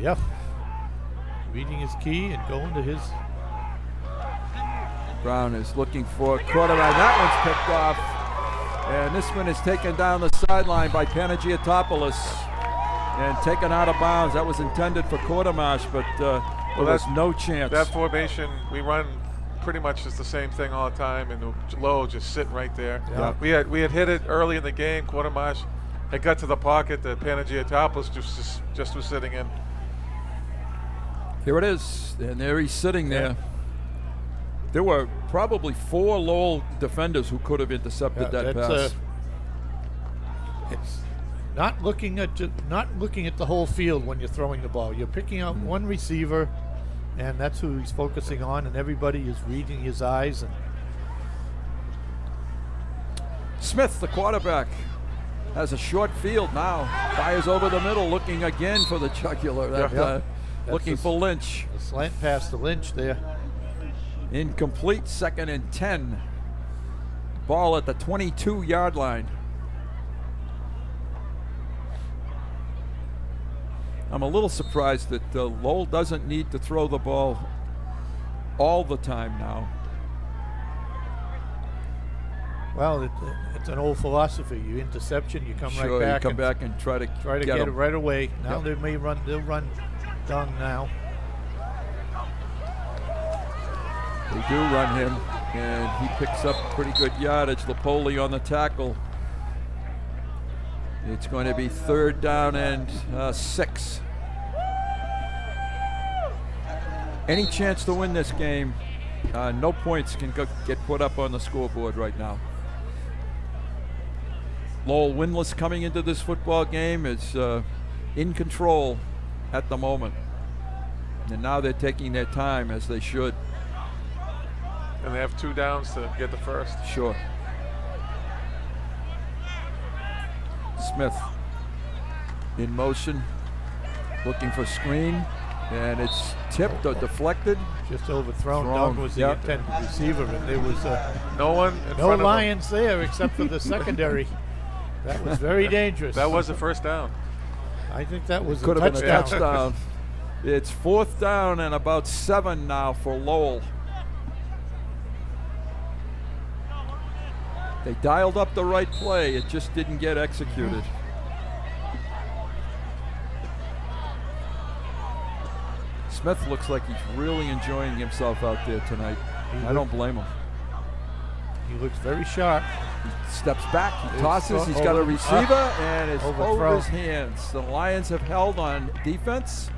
Speaker 2: Yeah. Reading his key and going to his.
Speaker 1: Brown is looking for a quarterback. That one's picked off. And this one is taken down the sideline by Panagiotopoulos and taken out of bounds. That was intended for Quartermash, but there was no chance.
Speaker 3: That formation, we run pretty much just the same thing all the time, and Lowell just sitting right there.
Speaker 1: Yeah.
Speaker 3: We had hit it early in the game. Quartermash had got to the pocket that Panagiotopoulos just was sitting in.
Speaker 1: Here it is, and there he's sitting there. There were probably 4 Lowell defenders who could have intercepted that pass.
Speaker 2: It's not looking at the whole field when you're throwing the ball. You're picking out one receiver, and that's who he's focusing on, and everybody is reading his eyes. And
Speaker 1: Smith, the quarterback, has a short field now. Fires over the middle, looking again for the jugular. Looking for Lynch.
Speaker 2: The slant pass to Lynch there.
Speaker 1: Incomplete, 2nd and 10. Ball at the 22-yard line. I'm a little surprised that Lowell doesn't need to throw the ball all the time now.
Speaker 2: Well, it's an old philosophy. You interception, you come right back.
Speaker 1: You come back and try to
Speaker 2: get it right away. Now they'll run Dung now.
Speaker 1: They do run him, and he picks up pretty good yardage. Lipoli on the tackle. It's going to be 3rd down and 6. Any chance to win this game, no points can get put up on the scoreboard right now. Lowell winless coming into this football game, is in control at the moment. And now they're taking their time, as they should.
Speaker 3: And they have 2 downs to get the first.
Speaker 1: Sure. Smith in motion, looking for screen, and it's tipped or deflected.
Speaker 2: Just overthrown. Doug was the intended receiver, and there was
Speaker 3: no
Speaker 2: Lions there except for the secondary. That was very dangerous.
Speaker 3: That was a first down.
Speaker 2: I think that was
Speaker 1: Could have been a touchdown. It's 4th down and about 7 now for Lowell. They dialed up the right play. It just didn't get executed. Smith looks like he's really enjoying himself out there tonight. I don't blame him.
Speaker 2: He looks very sharp.
Speaker 1: He steps back, he tosses, he's got a receiver, and it's over his hands. The Lions have held on defense.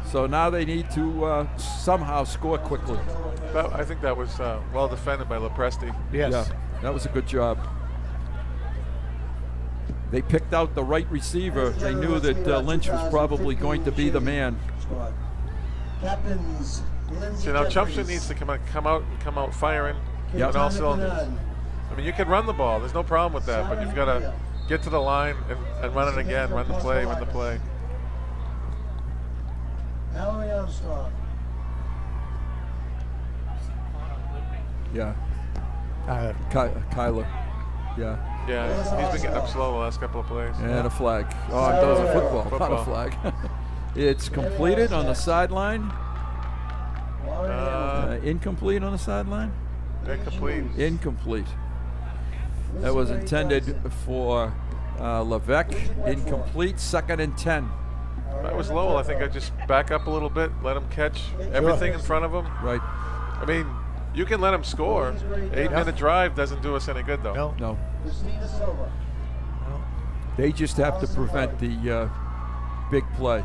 Speaker 1: So now they need to somehow score quickly.
Speaker 3: I think that was well defended by Lepresti.
Speaker 2: Yes.
Speaker 1: Yeah, that was a good job. They picked out the right receiver. They knew that Lynch was probably going to be the man.
Speaker 3: So now Chelmsford needs to come out firing on all cylinders. I mean, you can run the ball. There's no problem with that, but you've got to get to the line and run it again. Run the play.
Speaker 1: Yeah. Kyler. Yeah.
Speaker 3: Yeah, he's been getting up slow the last couple of plays.
Speaker 1: And a flag. Oh, that was a football. Not a flag. It's completed on the sideline. Incomplete on the sideline? Incomplete. That was intended for Levesque. Incomplete, 2nd and 10.
Speaker 3: If I was Lowell, I think I'd just back up a little bit, let him catch everything in front of him.
Speaker 1: Right.
Speaker 3: I mean, you can let him score. 8-minute drive doesn't do us any good, though.
Speaker 1: No. They just have to prevent the big play.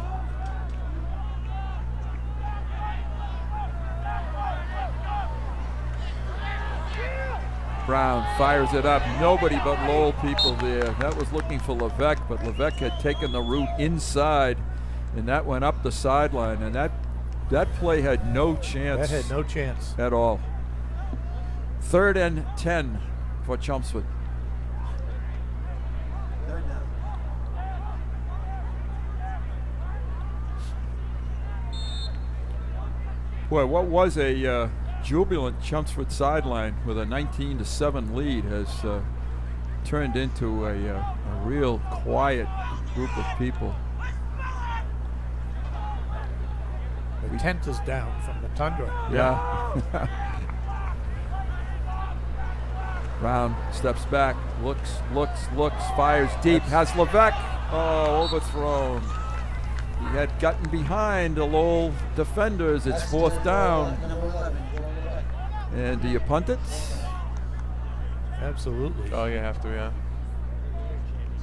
Speaker 1: Brown fires it up. Nobody but Lowell people there. That was looking for Levesque, but Levesque had taken the route inside, and that went up the sideline, and that play had no chance.
Speaker 2: That had no chance
Speaker 1: at all. 3rd and 10 for Chelmsford. Boy, what was a jubilant Chelmsford sideline with a 19-7 lead has turned into a real quiet group of people.
Speaker 2: The tent is down from the tundra.
Speaker 1: Yeah. Brown steps back, looks, fires deep, has Levesque. Oh, overthrown. He had gotten behind the Lowell defenders. It's 4th down. And do you punt it?
Speaker 2: Absolutely.
Speaker 3: Oh, you have to, yeah.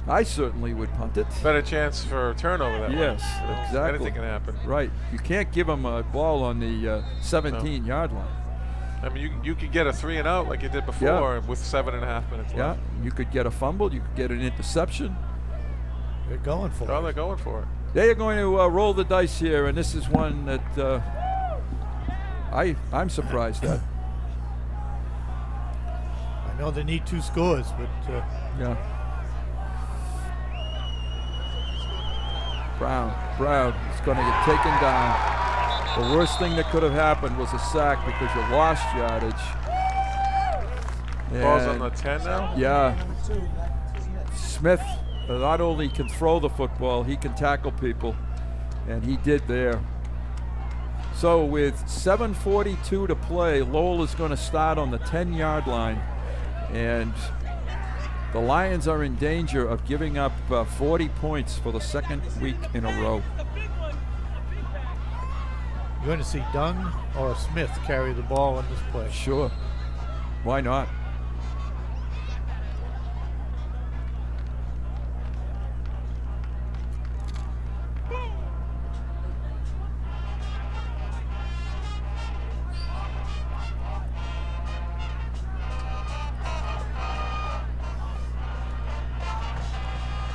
Speaker 1: I certainly would punt it.
Speaker 3: Better chance for a turnover that way.
Speaker 1: Yes, exactly.
Speaker 3: Anything can happen.
Speaker 1: Right. You can't give them a ball on the 17-yard line.
Speaker 3: I mean, you could get a 3 and out like you did before with 7.5 minutes left.
Speaker 1: Yeah, you could get a fumble. You could get an interception.
Speaker 2: They're going for it.
Speaker 3: Oh, they're going for it.
Speaker 1: They are going to roll the dice here, and this is one that I'm surprised at.
Speaker 2: I know they need 2 scores, but
Speaker 1: yeah. Brown is going to get taken down. The worst thing that could have happened was a sack because you lost yardage.
Speaker 3: Ball's on the 10 now?
Speaker 1: Yeah. Smith not only can throw the football, he can tackle people, and he did there. So with 7:42 to play, Lowell is going to start on the 10-yard line, and the Lions are in danger of giving up 40 points for the 2nd week in a row.
Speaker 2: You're going to see Dunn or Smith carry the ball in this play.
Speaker 1: Sure. Why not?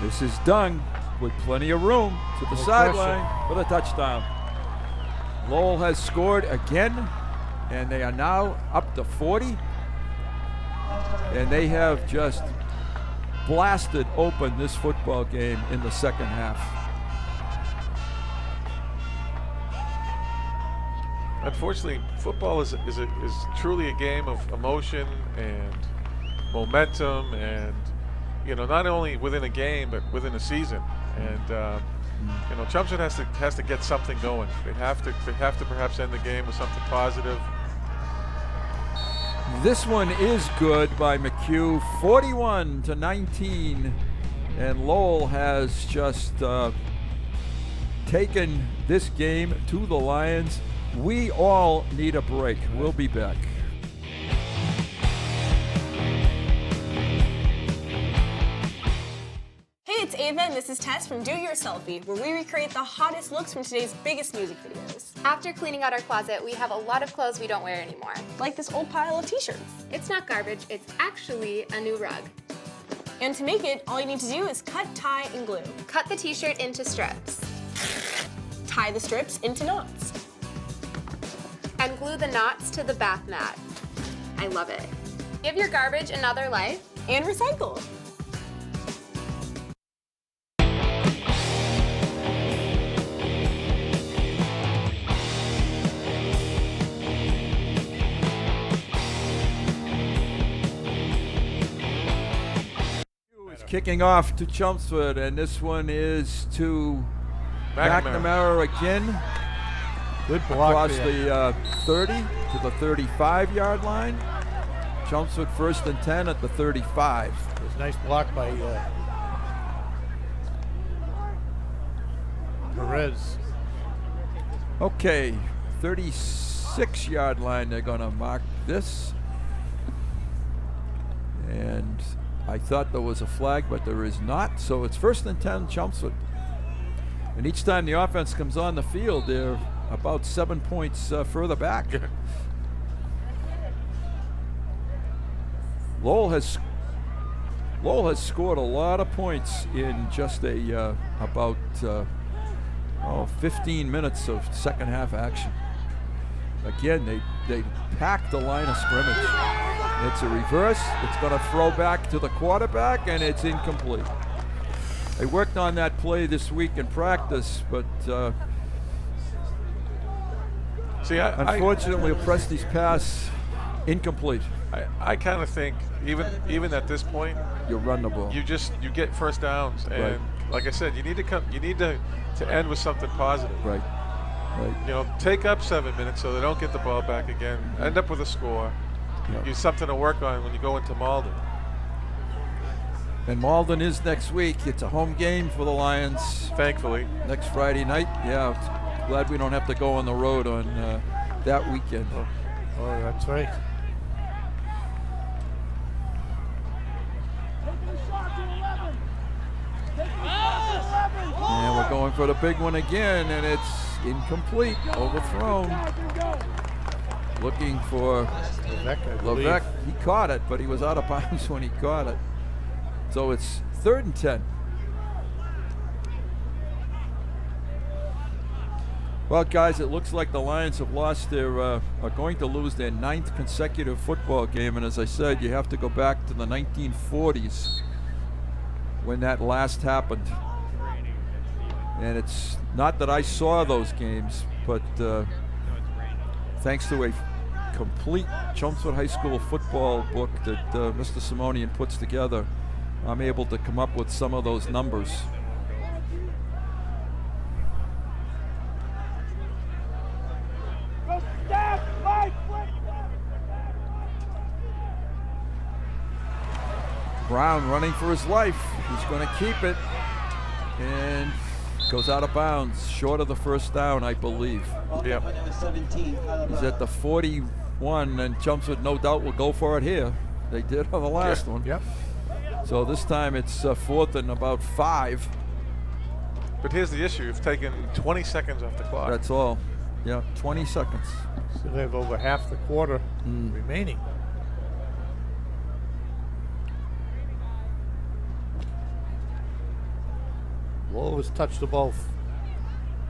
Speaker 1: This is Dunn with plenty of room to the sideline for the touchdown. Lowell has scored again, and they are now up to 40. And they have just blasted open this football game in the 2nd half.
Speaker 3: Unfortunately, football is truly a game of emotion and momentum, and not only within a game but within a season. And Chelmsford has to get something going. They have to perhaps end the game with something positive.
Speaker 1: This one is good by McHugh, 41-19, and Lowell has just taken this game to the Lions. We all need a break. We'll be back.
Speaker 13: Hey, it's Ava and this is Tess from Do Your Selfie, where we recreate the hottest looks from today's biggest music videos.
Speaker 22: After cleaning out our closet, we have a lot of clothes we don't wear anymore.
Speaker 13: Like this old pile of t-shirts.
Speaker 22: It's not garbage, it's actually a new rug.
Speaker 13: And to make it, all you need to do is cut, tie, and glue.
Speaker 22: Cut the t-shirt into strips.
Speaker 13: Tie the strips into knots.
Speaker 22: And glue the knots to the bath mat. I love it. Give your garbage another life.
Speaker 13: And recycle.
Speaker 1: Kicking off to Chelmsford, and this one is to McNamara again.
Speaker 2: Good block
Speaker 1: across the 30 to the 35-yard line. Chelmsford 1st and 10 at the 35.
Speaker 2: It was a nice block by Perez.
Speaker 1: Okay, 36-yard line, they're going to mark this. And I thought there was a flag, but there is not. So it's 1st and 10, Chelmsford. And each time the offense comes on the field, they're about 7 points further back. Lowell has scored a lot of points in just about 15 minutes of second half action. Again, they packed the line of scrimmage. It's a reverse. It's going to throw back to the quarterback, and it's incomplete. They worked on that play this week in practice, but unfortunately, Presti's pass incomplete.
Speaker 3: I kind of think even at this point,
Speaker 1: you run the ball.
Speaker 3: You get first downs, and like I said, you need to end with something positive.
Speaker 1: Right.
Speaker 3: You know, take up 7 minutes so they don't get the ball back again. End up with a score.
Speaker 1: Yep.
Speaker 3: Use something to work on when you go into Malden.
Speaker 1: And Malden is next week. It's a home game for the Lions.
Speaker 3: Thankfully.
Speaker 1: Next Friday night. Yeah, glad we don't have to go on the road on that weekend.
Speaker 2: Oh, that's right.
Speaker 1: And we're going for the big one again, and it's incomplete, overthrown. Looking for Levesque. He caught it, but he was out of bounds when he caught it. So it's 3rd and 10. Well, guys, it looks like the Lions have lost are going to lose their 9th consecutive football game. And as I said, you have to go back to the 1940s when that last happened. And it's not that I saw those games, but thanks to a complete Chelmsford High School football book that Mr. Simonian puts together, I'm able to come up with some of those numbers. Brown running for his life. He's going to keep it. And goes out of bounds, short of the first down, I believe.
Speaker 3: Yep.
Speaker 1: He's at the 41, and Chelmsford no doubt will go for it here. They did on the last one.
Speaker 2: Yep.
Speaker 1: So this time it's 4th and about 5.
Speaker 3: But here's the issue. You've taken 20 seconds off the clock.
Speaker 1: That's all. Yeah, 20 seconds.
Speaker 2: So they have over half the quarter remaining. Lowell has touched the ball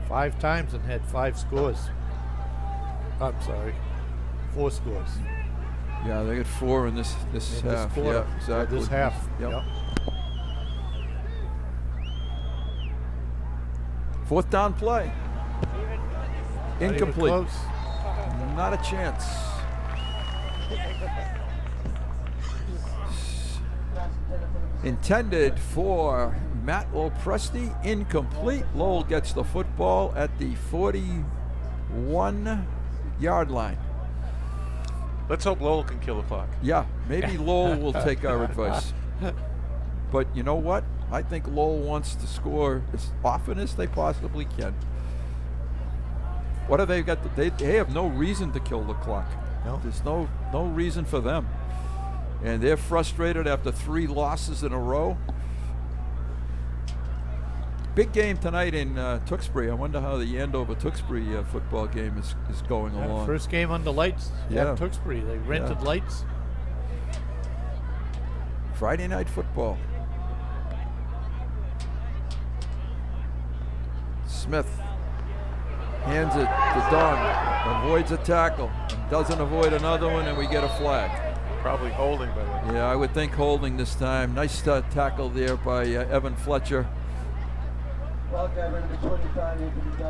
Speaker 2: 5 times and had 5 scores. I'm sorry, 4 scores.
Speaker 1: Yeah, they get 4 in this half.
Speaker 2: Quarter.
Speaker 1: Yeah, exactly.
Speaker 2: This half. Yep.
Speaker 1: 4th down play. Incomplete.
Speaker 2: Not even close.
Speaker 1: Not a chance. Intended for Matt Lopresti, incomplete. Lowell gets the football at the 41-yard line.
Speaker 3: Let's hope Lowell can kill the clock.
Speaker 1: Yeah, maybe Lowell will take our advice. But you know what? I think Lowell wants to score as often as they possibly can. What have they got? They have no reason to kill the clock.
Speaker 2: No.
Speaker 1: There's no reason for them. And they're frustrated after 3 losses in a row. Big game tonight in Tewksbury. I wonder how the Andover-Tewksbury football game is going along.
Speaker 2: First game under lights
Speaker 1: Yeah.
Speaker 2: at Tewksbury. They rented lights.
Speaker 1: Friday night football. Smith hands it to Don, avoids a tackle, and doesn't avoid another one, and we get a flag.
Speaker 3: Probably holding, by the way.
Speaker 1: Yeah, I would think holding this time. Nice tackle there by Evan Fletcher.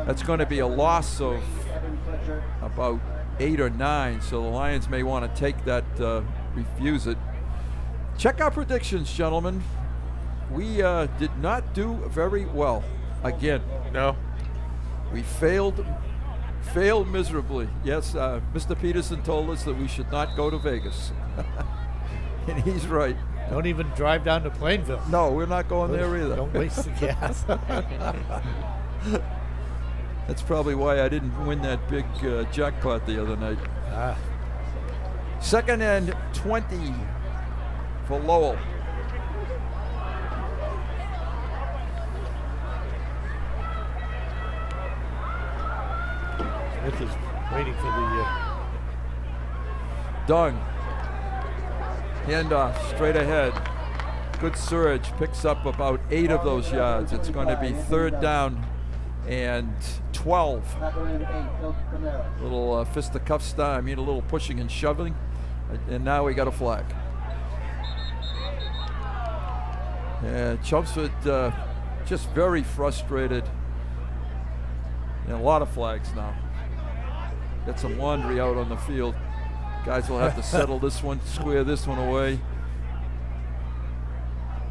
Speaker 1: That's going to be a loss of about 8 or 9, so the Lions may want to take that, refuse it. Check our predictions, gentlemen. We did not do very well again.
Speaker 3: No.
Speaker 1: We failed miserably. Yes, Mr. Peterson told us that we should not go to Vegas. And he's right.
Speaker 2: Don't even drive down to Plainville.
Speaker 1: No, we're not going there either.
Speaker 2: Don't waste the gas.
Speaker 1: That's probably why I didn't win that big jackpot the other night. Second and 20 for Lowell.
Speaker 2: Smith is waiting for the...
Speaker 1: Dung. Handoff straight ahead. Good surge. Picks up about 8 of those yards. It's going to be 3rd down and 12. Little fisticuff style. I mean, a little pushing and shoving. And now we got a flag. Yeah, Chelmsford just very frustrated. And a lot of flags now. Got some laundry out on the field. Guys will have to settle this one, square this one away.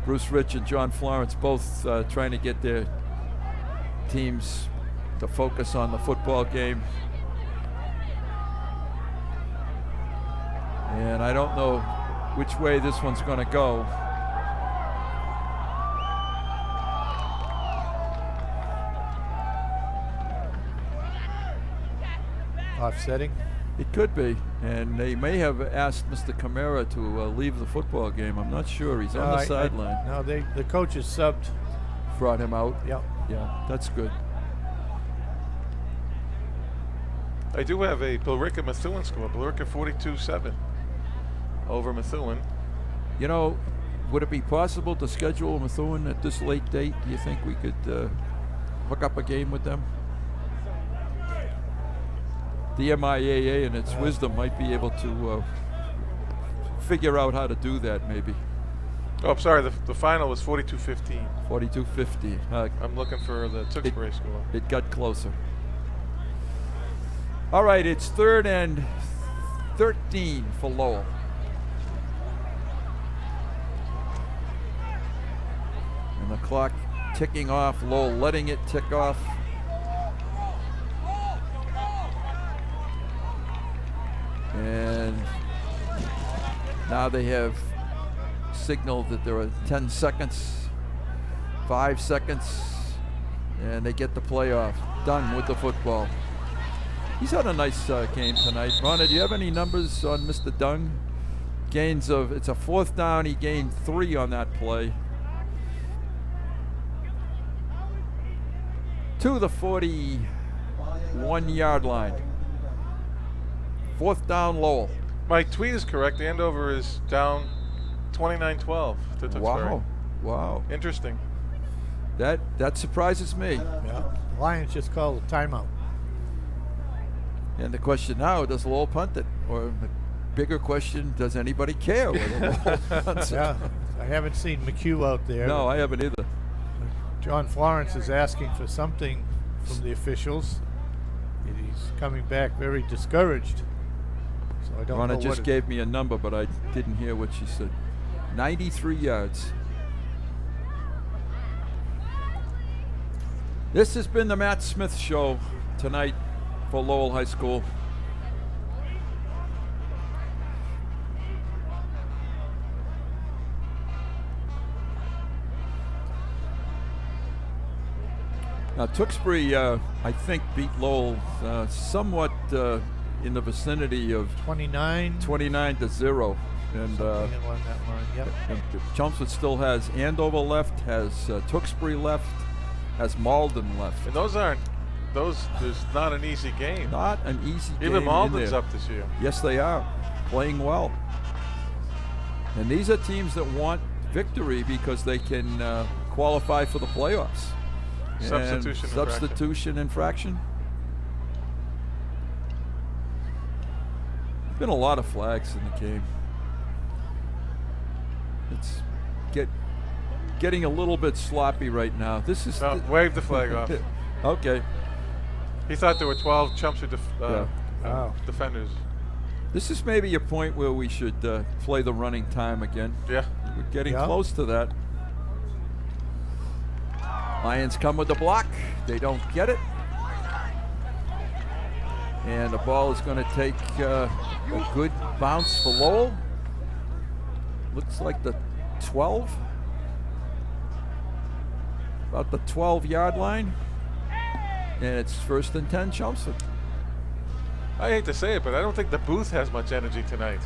Speaker 1: Bruce Rich and John Florence both trying to get their teams to focus on the football game. And I don't know which way this one's going to go.
Speaker 2: Offsetting?
Speaker 1: It could be, and they may have asked Mr. Camara to leave the football game. I'm not sure. He's on the sideline.
Speaker 2: No, the coaches subbed.
Speaker 1: Brought him out.
Speaker 2: Yep.
Speaker 1: Yeah, that's good.
Speaker 3: I do have a Billerica Methuen score. Billerica 42-7 over Methuen.
Speaker 1: You know, would it be possible to schedule Methuen at this late date? Do you think we could hook up a game with them? The MIAA in its wisdom might be able to figure out how to do that, maybe.
Speaker 3: Oh, I'm sorry. The final was 42-15.
Speaker 1: 42-15.
Speaker 3: I'm looking for the Tewksbury score.
Speaker 1: It got closer. All right, it's 3rd and 13 for Lowell. And the clock ticking off. Lowell letting it tick off. And now they have signaled that there are 10 seconds, 5 seconds, and they get the play off. Done with the football. He's had a nice game tonight. Ronna, do you have any numbers on Mr. Dung? Gains of, it's a 4th down. He gained 3 on that play. To the 41-yard line. 4th down, Lowell.
Speaker 3: My tweet is correct. Andover is down 29-12 to Tewksbury.
Speaker 1: Wow. Wow.
Speaker 3: Interesting.
Speaker 1: That surprises me.
Speaker 2: Yeah. Lions just called a timeout.
Speaker 1: And the question now, does Lowell punt it? Or the bigger question, does anybody care whether Lowell punts it?
Speaker 2: Yeah. I haven't seen McHugh out there.
Speaker 1: No, I haven't either.
Speaker 2: John Florence is asking for something from the officials. He's coming back very discouraged. So I don't know
Speaker 1: Ronna just gave me a number, but I didn't hear what she said. 93 yards. This has been the Matt Smith Show tonight for Lowell High School. Now, Tewksbury, I think, beat Lowell somewhat in the vicinity of
Speaker 2: 29
Speaker 1: to 0. And,
Speaker 2: along that line. Yep.
Speaker 1: and Chelmsford still has Andover left, has Tewksbury left, has Malden left.
Speaker 3: And those there's not an easy game.
Speaker 1: Not an easy game.
Speaker 3: Even Malden's up this year.
Speaker 1: Yes, they are, playing well. And these are teams that want victory because they can qualify for the playoffs. Substitution infraction. Been a lot of flags in the game. It's getting a little bit sloppy right now. This is
Speaker 3: wave the flag off.
Speaker 1: Okay.
Speaker 3: He thought there were 12 Chelmsford defenders.
Speaker 1: This is maybe a point where we should play the running time again.
Speaker 3: Yeah.
Speaker 1: We're getting close to that. Lions come with the block. They don't get it. And the ball is going to take a good bounce for Lowell. Looks like the 12. About the 12-yard line. And it's 1st and 10 Chelmsford.
Speaker 3: I hate to say it, but I don't think the booth has much energy tonight.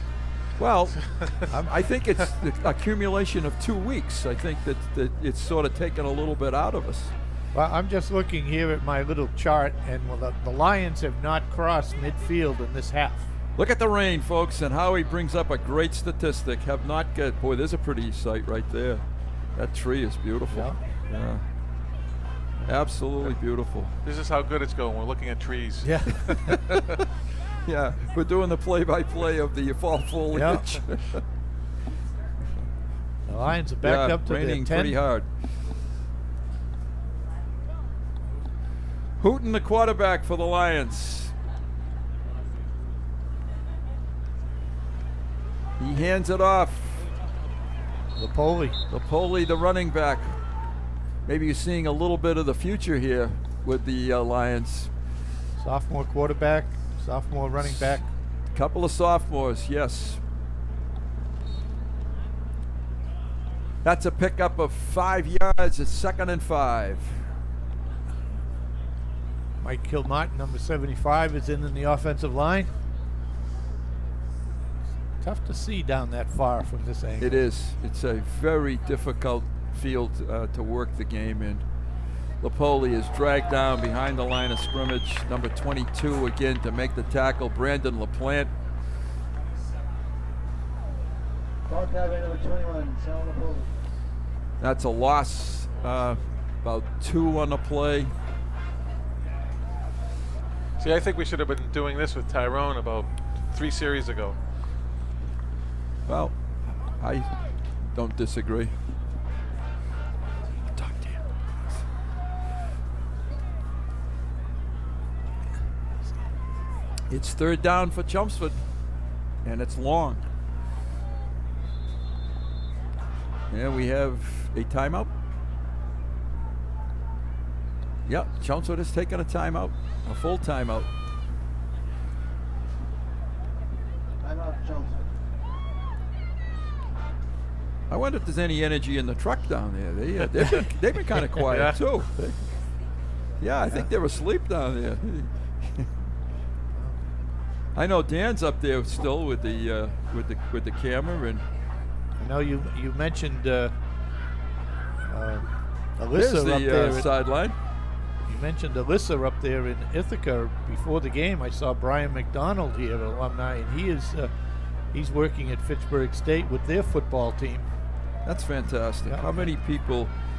Speaker 1: Well, I think it's the accumulation of 2 weeks. I think that it's sort of taken a little bit out of us.
Speaker 2: Well, I'm just looking here at my little chart, and the Lions have not crossed midfield in this half.
Speaker 1: Look at the rain, folks, and Howie brings up a great statistic. Have not get. Boy, there's a pretty sight right there. That tree is beautiful. Yeah. Absolutely beautiful.
Speaker 3: This is how good it's going. We're looking at trees.
Speaker 2: Yeah.
Speaker 1: Yeah, we're doing the play-by-play of the fall foliage.
Speaker 2: Yep. The Lions are back up to
Speaker 1: raining
Speaker 2: their 10.
Speaker 1: pretty hard. Hooten, the quarterback for the Lions. He hands it off. Lapoli, the running back. Maybe you're seeing a little bit of the future here with the Lions.
Speaker 2: Sophomore quarterback, sophomore running back.
Speaker 1: Couple of sophomores, yes. That's a pickup of 5 yards. It's 2nd and 5.
Speaker 2: Mike Kilmartin, number 75, is in the offensive line. Tough to see down that far from this angle.
Speaker 1: It is. It's a very difficult field to work the game in. Lapoli is dragged down behind the line of scrimmage. Number 22 again to make the tackle, Brandon LaPlante.
Speaker 10: Ball carrier number 21, Sal Lapoli.
Speaker 1: That's a loss, about 2 on the play.
Speaker 3: See, I think we should have been doing this with Tyrone about 3 series ago.
Speaker 1: Well, I don't disagree. It's 3rd down for Chelmsford, and it's long. And we have a timeout. Yep, Chelmsford has taken a timeout, a full timeout.
Speaker 10: Timeout, Chelmsford.
Speaker 1: I wonder if there's any energy in the truck down there. They've been kind of quiet too. I think they're asleep down there. I know Dan's up there still with the camera, and
Speaker 2: I know you mentioned Alyssa
Speaker 1: there's
Speaker 2: up
Speaker 1: the
Speaker 2: there
Speaker 1: sideline.
Speaker 2: You mentioned Alyssa up there in Ithaca before the game. I saw Brian McDonald here at Alumni, and he's working at Fitchburg State with their football team.
Speaker 1: That's fantastic. How many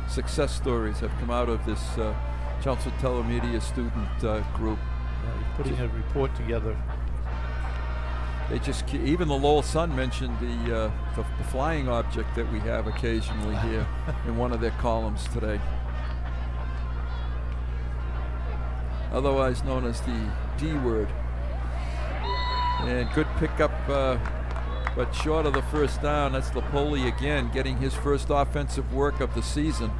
Speaker 1: success stories have come out of this Chelmsford Telemedia student group?
Speaker 2: He's putting a report together.
Speaker 1: They even the Lowell Sun mentioned the flying object that we have occasionally here in one of their columns today. Otherwise known as the D word. And good pickup, but short of the 1st down. That's Lapoli again, getting his first offensive work of the season.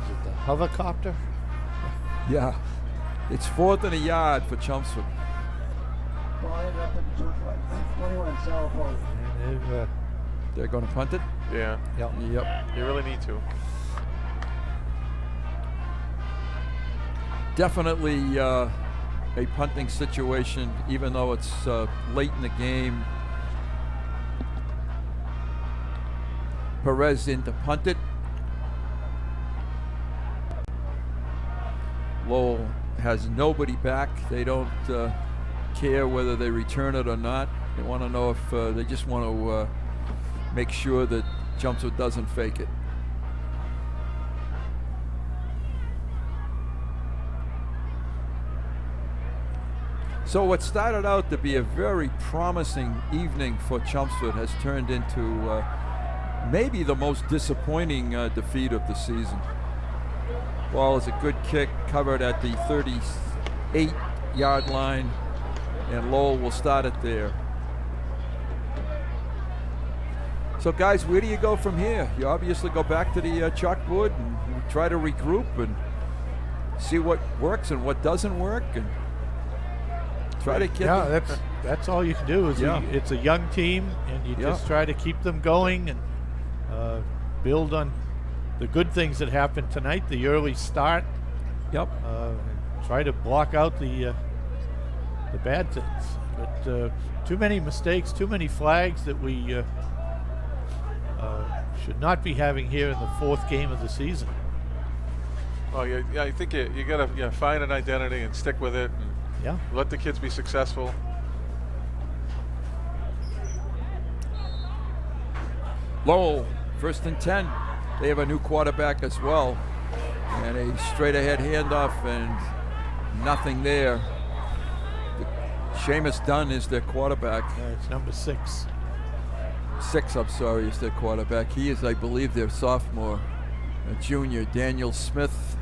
Speaker 2: Is it the hovercopter?
Speaker 1: Yeah. It's 4th and a yard for Chelmsford.
Speaker 10: Ball ended up at the 21, Sal Lapoli.
Speaker 2: And
Speaker 1: they're going to punt it?
Speaker 3: Yeah.
Speaker 1: Yep.
Speaker 3: You really need to.
Speaker 1: definitely a punting situation, even though it's late in the game. Perez in to punt it. Lowell has nobody back. They don't care whether they return it or not. They want to know if they just want to make sure that Chelmsford doesn't fake it. So what started out to be a very promising evening for Chelmsford has turned into maybe the most disappointing defeat of the season. Ball is a good kick, covered at the 38-yard line, and Lowell will start it there. So guys, where do you go from here? You obviously go back to the chalkboard and try to regroup and see what works and what doesn't work, and try to get.
Speaker 2: Yeah, that's all you can do. Is it's a young team, and you just try to keep them going and build on the good things that happened tonight. The early start.
Speaker 1: Yep.
Speaker 2: And try to block out the bad things. But too many mistakes, too many flags that we should not be having here in the fourth game of the season.
Speaker 3: Oh yeah, I think you got to find an identity and stick with it. And let the kids be successful.
Speaker 1: Lowell, 1st and 10. They have a new quarterback as well, and a straight ahead handoff and nothing there. Seamus Dunn is their quarterback.
Speaker 2: It's number 6.
Speaker 1: 6, I'm sorry, is their quarterback. He is, I believe, their sophomore. A junior, Daniel Smith.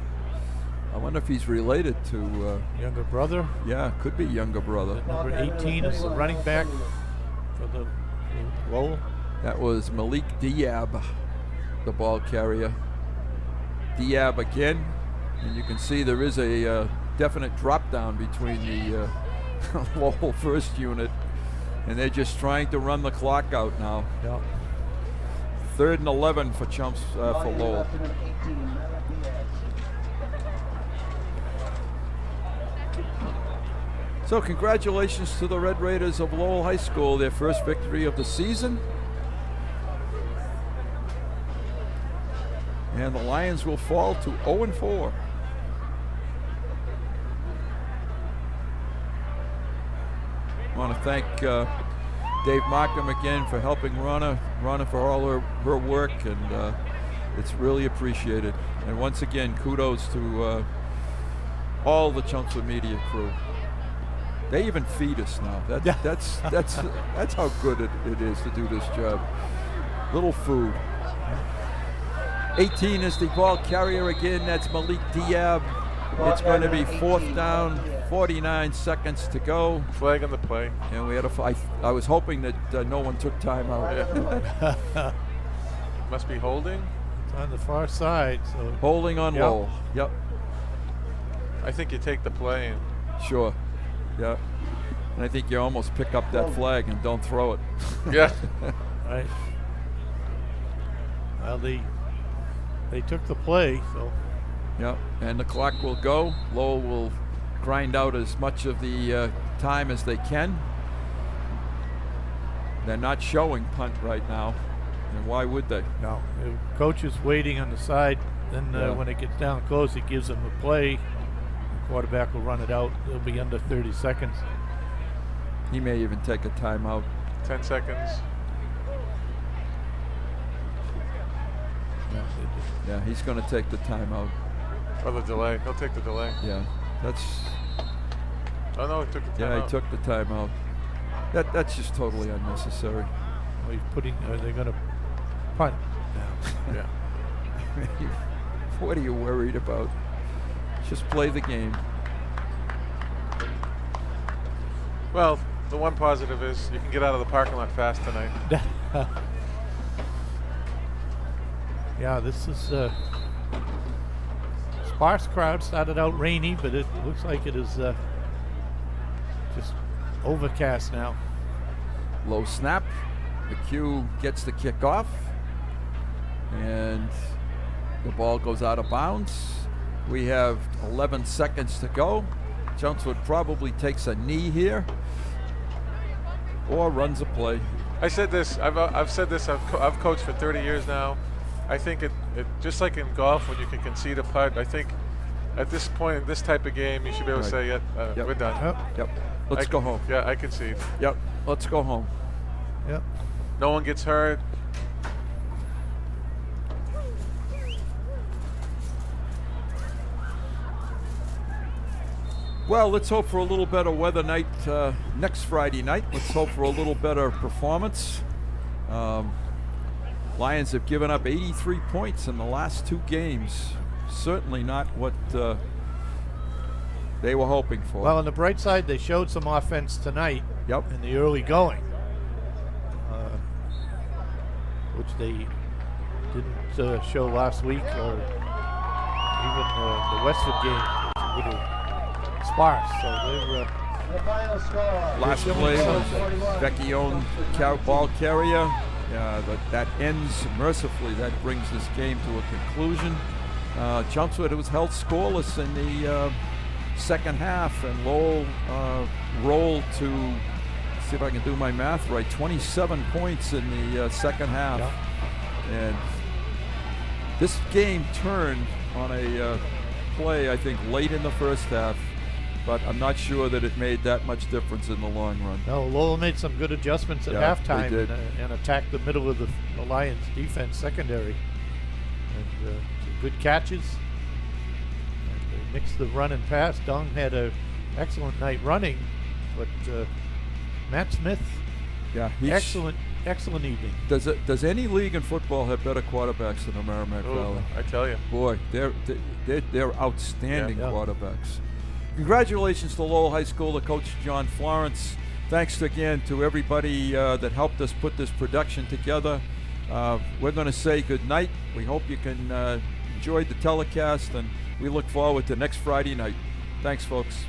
Speaker 1: I wonder if he's related to...
Speaker 2: younger brother?
Speaker 1: Yeah, could be younger brother.
Speaker 2: Number 18 is the running back for the Lowell.
Speaker 1: That was Malik Diab, the ball carrier. Diab again, and you can see there is a definite drop down between the Lowell first unit, and they're just trying to run the clock out now.
Speaker 2: Yeah.
Speaker 1: 3rd and 11 for for Lowell. So congratulations to the Red Raiders of Lowell High School, their first victory of the season. And the Lions will fall to 0-4. I want to thank Dave Markham again for helping Ronna for all her work, and it's really appreciated. And once again, kudos to all the Chelmsford media crew. They even feed us now. That's how good it is to do this job. Little food. 18 is the ball carrier again. That's Malik Diab. It's going to be 4th down, 49 seconds to go.
Speaker 3: Flag on the play.
Speaker 1: And we had I was hoping that no one took time out.
Speaker 3: Must be holding.
Speaker 2: It's on the far side. So
Speaker 1: holding on Lowell. Yep.
Speaker 3: I think you take the play.
Speaker 1: Sure. Yeah. And I think you almost pick up that flag and don't throw it.
Speaker 3: Yeah.
Speaker 2: Right. Well, they took the play, so.
Speaker 1: Yep, and the clock will go. Lowell will grind out as much of the time as they can. They're not showing punt right now, and why would they?
Speaker 2: No, the coach is waiting on the side. Then when it gets down close, he gives them a play. The quarterback will run it out. It'll be under 30 seconds.
Speaker 1: He may even take a timeout.
Speaker 3: 10 seconds.
Speaker 1: Yeah, he's going to take the timeout.
Speaker 3: Or the delay. He'll take the delay.
Speaker 1: Yeah, that's.
Speaker 3: Oh no, he took the timeout.
Speaker 1: Yeah, he took the timeout. That's just totally unnecessary.
Speaker 2: Well, he's putting. Are they going to punt now?
Speaker 3: Yeah.
Speaker 1: What are you worried about? Just play the game.
Speaker 3: Well, the one positive is you can get out of the parking lot fast tonight.
Speaker 2: Yeah, this is sparse crowd. Started out rainy, but it looks like it is just overcast now.
Speaker 1: Low snap. McHugh gets the kick off, and the ball goes out of bounds. We have 11 seconds to go. Chelmsford probably takes a knee here or runs a play.
Speaker 3: I said this. I've said this. I've coached for 30 years now. I think it just like in golf when you can concede a putt. I think at this point in this type of game, you should be able to say, "Yeah, we're done."
Speaker 1: Yep. Let's go home.
Speaker 3: Yeah, I concede.
Speaker 1: Yep. Let's go home.
Speaker 2: Yep.
Speaker 3: No one gets hurt.
Speaker 1: Well, let's hope for a little better weather night next Friday night. Let's hope for a little better performance. Lions have given up 83 points in the last 2 games. Certainly not what they were hoping for.
Speaker 2: Well, on the bright side, they showed some offense tonight.
Speaker 1: Yep.
Speaker 2: In the early going, which they didn't show last week, or even the Westford game was a little sparse. So they're
Speaker 1: last play was Vecchione ball carrier. That ends mercifully. That brings this game to a conclusion. Chelmsford was held scoreless in the second half, and Lowell rolled to, see if I can do my math right, 27 points in the second half. Yeah. And this game turned on a play, I think, late in the first half, but I'm not sure that it made that much difference in the long run.
Speaker 2: No, Lowell made some good adjustments at halftime and attacked the middle of the Lions defense secondary. And some good catches. And they mixed the run and pass. Dung had an excellent night running, but Matt Smith, excellent evening.
Speaker 1: Does any league in football have better quarterbacks than the Merrimack Valley?
Speaker 3: I tell you.
Speaker 1: Boy, they're outstanding quarterbacks. Congratulations to Lowell High School, to Coach John Florence. Thanks again to everybody that helped us put this production together. We're going to say good night. We hope you can enjoy the telecast, and we look forward to next Friday night. Thanks, folks.